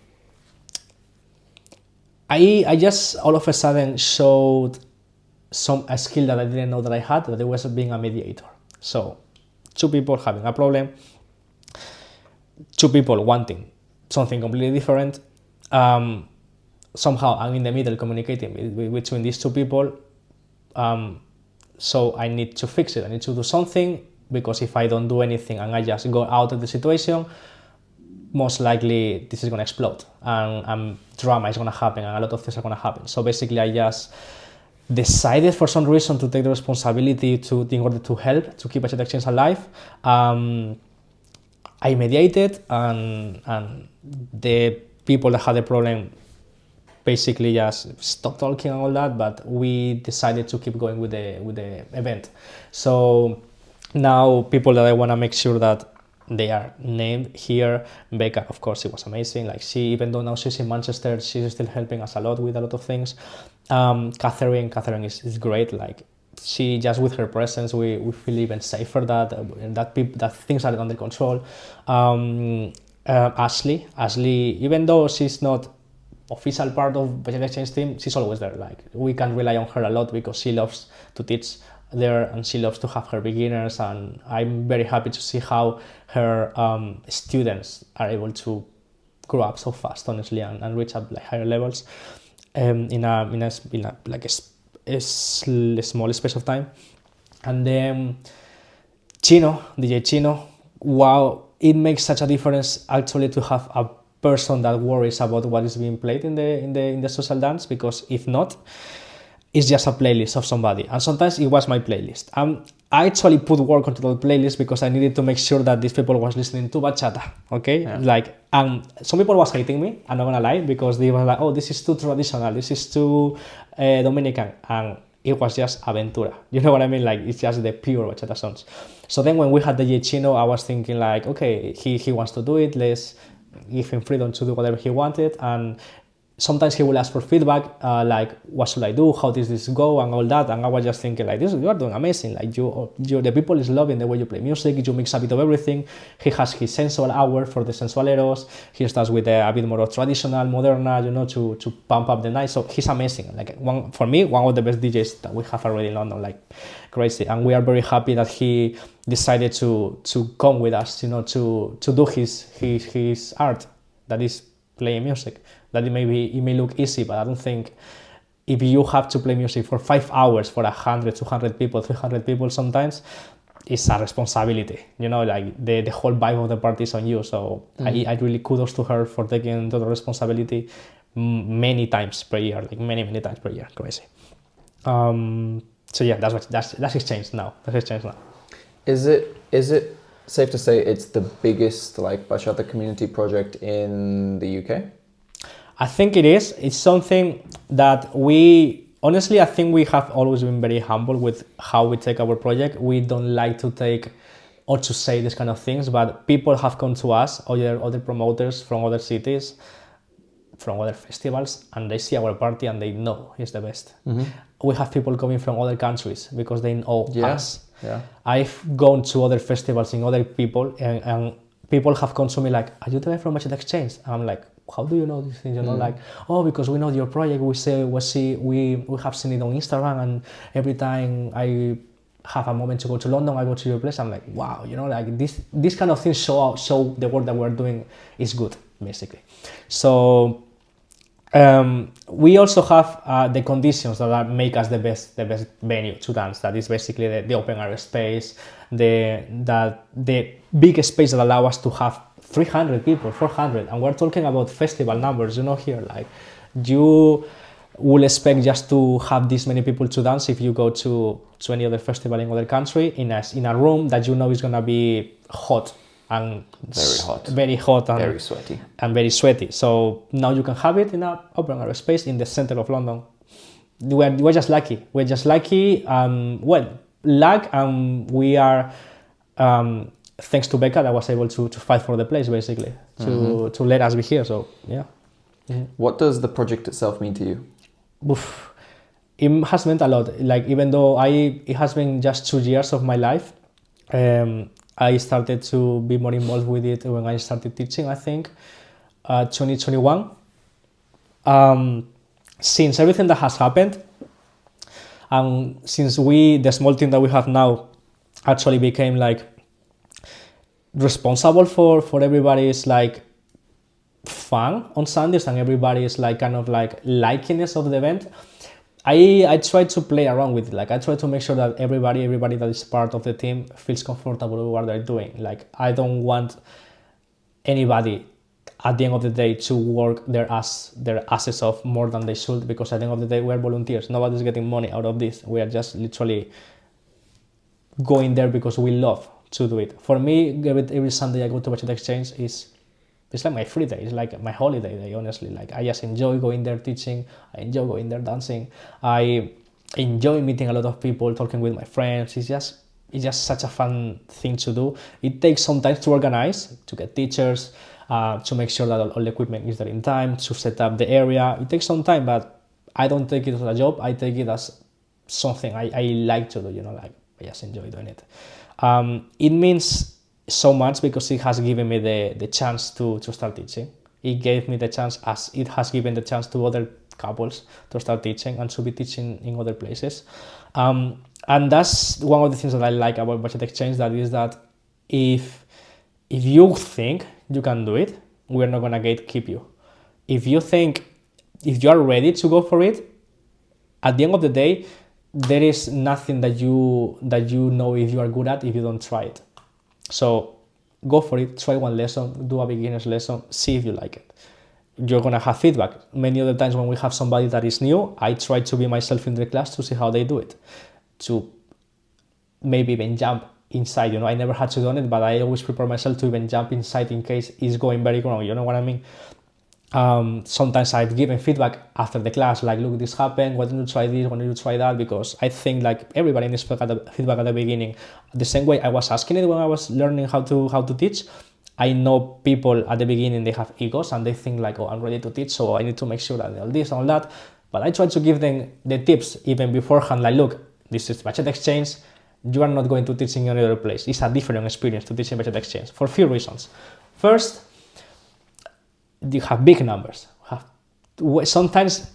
Speaker 2: just all of a sudden showed a skill that I didn't know that I had, that it was being a mediator. So two people having a problem, two people wanting something completely different. Somehow I'm in the middle communicating between these two people. So I need to fix it. I need to do something, because if I don't do anything and I just go out of the situation, most likely this is going to explode and drama is going to happen and a lot of things are going to happen. So basically I just decided for some reason to take the responsibility in order to help to keep Bachata Exchange alive. I mediated, and the people that had the problem basically just stopped talking and all that, but we decided to keep going with the event. So now people that I want to make sure that they are named here. Becca, of course, it was amazing. Like, she, even though now she's in Manchester, she's still helping us a lot with a lot of things. Catherine is great. Like, she, just with her presence, we feel even safer that things are under control. Ashley, even though she's not official part of Bachata Exchange team, she's always there. Like, we can rely on her a lot because she loves to teach there and she loves to have her beginners, and I'm very happy to see how her students are able to grow up so fast, honestly, and reach up like higher levels in a small space of time. And then Chino, DJ Chino, wow, it makes such a difference actually to have a person that worries about what is being played in the social dance, because if not, it's just a playlist of somebody, and sometimes it was my playlist. I actually put work onto the playlist because I needed to make sure that these people was listening to bachata, okay? Yeah. Like, some people was hating me, I'm not gonna lie, because they were like, oh, this is too traditional, this is too Dominican, and it was just aventura, you know what I mean? Like, it's just the pure bachata songs. So then when we had the Chino, I was thinking like, okay, he wants to do it, let's give him freedom to do whatever he wanted. And sometimes he will ask for feedback, like, what should I do, how does this go, and all that. And I was just thinking like, you are doing amazing, like the people is loving the way you play music, you mix a bit of everything. He has his sensual hour for the sensualeros, he starts with a bit more of traditional, moderna, you know, to pump up the night. So he's amazing, like, for me, one of the best DJs that we have already in London, like crazy. And we are very happy that he decided to come with us, you know, to do his art, that is playing music. That it may look easy, but I don't think, if you have to play music for 5 hours for 100, 200 people, 300 people, sometimes it's a responsibility, you know, like the whole vibe of the party is on you. So I really kudos to her for taking the responsibility many times per year, like many times per year, crazy. So yeah, that's Exchange now.
Speaker 1: Is it safe to say it's the biggest like bachata community project in the UK?
Speaker 2: I think it is. It's something that honestly, I think we have always been very humble with how we take our project. We don't like to take or to say this kind of things, but people have come to us, or other promoters from other cities, from other festivals, and they see our party and they know it's the best. Mm-hmm. We have people coming from other countries because they know us. Yeah. I've gone to other festivals in other people, and people have come to me like, are you from Bachata Exchange? And I'm like, how do you know these things? You know, like, oh, because we know your project. We have seen it on Instagram, and every time I have a moment to go to London, I go to your place. I'm like, wow, you know, like this kind of things show the work that we're doing is good, basically. So we also have the conditions that make us the best venue to dance. That is basically the open air space, the big space that allow us to have 300 people, 400, and we're talking about festival numbers, you know, here, like will expect just to have this many people to dance if you go to any other festival in other country in a room that you know is gonna be hot and very hot and very sweaty. So now you can have it in an open air space in the center of London. We're just lucky. We're just lucky. Luck, and we are. Thanks to Becca, that was able to fight for the place, basically, to let us be here. So yeah.
Speaker 1: What does the project itself mean to you?
Speaker 2: Oof. It has meant a lot. Like, even though it has been just 2 years of my life, I started to be more involved with it when I started teaching, I think, 2021. Since everything that has happened, and since the small team that we have now actually became like responsible for everybody's like fun on Sundays, and everybody is like kind of like likiness of the event, I try to play around with it. Like, I try to make sure that everybody that is part of the team feels comfortable with what they're doing. Like, I don't want anybody at the end of the day to work their asses off more than they should, because at the end of the day we're volunteers. Nobody's getting money out of this. We are just literally going there because we love to do it. For me, every Sunday I go to Bachata Exchange it's like my free day. It's like my holiday day, honestly. Like, I just enjoy going there teaching. I enjoy going there dancing. I enjoy meeting a lot of people, talking with my friends. It's just such a fun thing to do. It takes some time to organize, to get teachers, to make sure that all the equipment is there in time, to set up the area. It takes some time, but I don't take it as a job. I take it as something I like to do, like, I just enjoy doing it. It means so much because it has given me the chance to start teaching. It gave me the chance, as it has given the chance to other couples to start teaching and to be teaching in other places. And that's one of the things that I like about Bachata Exchange, that is that if you think you can do it, we're not gonna gatekeep you. If you are ready to go for it, at the end of the day, there is nothing that you know if you are good at if you don't try it. So go for it, try one lesson, do a beginner's lesson, see if you like it. You're gonna have feedback. Many other times when we have somebody that is new, I try to be myself in the class to see how they do it, to maybe even jump inside. I never had to do it, but I always prepare myself to even jump inside in case it's going very wrong. You know what I mean? Sometimes I've given feedback after the class, like, look, this happened, why don't you try this, why don't you try that? Because I think like everybody needs feedback at the beginning. The same way I was asking it when I was learning how to teach. I know people at the beginning, they have egos and they think like, oh, I'm ready to teach, so I need to make sure that all this and all that. But I try to give them the tips even beforehand, like, look, this is Bachata Exchange. You are not going to teach in any other place. It's a different experience to teach in Bachata Exchange for a few reasons. First, you have big numbers. Sometimes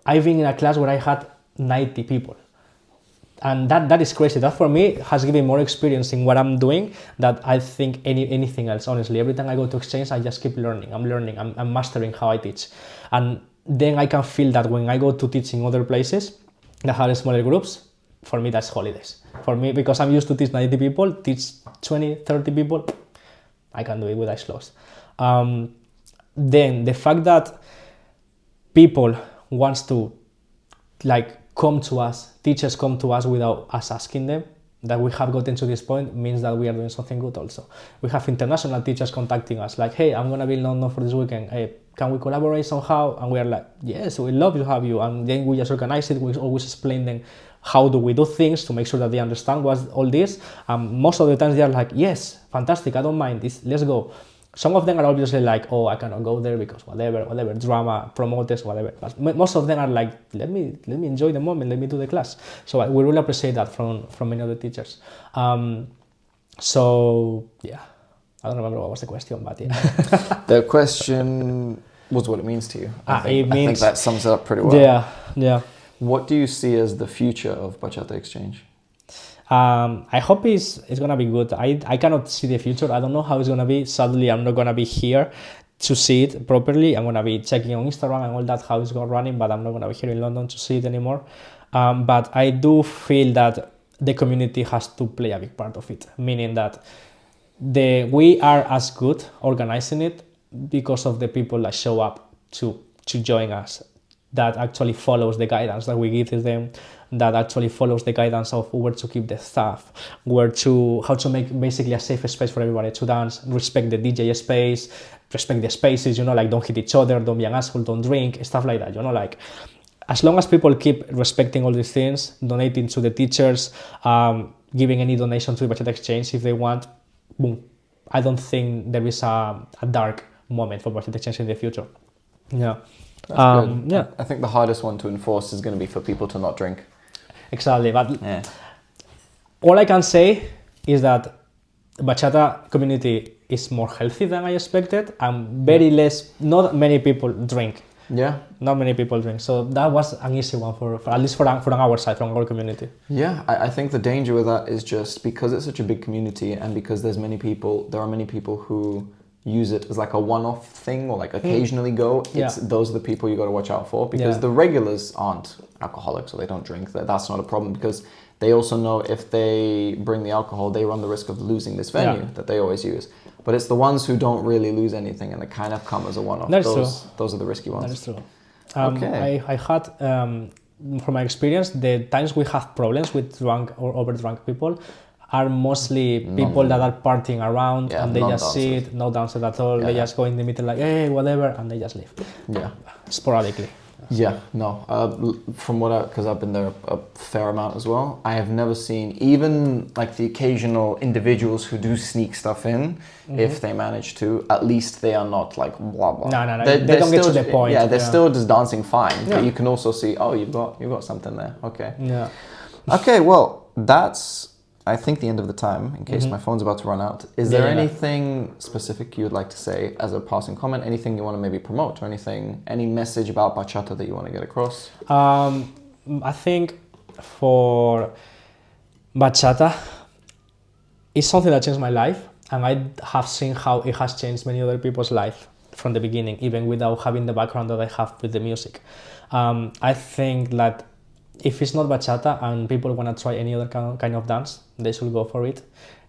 Speaker 2: I've been in a class where I had 90 people. And that is crazy. That for me has given more experience in what I'm doing than I think anything else, honestly. Every time I go to Exchange, I just keep learning. I'm mastering how I teach. And then I can feel that when I go to teach in other places that have smaller groups, for me that's holidays. For me, because I'm used to teach 90 people, teach 20, 30 people, I can do it with eyes closed. Then the fact that people wants to come to us, teachers come to us without us asking them, that we have gotten to this point means that we are doing something good also. We have international teachers contacting us like, hey, I'm gonna be in London for this weekend, hey, can we collaborate somehow? And we are like, yes, we love to have you. And then we just organize it. We always explain them how do we do things to make sure that they understand what's all this. Most of the times they are like, yes, fantastic, I don't mind this, let's go. Some of them are obviously like, oh, I cannot go there because whatever, drama, promoters, whatever. But most of them are like, let me enjoy the moment, let me do the class. So we really appreciate that from many other teachers. So yeah, I don't remember what was the question, but yeah.
Speaker 1: The question was what it means to you. I think that sums it up pretty well.
Speaker 2: Yeah.
Speaker 1: What do you see as the future of Bachata Exchange?
Speaker 2: I hope it's gonna be good. I cannot see the future. I don't know how it's gonna be. Sadly, I'm not gonna be here to see it properly. I'm gonna be checking on Instagram and all that, how it's going running, but I'm not gonna be here in London to see it anymore. But I do feel that the community has to play a big part of it, meaning that we are as good organizing it because of the people that show up to join us, that actually follows the guidance that we give to them, that actually follows the guidance of where to keep the stuff, how to make basically a safe space for everybody to dance, respect the DJ space, respect the spaces, like don't hit each other, don't be an asshole, don't drink, stuff like that, like as long as people keep respecting all these things, donating to the teachers, giving any donation to the Bachata Exchange if they want, boom, I don't think there is a dark moment for Bachata Exchange in the future. Yeah.
Speaker 1: That's good.
Speaker 2: Yeah.
Speaker 1: I think the hardest one to enforce is going to be for people to not drink.
Speaker 2: Exactly. But all I can say is that Bachata community is more healthy than I expected, and not many people drink.
Speaker 1: Yeah.
Speaker 2: Not many people drink. So that was an easy one for at least from our side, from our community.
Speaker 1: Yeah, I think the danger with that is just because it's such a big community and because there are many people who use it as like a one-off thing or like occasionally go. Those are the people you got to watch out for, because the regulars aren't alcoholics or they don't drink. That's not a problem, because they also know if they bring the alcohol, they run the risk of losing this venue that they always use. But it's the ones who don't really lose anything and they kind of come as a one-off. Those are the risky ones.
Speaker 2: That is true.
Speaker 1: Okay.
Speaker 2: I had, from my experience, the times we have problems with drunk or overdrunk people are mostly people that are partying around and they just sit, no dancers at all. They just go in the middle like, hey, whatever, and they just leave.
Speaker 1: Yeah.
Speaker 2: Sporadically.
Speaker 1: Yeah, no. Because I've been there a fair amount as well, I have never seen even like the occasional individuals who do sneak stuff in. If they manage to, at least they are not like blah blah.
Speaker 2: No. They don't get to the point.
Speaker 1: Yeah, they're still just dancing fine. Yeah. But you can also see, oh, you've got something there. Okay.
Speaker 2: Yeah.
Speaker 1: Okay, well, that's I think the end of the time, in case my phone's about to run out. Is there anything specific you would like to say as a passing comment? Anything you want to maybe promote, or any message about bachata that you want to get across?
Speaker 2: I think for bachata, it's something that changed my life, and I have seen how it has changed many other people's life from the beginning, even without having the background that I have with the music. I think that if it's not bachata and people want to try any other kind of dance, they should go for it.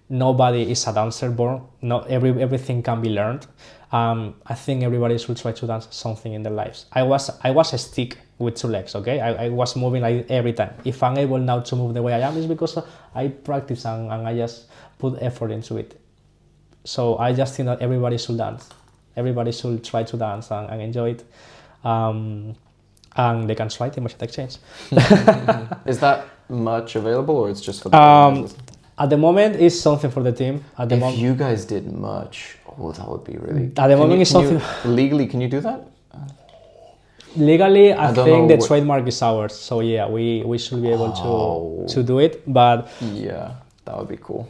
Speaker 2: Nobody is a dancer born. Not everything can be learned. I think everybody should try to dance something in their lives. I was a stick with two legs, okay? I was moving like every time. If I'm able now to move the way I am, it's because I practice and I just put effort into it. So I just think that everybody should dance. Everybody should try to dance and enjoy it. And they can try it in Bachata Exchange.
Speaker 1: Is that much available, or it's just for the
Speaker 2: at the moment, it's something for the team.
Speaker 1: If you guys did merch, that would be really...
Speaker 2: At the moment, it's something...
Speaker 1: Legally, can you do that?
Speaker 2: Legally, I think the trademark is ours. So yeah, we should be able to do it, but...
Speaker 1: Yeah, that would be cool.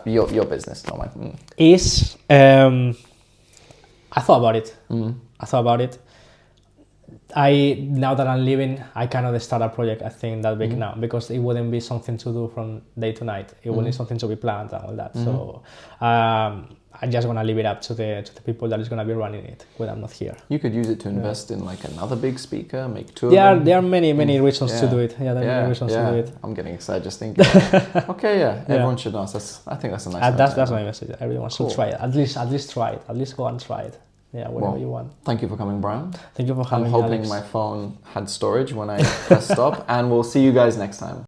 Speaker 1: Your business, not mine.
Speaker 2: I thought about it. Now that I'm leaving, I cannot start a project, I think, that big now, because it wouldn't be something to do from day to night. It would need something to be planned and all that. So I just want to leave it up to the people that is going to be running it when I'm not here.
Speaker 1: You could use it to invest in like another big speaker, make two
Speaker 2: there
Speaker 1: of them.
Speaker 2: There are many reasons to do it. Many reasons to do it.
Speaker 1: I'm getting excited just thinking. Okay, everyone should dance. I think that's a nice
Speaker 2: that's my message. Everyone should try it. At least try it. At least go and try it. Yeah, whatever you want.
Speaker 1: Thank you for coming, Bryan.
Speaker 2: Thank you for having me,
Speaker 1: I'm hoping
Speaker 2: Alex.
Speaker 1: my phone had storage when I press stop, and we'll see you guys next time.